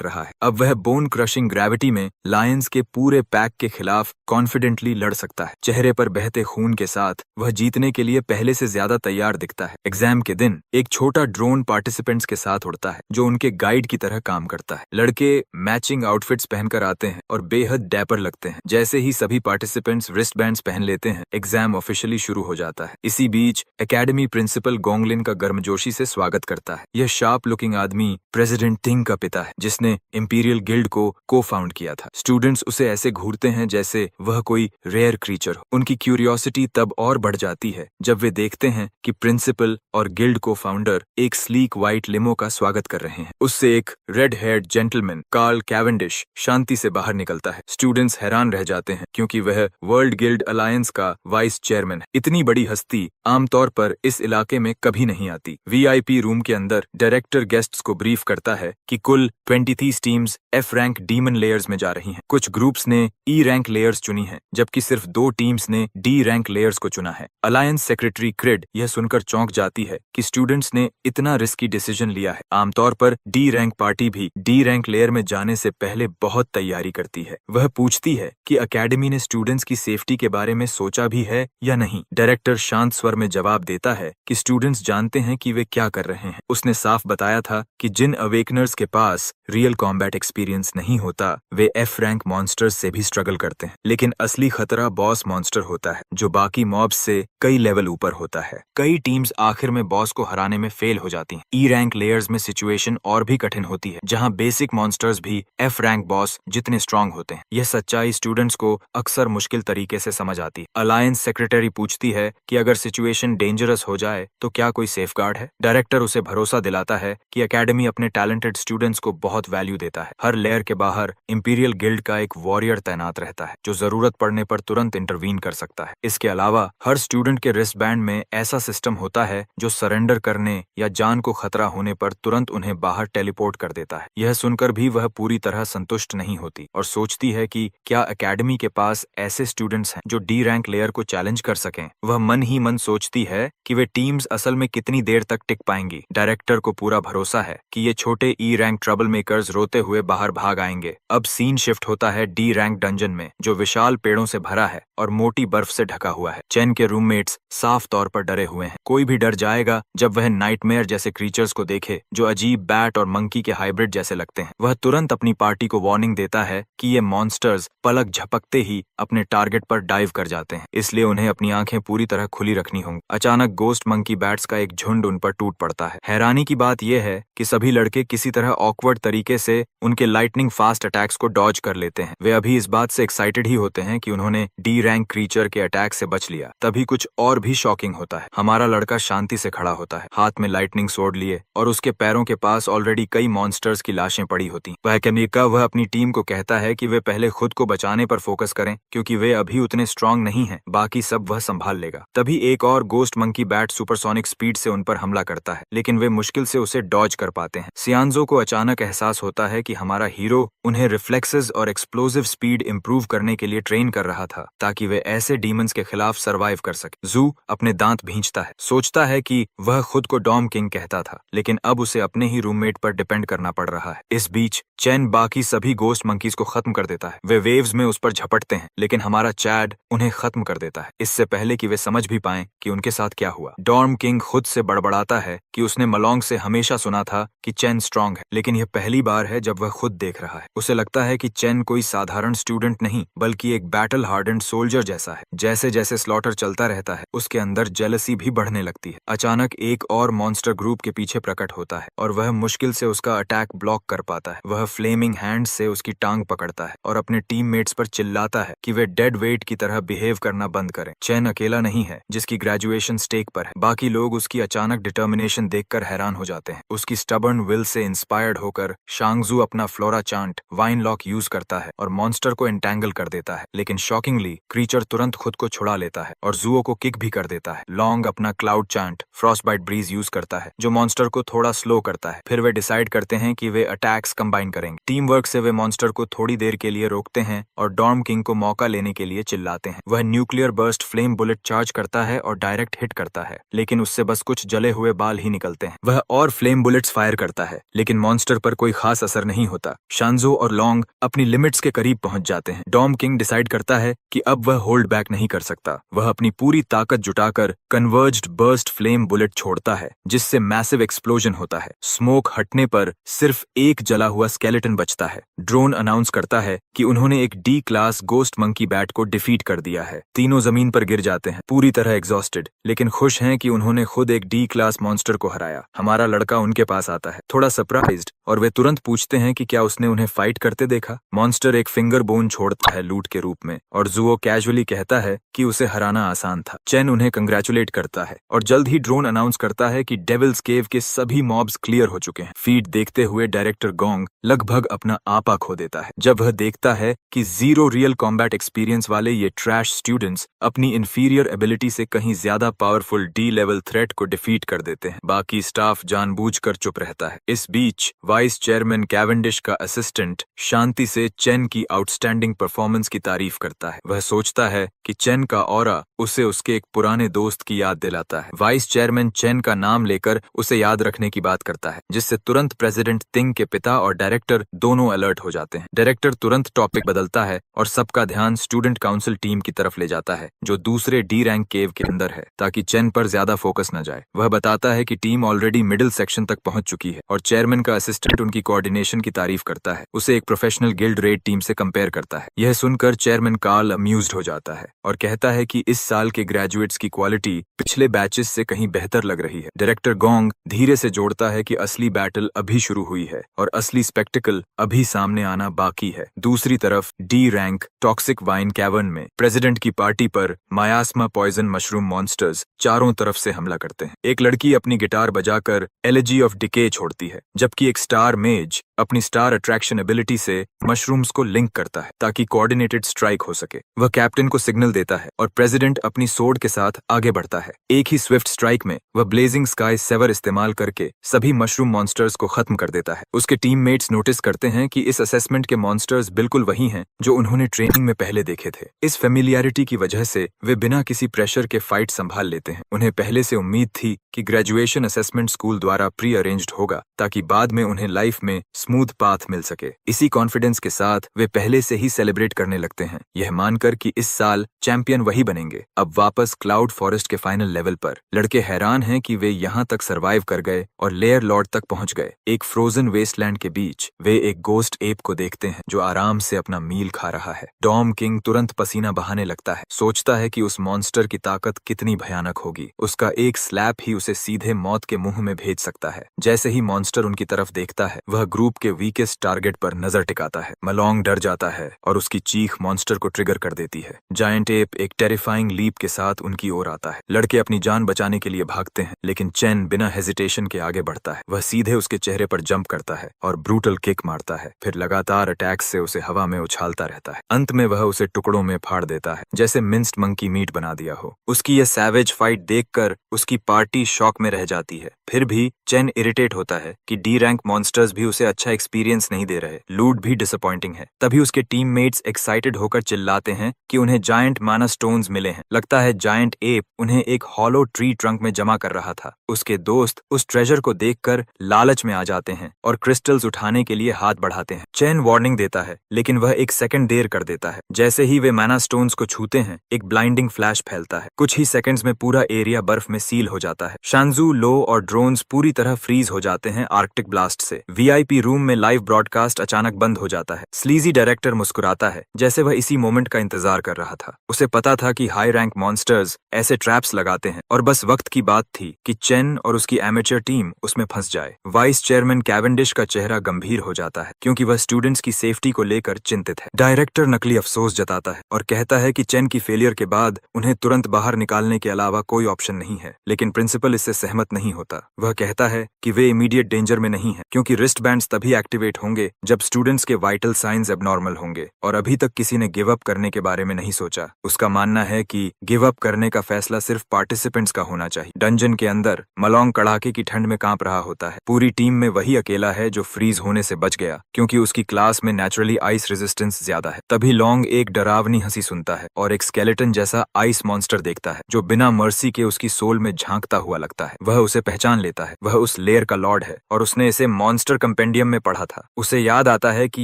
रहा है। अब वह बोन क्रशिंग ग्रेविटी में लायंस के पूरे पैक के खिलाफ कॉन्फिडेंटली लड़ सकता है। चेहरे पर बहते खून के साथ वह जीतने के लिए पहले से ज्यादा तैयार दिखता है। एग्जाम के दिन एक छोटा ड्रोन पार्टिसिपेंट्स के साथ उड़ता है जो उनके गाइड की तरह काम करता है। लड़के मैचिंग आउटफिट्स पहनकर आते हैं और बेहद डैपर लगते हैं। जैसे ही सभी पार्टिसिपेंट्स रिस्ट बैंड्स पहन लेते हैं, एग्जाम ऑफिशियली शुरू हो जाता है। इसी बीच एकेडमी प्रिंसिपल गोंगलिन का गर्मजोशी से स्वागत करता है। यह शार्प लुकिंग आदमी प्रेसिडेंट टिंग का पिता है जिसने इंपीरियल गिल्ड को फाउंड किया था। स्टूडेंट्स उसे ऐसे घूरते हैं जैसे वह कोई रेयर क्रीचर हो। उनकी क्यूरियोसिटी तब और बढ़ जाती है जब वे देखते हैं कि प्रिंसिपल और गिल्ड को फाउंडर एक स्लीक व्हाइट लिमो का स्वागत कर रहे हैं। उससे एक red haired gentleman Karl Cavendish शांति से बाहर निकलता है। स्टूडेंट्स हैरान रह जाते हैं क्योंकि वह वर्ल्ड गिल्ड अलायंस का वाइस चेयरमैन है। इतनी बड़ी हस्ती आमतौर पर इस इलाके में कभी नहीं आती। वीआईपी रूम के अंदर डायरेक्टर गेस्ट्स को ब्रीफ करता है कि कुल 23 teams F rank demon layers में जा रही हैं। कुछ ग्रुप्स ने ई रैंक लेयर्स चुनी है जबकि सिर्फ 2 टीम्स ने डी रैंक लेयर्स को चुना है। अलायंस सेक्रेटरी क्रिड यह सुनकर चौंक जाती है कि स्टूडेंट्स ने इतना रिस्की डिसीजन लिया है। आमतौर पर डी रैंक पार्टी भी डी रैंक लेयर में जाने से पहले बहुत तैयारी करती है। वह पूछती है कि एकेडमी ने स्टूडेंट्स की सेफ्टी के बारे में सोचा भी है या नहीं। डायरेक्टर शांत स्वर में जवाब देता है कि स्टूडेंट्स जानते हैं कि वे क्या कर रहे हैं। उसने साफ बताया था कि जिन अवेकनर्स के पास रियल कॉम्बैट एक्सपीरियंस नहीं होता वे एफ रैंक मॉन्स्टर्स से भी स्ट्रगल करते हैं, लेकिन असली खतरा बॉस मॉन्स्टर होता है जो बाकी मॉब्स से कई लेवल ऊपर होता है। कई टीम्स आखिर में बॉस को हराने में फेल हो जाती हैं। ई रैंक लेयर्स में सिचुएशन और भी कठिन होती है जहां बेसिक मॉन्स्टर्स भी एफ रैंक बॉस जितने स्ट्रांग होते हैं। यह सच्चाई स्टूडेंट्स को अक्सर मुश्किल तरीके से समझ आती है। अलायंस सेक्रेटरी पूछती है कि अगर सिचुएशन डेंजरस हो जाए तो क्या कोई सेफगार्ड है। डायरेक्टर उसे भरोसा दिलाता है कि एकेडमी अपने टैलेंटेड स्टूडेंट्स को बहुत वैल्यू देता है। हर लेयर के बाहर इंपीरियल गिल्ड का एक वॉरियर तैनात रहता है जो जरूरत पड़ने पर तुरंत इंटरवीन कर सकता है। इसके अलावा हर स्टूडेंट के रिस्ट बैंड में ऐसा सिस्टम होता है जो सरेंडर करने या जान को खतरा होने पर तुरंत उन्हें बाहर टेलीपोर्ट कर देता है। यह सुनकर भी वह पूरी तरह संतुष्ट नहीं होती और सोचती है कि क्या एकेडमी के पास ऐसे स्टूडेंट्स हैं जो डी रैंक लेयर को चैलेंज कर सकें। वह मन ही मन सोचती है कि वे टीम्स असल में कितनी देर तक टिक पाएंगी। डायरेक्टर को पूरा भरोसा है कि ये छोटे ई रैंक ट्रबल मेकर्स रोते हुए बाहर भाग आएंगे। अब सीन शिफ्ट होता है डी रैंक डंजन में, जो विशाल पेड़ों से भरा है और मोटी बर्फ से ढका हुआ है। चेन के रूममेट्स साफ तौर पर डरे हुए हैं। कोई भी डर जाएगा जब वह नाइटमेयर जैसे क्रीचर्स को देखे जो अजीब बैट और मंकी के हाइब्रिड जैसे लगते हैं। वह तुरंत अपनी पार्टी को वार्निंग देता है कि ये मॉन्स्टर्स पलक झपकते ही अपने टारगेट पर डाइव कर जाते हैं, इसलिए उन्हें अपनी आंखें पूरी तरह खुली रखनी होंगी। अचानक गोस्ट मंकी बैट्स का एक झुंड उन पर टूट पड़ता है। हैरानी की बात यह है कि सभी लड़के किसी तरह ऑकवर्ड तरीके से उनके लाइटनिंग फास्ट अटैक्स को डॉज कर लेते हैं। वे अभी इस बात से एक्साइटेड ही होते हैं कि उन्होंने डी रैंक क्रीचर के अटैक से बच लिया। तभी कुछ और भी शॉकिंग होता है। हमारा लड़का शांति से खड़ा होता है, हाथ में लाइटनिंग स्वॉर्ड लिए, और उसके पैरों के पास ऑलरेडी कई मॉन्स्टर्स की लाशें पड़ी होती। वह अपनी टीम को कहता है कि वे पहले खुद को बचाने पर फोकस करें क्योंकि वे अभी उतने स्ट्रांग नहीं हैं, बाकी सब वह संभाल लेगा। तभी एक और ghost monkey bat supersonic speed से उन पर हमला करता है, लेकिन वे मुश्किल से उसे डॉज कर पाते हैं। सियांजो को अचानक एहसास होता है कि हमारा हीरो उन्हें रिफ्लेक्सेस और एक्सप्लोसिव स्पीड इंप्रूव करने के लिए ट्रेन कर रहा था ताकि वे ऐसे डीमंस के खिलाफ सर्वाइव कर सके। जू अपने दांत भींचता है, सोचता है कि वह खुद को डॉम किंग कहता था, लेकिन अब उसे अपने ही रूममेट पर डिपेंड करना पड़ रहा है। इस बीच चेन बाकी सभी गोस्ट मंकीज को खत्म कर देता है। वे वेव्स में उस पर झपटते हैं, लेकिन हमारा चैड उन्हें खत्म कर देता है, इससे पहले कि वे समझ भी पाएं कि उनके साथ क्या हुआ। डॉर्म किंग खुद से बड़बड़ाता है कि उसने मलोंग से हमेशा सुना था कि चेन स्ट्रांग है, लेकिन यह पहली बार है जब वह खुद देख रहा है। उसे लगता है कि चेन कोई साधारण स्टूडेंट नहीं बल्कि एक बैटल हार्डेंड सोल्जर जैसा है। जैसे जैसे स्लॉटर चलता रहता है उसके अंदर जेलसी भी बढ़ने लगती है। अचानक एक और मॉन्स्टर ग्रुप के पीछे प्रकट होता है और वह मुश्किल से उसका अटैक ब्लॉक कर पाता है। वह फ्लेमिंग हैंड से उसकी टांग पकड़ता है और अपने टीममेट्स पर चिल्लाता है कि वे डेड वेट की तरह बिहेव करना बंद करें। चेन अकेला नहीं है जिसकी ग्रेजुएशन स्टेक पर है। बाकी लोग उसकी अचानक डिटर्मिनेशन देखकर हैरान हो जाते हैं। उसकी स्टबर्न विल से इंस्पायर्ड होकर शांगजू अपना flora chant wine lock use करता है और मॉन्स्टर को एंटेंगल कर देता है, लेकिन शॉकिंगली क्रीचर तुरंत खुद को छुड़ा लेता है और जुओ को किक भी कर देता है। लॉन्ग अपना cloud chant frostbite breeze use करता है जो मॉन्स्टर को थोड़ा स्लो करता है। फिर वे डिसाइड करते हैं कि वे अटैक्स कंबाइन करेंगे। टीम वर्क से वे मॉन्स्टर को थोड़ी देर के लिए रोकते हैं और डॉर्म किंग को मौका लेने के लिए चिल्लाते हैं। वह nuclear burst flame bullet charge करता है और डायरेक्ट हिट करता है, लेकिन उससे बस कुछ जले हुए बाल ही निकलते हैं। वह और फ्लेम बुलेट्स फायर करता है, लेकिन मॉन्स्टर पर कोई खास असर नहीं होता। शांजो और लॉन्ग अपनी लिमिट्स के करीब पहुंच जाते हैं। डॉर्म किंग डिसाइड करता है कि अब वह होल्ड बैक नहीं कर सकता। वह अपनी पूरी ताकत जुटाकर कन्वर्ज्ड बर्स्ट फ्लेम बुलेट छोड़ता है, जिससे मैसिव एक्सप्लोजन होता है। स्मोक हटने पर सिर्फ एक जला हुआ स्केलेटन बचता है। ड्रोन अनाउंस करता है कि उन्होंने एक D class ghost monkey bat को डिफीट कर दिया है। तीनों जमीन पर गिर जाते हैं, पूरी तरह एग्जॉस्टेड, लेकिन खुश हैं कि उन्होंने खुद एक डी क्लास मॉन्स्टर को हराया। हमारा लड़का उनके पास आता है, थोड़ा सरप्राइज्ड, और वे तुरंत पूछते हैं कि क्या उसने उन्हें फाइट करते देखा। मॉन्स्टर एक फिंगर बोन छोड़ता है लूट के रूप में, और जुओ कैजुअली कहता है कि उसे हराना आसान था। चेन उन्हें कंग्रेचुलेट करता है और जल्द ही ड्रोन अनाउंस करता है कि डेविल्स केव के सभी मॉब्स क्लियर हो चुके हैं। फीड देखते हुए डायरेक्टर गोंग लगभग अपना आपा खो देता है जब वह देखता है कि जीरो रियल कॉम्बैट एक्सपीरियंस वाले ये ट्रैश स्टूडेंट्स अपनी इंफीरियर एबिलिटी से कहीं ज्यादा पावरफुल डी लेवल थ्रेट को डिफीट कर देते हैं। बाकी स्टाफ जानबूझकर चुप रहता है। इस बीच वाइस चेयरमैन कैवेंडिश का असिस्टेंट शांति से चेन की आउटस्टैंडिंग परफॉर्मेंस की तारीफ करता है। वह सोचता है कि चेन का ऑरा उसे उसके एक पुराने दोस्त की याद दिलाता है। वाइस चेयरमैन चेन का नाम लेकर उसे याद रखने की बात करता है, जिससे तुरंत प्रेसिडेंट तिंग के पिता और डायरेक्टर दोनों अलर्ट हो जाते हैं। डायरेक्टर तुरंत टॉपिक बदलता है और सबका ध्यान स्टूडेंट काउंसिल टीम की तरफ ले जाता है जो दूसरे डी रैंक केव के अंदर है, ताकि चेन पर ज्यादा फोकस न जाए। वह बताता है कि टीम ऑलरेडी मिडिल सेक्शन तक पहुंच चुकी है और चेयरमैन का असिस्टेंट उनकी कोऑर्डिनेशन की तारीफ करता है। उसे एक प्रोफेशनल गिल्ड रेड टीम से कंपेयर करता है। यह सुनकर चेयरमैन कार्ल अम्यूज्ड हो जाता है और कहता है कि इस साल के ग्रेजुएट्स की क्वालिटी पिछले बैचेस से कहीं बेहतर लग रही है। डायरेक्टर गोंग धीरे से जोड़ता है कि असली बैटल अभी शुरू हुई है और असली स्पेक्टिकल अभी सामने आना बाकी है। दूसरी तरफ D rank toxic wine cavern में प्रेसिडेंट की पार्टी पर मायास्मा पॉइजन मशरूम मॉन्स्टर्स चारों तरफ से हमला करते हैं। एक लड़की अपनी गिटार बजाकर एलेजी ऑफ डिके छोड़ती है, जबकि एक स्टार मेज अपनी स्टार अट्रैक्शन एबिलिटी से मशरूम्स को लिंक करता है ताकि कोऑर्डिनेटेड स्ट्राइक हो सके। वह कैप्टन को सिग्नल देता है और प्रेसिडेंट अपनी सोर्ड के साथ आगे बढ़ता है। एक ही स्विफ्ट स्ट्राइक में वह ब्लेजिंग स्काई सेवर इस्तेमाल करके सभी मशरूम मॉन्स्टर्स को खत्म कर देता है। उसके टीममेट्स नोटिस करते हैं कि इस असेसमेंट के मॉन्स्टर्स बिल्कुल वही हैं जो उन्होंने ट्रेनिंग में पहले देखे थे। इस फेमिलियरिटी की वजह से वे बिना किसी प्रेशर के फाइट संभाल लेते हैं। उन्हें पहले से उम्मीद थी कि ग्रेजुएशन असेसमेंट स्कूल द्वारा प्री अरेंज्ड होगा ताकि बाद में उन्हें लाइफ में स्मूथ पाथ मिल सके। इसी कॉन्फिडेंस के साथ वे पहले से ही सेलिब्रेट करने लगते हैं, यह मानकर कि इस साल चैंपियन वही बनेंगे। अब वापस क्लाउड फॉरेस्ट के फाइनल लेवल पर लड़के हैरान हैं कि वे यहाँ तक सरवाइव कर गए और लेयर लॉर्ड तक पहुंच गए। एक फ्रोजन वेस्टलैंड के बीच वे एक गोस्ट एप को देखते हैं जो आराम से अपना मील खा रहा है। डॉम किंग तुरंत पसीना बहाने लगता है, सोचता है कि उस मॉन्स्टर की ताकत कितनी भयानक होगी। उसका एक स्लैप ही उसे सीधे मौत के मुंह में भेज सकता है। जैसे ही मॉन्स्टर उनकी तरफ देखता है, वह ग्रुप के वीकेस्ट टारगेट पर नजर टिकाता है। मलोंग डर जाता है और उसकी चीख मॉन्स्टर को ट्रिगर कर देती है। जायंट एप एक टेरिफाइंग लीप के साथ उनकी ओर आता है। लड़के अपनी जान बचाने के लिए भागते हैं, लेकिन चेन बिना हेजिटेशन के आगे बढ़ता है। वह सीधे उसके चेहरे पर जंप करता है और ब्रूटल किक मारता है, फिर लगातार अटैक्स से उसे हवा में उछालता रहता है। अंत में वह उसे टुकड़ों में फाड़ देता है, जैसे मिंस्ड मंकी मीट बना दिया हो। उसकी यह सैवेज फाइट देखकर उसकी पार्टी शॉक में रह जाती है। फिर भी चेन इरिटेट होता है कि डी रैंक मॉन्स्टर्स भी उसे अच्छा एक्सपीरियंस नहीं दे रहे। लूट भी डिसअपॉइंटिंग है। तभी उसके टीममेट्स एक्साइटेड होकर चिल्लाते हैं कि उन्हें जायंट माना स्टोन्स मिले हैं। लगता है जायंट एप उन्हें एक हॉलो ट्री ट्रंक में जमा कर रहा था। उसके दोस्त उस ट्रेजर को देखकर लालच में आ जाते हैं और क्रिस्टल्स उठाने के लिए हाथ बढ़ाते हैं। चेन वार्निंग देता है, लेकिन वह एक सेकंड देर कर देता है। जैसे ही वे माना स्टोन्स को छूते हैं, एक ब्लाइंडिंग फ्लैश फैलता है। कुछ ही सेकंड्स में पूरा एरिया बर्फ में सील हो जाता है। शांजू, लो और ड्रोन्स पूरी तरह फ्रीज हो जाते हैं आर्कटिक ब्लास्ट से। वीआईपी रूम में लाइव ब्रॉडकास्ट अचानक बंद हो जाता है। स्लीजी डायरेक्टर मुस्कुराता है, जैसे वह इसी मोमेंट का इंतजार कर रहा था। उसे पता था कि हाई रैंक मॉन्स्टर्स ऐसे ट्रैप्स लगाते हैं और बस वक्त की बात थी कि चेन और उसकी एमेचर टीम उसमें फंस जाए। वाइस चेयरमैन कैवेंडिश का चेहरा गंभीर हो जाता है, क्योंकि वह स्टूडेंट्स की सेफ्टी को लेकर चिंतित है। डायरेक्टर नकली अफसोस जताता है और कहता है कि चेन की फेलियर के बाद उन्हें तुरंत बाहर निकालने के अलावा कोई ऑप्शन नहीं है, लेकिन प्रिंसिपल इससे सहमत नहीं होता। वह कहता है कि वे इमीडिएट डेंजर में नहीं है, क्योंकि रिस्ट बैंड्स तभी एक्टिवेट होंगे जब स्टूडेंट्स के वाइटल साइंस एबनॉर्मल होंगे, और अभी तक किसी ने गिव अप करने के बारे में नहीं सोचा। उसका मानना है कि गिव अप करने का फैसला सिर्फ पार्टिसिपेंट्स का होना चाहिए। डंजन के अंदर मलोंग कड़ाके की ठंड में कांप रहा होता है। पूरी टीम में वही अकेला है जो फ्रीज होने से बच गया, क्योंकि उसकी क्लास में नेचुरली आइस रेजिस्टेंस ज्यादा है। तभी लॉन्ग एक डरावनी हंसी सुनता है और एक स्केलेटन जैसा आइस मॉन्स्टर देखता है जो बिना मर्सी के उसकी सोल में झांकता हुआ लगता है। वह उसे पहचान लेता है। वह उस लेयर का लॉर्ड है और उसने इसे मॉन्स्टर कंपेंडियम में पढ़ा था। उसे याद आता है कि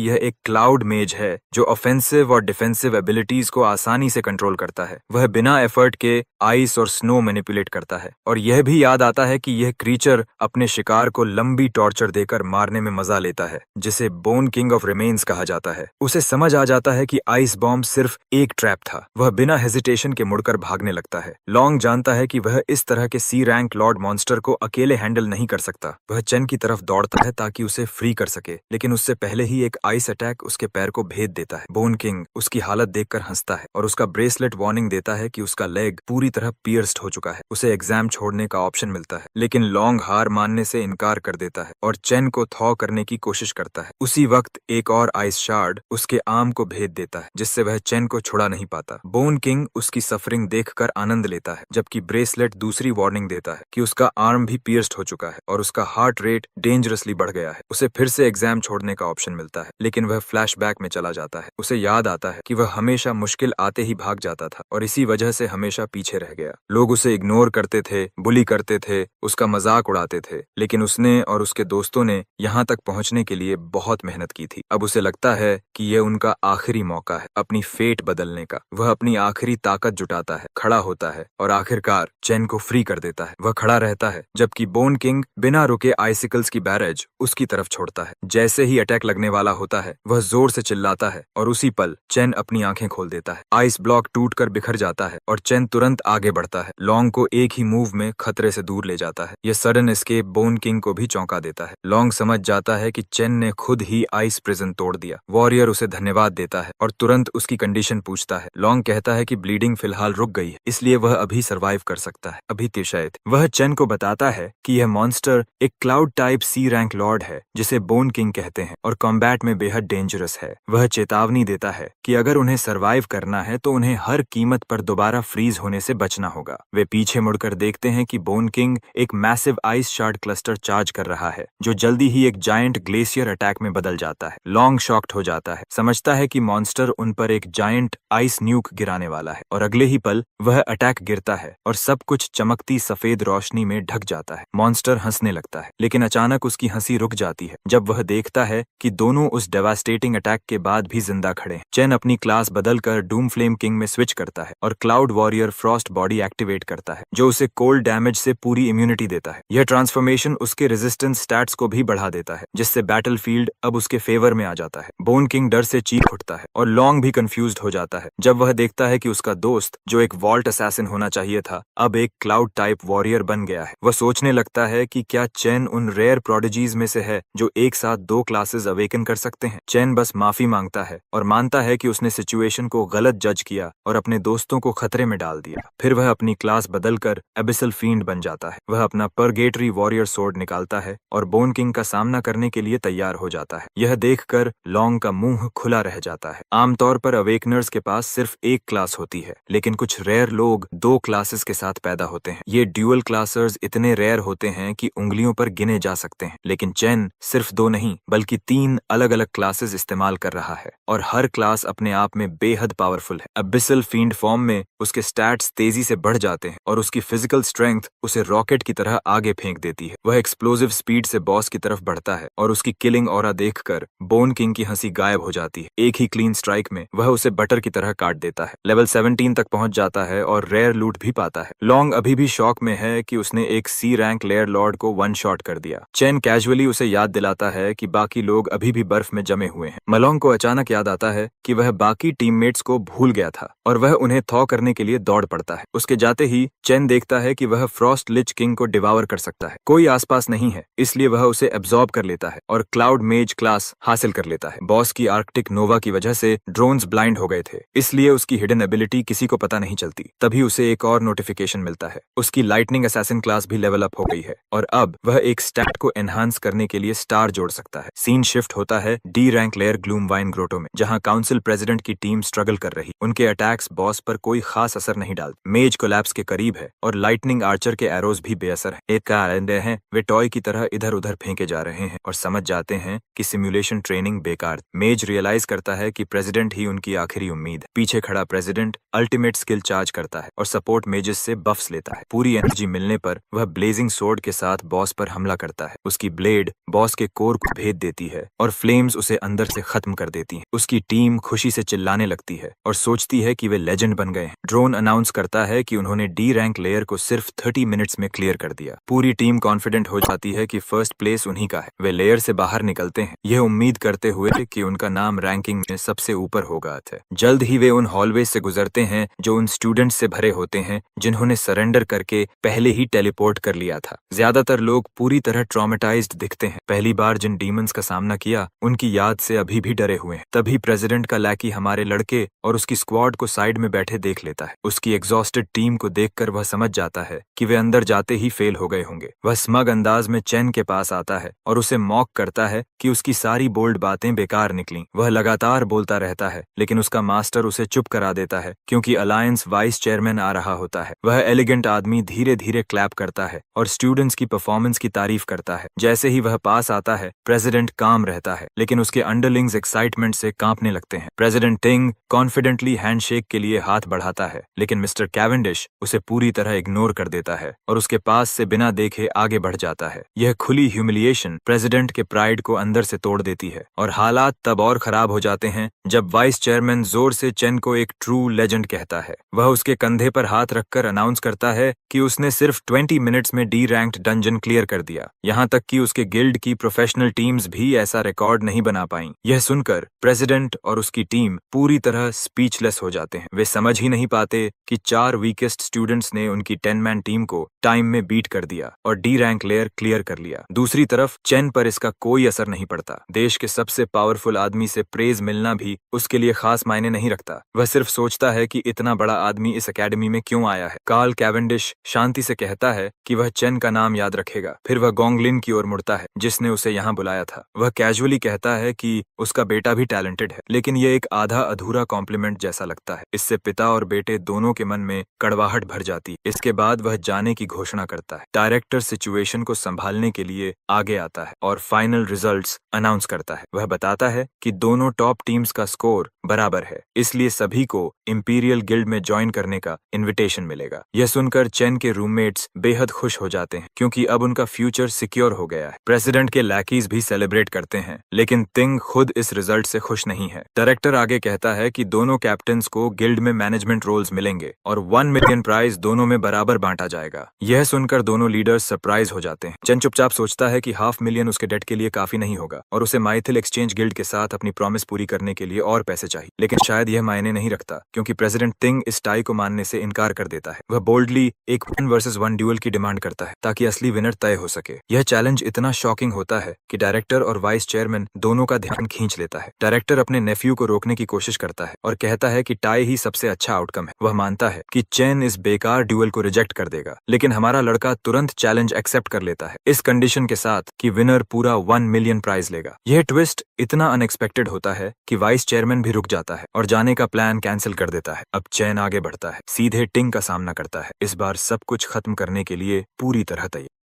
यह एक क्लाउड मेज है जो ऑफेंसिव और डिफेंसिव एबिलिटीज को आसानी से कंट्रोल करता है। वह बिना एफर्ट के आइस और स्नो मैनिपुलेट करता है, और यह भी याद आता है कि यह क्रीचर अपने शिकार को लंबी टॉर्चर देकर मारने में मजा लेता है, जिसे बोन किंग ऑफ रिमेन्स कहा जाता है। उसे समझ आ जाता है कि आइस बॉम्ब सिर्फ एक ट्रैप था। वह बिना हेजिटेशन के मुड़कर भागने लगता है। लॉन्ग जानता है कि वह इस तरह के सी रैंक लॉर्ड मॉन्स्टर को अकेले हैंडल नहीं कर सकता। वह चेन की तरफ दौड़ता है ताकि उसे फ्री कर सके, लेकिन उससे पहले ही एक आइस अटैक उसके पैर को भेद देता है। बोन किंग उसकी हालत देखकर हंसता है और उसका ब्रेसलेट वार्निंग देता है कि उसका लेग पूरी तरह पियर्स्ड हो चुका है। उसे एग्जाम छोड़ने का ऑप्शन मिलता है, लेकिन लॉन्ग हार मानने से इनकार कर देता है और चेन को थॉ करने की कोशिश करता है। उसी वक्त एक और आइस शार्ड उसके आर्म को भेद देता है, जिससे वह चेन को छुड़ा नहीं पाता। बोन किंग उसकी सफरिंग देखकर आनंद लेता है, जबकि ब्रेसलेट दूसरी वार्निंग देता है कि उसका आर्म भी पियर्स्ड हो चुका है और उसका हार्ट रेट डेंजरसली बढ़ गया है। उसे फिर से एग्जाम छोड़ने का ऑप्शन मिलता है, लेकिन वह फ्लैशबैक में चला जाता है। उसे याद आता है कि वह हमेशा मुश्किल आते ही भाग जाता था और इसी वजह से हमेशा पीछे रह गया। लोग उसे इग्नोर करते थे, बुली करते थे, उसका मजाक उड़ाते थे, लेकिन उसने और उसके दोस्तों ने यहाँ तक पहुँचने के लिए बहुत मेहनत की थी। अब उसे लगता है कि यह उनका आखिरी मौका है अपनी फेट बदलने का। वह अपनी आखिरी ताकत जुटाता है, खड़ा होता है और आखिरकार चेन को फ्री कर देता है। वह खड़ा रहता है जबकि बोन किंग बिना रुके आइसिकल्स की बैरेज उसकी तरफ छोड़ता है। जैसे ही अटैक लगने वाला होता है, वह जोर से चिल्लाता है और उसी पल चेन अपनी आंखें खोल देता है। आइस ब्लॉक टूटकर बिखर जाता है और चेन तुरंत आगे बढ़ता है। लॉन्ग को एक ही मूव में खतरे से दूर ले जाता है। यह सडन एस्केप बोन किंग को भी चौंका देता है। लॉन्ग समझ जाता है कि चेन ने खुद ही आइस प्रिजन तोड़ दिया। वॉरियर उसे धन्यवाद देता है और तुरंत उसकी कंडीशन पूछता है। लॉन्ग कहता है कि ब्लीडिंग फिलहाल रुक गई है, इसलिए वह अभी सर्वाइव कर सकता है, अभी तो शायद। वह चेन को बताता है कि यह मॉन्स्टर एक cloud type C rank lord है जिसे बोन किंग कहते हैं और कॉम्बैट में बेहद डेंजरस है। वह चेतावनी देता है कि अगर उन्हें सर्वाइव करना है तो उन्हें हर कीमत पर दोबारा फ्रीज होने से बचना होगा। वे पीछे मुड़कर देखते हैं कि बोन किंग एक massive ice shard cluster charge कर रहा है जो जल्दी ही एक जायंट ग्लेशियर अटैक में बदल जाता है। लॉन्ग शॉक्ड हो जाता है, समझता है कि मॉन्स्टर उन पर एक जायंट आइस न्यूक गिराने वाला है और अगले ही पल वह अटैक गिरता है और सब कुछ चमकती सफेद रोशनी में ढक जाता है। मॉन्स्टर हंसने लगता है, लेकिन अचानक उसकी हंसी रुक जाती है जब वह देखता है कि दोनों उस डेवास्टेटिंग अटैक के बाद भी जिंदा खड़े हैं। चेन अपनी क्लास बदलकर डूम फ्लेम किंग में स्विच करता है और cloud warrior Frost body activate करता है, जो उसे कोल्ड डैमेज से पूरी इम्यूनिटी देता है। यह ट्रांसफॉर्मेशन उसके रेजिस्टेंस स्टैट्स को भी बढ़ा देता है, जिससे बैटलफील्ड अब उसके फेवर में आ जाता है। बोन किंग डर से चीख उठता है और लॉन्ग भी कंफ्यूज्ड हो जाता है जब वह देखता है कि उसका दोस्त, जो एक वॉल्ट असैसिन होना चाहिए था, अब एक क्लाउड टाइप वॉरियर बन गया है। वह सोचने लगता है कि क्या चेन उन रेयर प्रोडिजीज में से है जो एक साथ 2 क्लासेस अवेकन कर सकते हैं। चेन बस माफी मांगता है और मानता है कि उसने सिचुएशन को गलत जज किया और अपने दोस्तों को खतरे में डाल दिया। फिर वह अपनी क्लास बदलकर एबिसल फील्ड बन जाता है। वह अपना परगेटरी वॉरियर सोर्ड निकालता है और बोन किंग का सामना करने के लिए तैयार हो जाता है। यह देखकर लॉन्ग का मुंह खुला रह जाता है। आमतौर पर अवेकनर्स के पास सिर्फ एक क्लास होती है, लेकिन कुछ रेयर लोग 2 क्लासेस के साथ पैदा होते हैं। ये ड्यूअल क्लासर्स इतने रेयर होते हैं कि उंगलियों पर गिने जा सकते हैं, लेकिन चेन सिर्फ 2 नहीं बल्कि 3 अलग अलग क्लासेस इस्तेमाल कर रहा है और हर क्लास अपने आप में बेहद पावरफुल है। अबिसल फील्ड फॉर्म में उसके स्टैट्स तेजी से बढ़ जाते हैं और उसकी फिजिकल स्ट्रेंथ उसे रॉकेट की तरह आगे फेंक देती है। वह एक्सप्लोसिव स्पीड से बॉस की तरफ बढ़ता है और उसकी किलिंग ऑरा देखकर बोन किंग की हंसी गायब हो जाती है। एक ही क्लीन स्ट्राइक में वह उसे बटर की तरह काट देता है। लेवल 17 तक पहुंच जाता है और रेयर लूट भी पाता है। लॉन्ग अभी भी शॉक में है कि उसने एक सी रैंक लेयर लॉर्ड को 1 शॉट कर दिया। चेन कैजुअली उसे याद दिलाता है कि बाकी लोग अभी भी बर्फ में जमे हुए हैं। मलोंग को अचानक याद आता है कि वह बाकी टीममेट्स को भूल गया था और वह उन्हें थॉ करने के लिए दौड़ पड़ता है। उसके जाते ही चेन देखता है कि वह फ्रॉस्ट लिच किंग को डिवावर कर सकता है। कोई आसपास नहीं है, इसलिए वह उसे एब्जॉर्ब कर लेता है और क्लाउड मेज क्लास हासिल कर लेता है। बॉस की आर्कटिक नोवा की वजह से ड्रोन्स ब्लाइंड हो गए थे, इसलिए उसकी हिडन एबिलिटी किसी को पता नहीं चलती। तभी उसे एक और नोटिफिकेशन मिलता है, उसकी लाइटनिंग असैसिन क्लास भी लेवल अप हो गई है और अब वह एक स्टैट को एनहांस करने के लिए स्टार जोड़ सकता है। सीन शिफ्ट होता है D rank layer gloom wine grotto में, जहां काउंसिल प्रेसिडेंट की टीम स्ट्रगल कर रही। उनके अटैक्स बॉस पर कोई खास असर नहीं डालते। मेज कोलैप्स के करीब है और लाइटनिंग आर्चर के एरोज भी बेअसर है। एक कारण है वे टॉय की तरह इधर उधर फेंके जा रहे हैं और समझ जाते हैं कि सिमुलेशन ट्रेनिंग बेकार। मेज रियलाइज करता है कि प्रेसिडेंट ही उनकी आखिरी उम्मीद है। पीछे खड़ा प्रेसिडेंट अल्टीमेट स्किल चार्ज करता है और सपोर्ट मेजेस से बफ्स लेता है। पूरी एनर्जी मिलने पर वह ब्लेजिंग सोर्ड के साथ बॉस पर हमला करता है। उसकी ब्लेड बॉस के कोर को भेद देती है और फ्लेम्स उसे अंदर से खत्म कर देती हैं। उसकी टीम खुशी से चिल्लाने लगती है और सोचती है कि वे लेजेंड बन गए हैं। ड्रोन अनाउंस करता है कि उन्होंने डी रैंक लेयर को सिर्फ 30 मिनट्स में क्लियर कर दिया। पूरी टीम कॉन्फिडेंट हो जाती है कि फर्स्ट प्लेस उन्हीं का है। वे लेयर से बाहर निकलते हैं, यह उम्मीद करते हुए कि उनका नाम रैंकिंग में सबसे ऊपर होगा। जल्द ही वे उन हॉलवे से गुजरते हैं जो उन स्टूडेंट्स से भरे होते हैं जिन्होंने सरेंडर करके पहले ही टेलीपोर्ट कर लिया था। ज्यादातर लोग पूरी तरह ट्रॉमेटाइज्ड दिखते हैं। पहली बार जिन डीमंस का सामना किया उनकी याद से अभी भी डरे हुए हैं। तभी प्रेसिडेंट का लैकी हमारे लड़के और उसकी स्क्वाड को साइड में बैठे देख लेता है। उसकी एग्जॉस्टेड टीम को देखकर वह समझ जाता है कि वे अंदर जाते ही फेल हो गए होंगे। वह स्मग अंदाज में चेन के पास आता है और उसे मॉक करता है कि उसकी सारी बोल्ड बातें बेकार निकली। वह लगातार बोलता रहता है, लेकिन उसका मास्टर उसे चुप करा देता है क्योंकि अलायंस वाइस चेयरमैन आ रहा होता है। वह एलिगेंट आदमी धीरे धीरे क्लैप करता है और स्टूडेंट्स की परफॉर्मेंस की तारीफ करता है। जैसे ही वह पास आता है, प्रेसिडेंट काम रहता है, लेकिन उसके अंडरलिंग्स एक्साइटमेंट से कांपने लगते हैं। प्रेसिडेंट टिंग कॉन्फिडेंटली हैंडशेक के लिए हाथ बढ़ाता है, लेकिन मिस्टर कैवेंडिश उसे पूरी तरह इग्नोर कर देता है और उसके पास से बिना देखे आगे बढ़ जाता है। यह खुली ह्यूमिलिएशन प्रेसिडेंट के प्राइड को अंदर से तोड़ देती है और हालात तब और खराब हो जाते हैं जब वाइस चेयरमैन जोर से चेन को एक ट्रू लेजेंड कहता है। वह उसके कंधे पर हाथ रखकर अनाउंस करता है कि उसने सिर्फ 20 मिनट्स में डी रैंक्ड डंजन क्लियर कर दिया। यहाँ तक कि उसके गिल्ड की प्रोफेशनल टीम्स भी ऐसा रिकॉर्ड नहीं बना पाई। यह सुनकर प्रेसिडेंट और उसकी टीम पूरी तरह स्पीचलेस हो जाते हैं। वे समझ ही नहीं पाते कि 4 वीकेस्ट स्टूडेंट्स ने उनकी 10 मैन टीम को टाइम में बीट कर दिया और डी रैंक लेयर क्लियर कर लिया। दूसरी तरफ चेन पर इसका कोई असर नहीं पड़ता। देश के सबसे पावरफुल आदमी से प्रेज मिलना भी उसके लिए खास मायने नहीं रखता। वह सिर्फ सोचता है कि इतना बड़ा आदमी इस एकेडमी में क्यों आया है। कार्ल कैवेंडिश शांति से कहता है कि वह चेन का नाम याद रखेगा। फिर वह गोंगलिन की ओर मुड़ता है जिसने उसे यहाँ बुलाया था। वह कैजुअली कहता है कि उसका बेटा भी टैलेंटेड है, लेकिन यह एक आधा अधूरा कॉम्प्लीमेंट जैसा लगता है। इससे पिता और बेटे दोनों के मन में कड़वाहट भर जाती है। इसके बाद वह जाने की घोषणा करता है। डायरेक्टर सिचुएशन को संभालने के लिए आगे आता आता है और फाइनल रिजल्ट्स अनाउंस करता है। वह बताता है कि दोनों टॉप टीम्स का स्कोर बराबर है, इसलिए सभी को इंपीरियल गिल्ड में ज्वाइन करने का इनविटेशन मिलेगा। यह सुनकर चेन के रूममेट्स बेहद खुश हो जाते हैं क्योंकि अब उनका फ्यूचर सिक्योर हो गया है। प्रेसिडेंट के लैकीज भी सेलिब्रेट करते हैं, लेकिन तिंग खुद इस रिजल्ट से खुश नहीं है। डायरेक्टर आगे कहता है कि दोनों कैप्टन्स को गिल्ड में मैनेजमेंट रोल्स मिलेंगे और 1 मिलियन प्राइज दोनों में बराबर बांटा जाएगा। यह सुनकर दोनों लीडर्स सरप्राइज हो जाते हैं। चेन चुपचाप सोचता है कि $500,000 उसके डेट के लिए काफी नहीं होगा और उसे माइथिल एक्सचेंज गिल्ड के साथ अपनी प्रॉमिस पूरी करने के लिए और पैसे चाहिए, लेकिन शायद यह मायने नहीं रखता क्योंकि प्रेसिडेंट तिंग इस टाई को मानने से इनकार कर देता है। वह बोल्डली एक 1 वर्सेस 1 ड्यूल की डिमांड करता है ताकि असली विनर तय हो सके। यह चैलेंज इतना शॉकिंग होता है कि डायरेक्टर और वाइस चेयरमैन दोनों का ध्यान खींच लेता है। डायरेक्टर अपने नेफ्यू को रोकने की कोशिश करता है और कहता है कि टाई ही सबसे अच्छा आउटकम है। वह मानता है कि चेन इस बेकार ड्यूल को रिजेक्ट कर देगा, लेकिन हमारा लड़का तुरंत चैलेंज एक्सेप्ट कर लेता है, इस कंडीशन के साथ कि विनर पूरा 1 मिलियन प्राइज लेगा। यह ट्विस्ट इतना अनएक्सपेक्टेड होता है कि वाइस चेयरमैन भी रुक जाता है और जाने का प्लान कैंसिल कर देता है। अब चेन आगे बढ़ता है, सीधे टिंग का सामना करता है, इस बार सब कुछ खत्म करने के लिए पूरी तरह तैयार।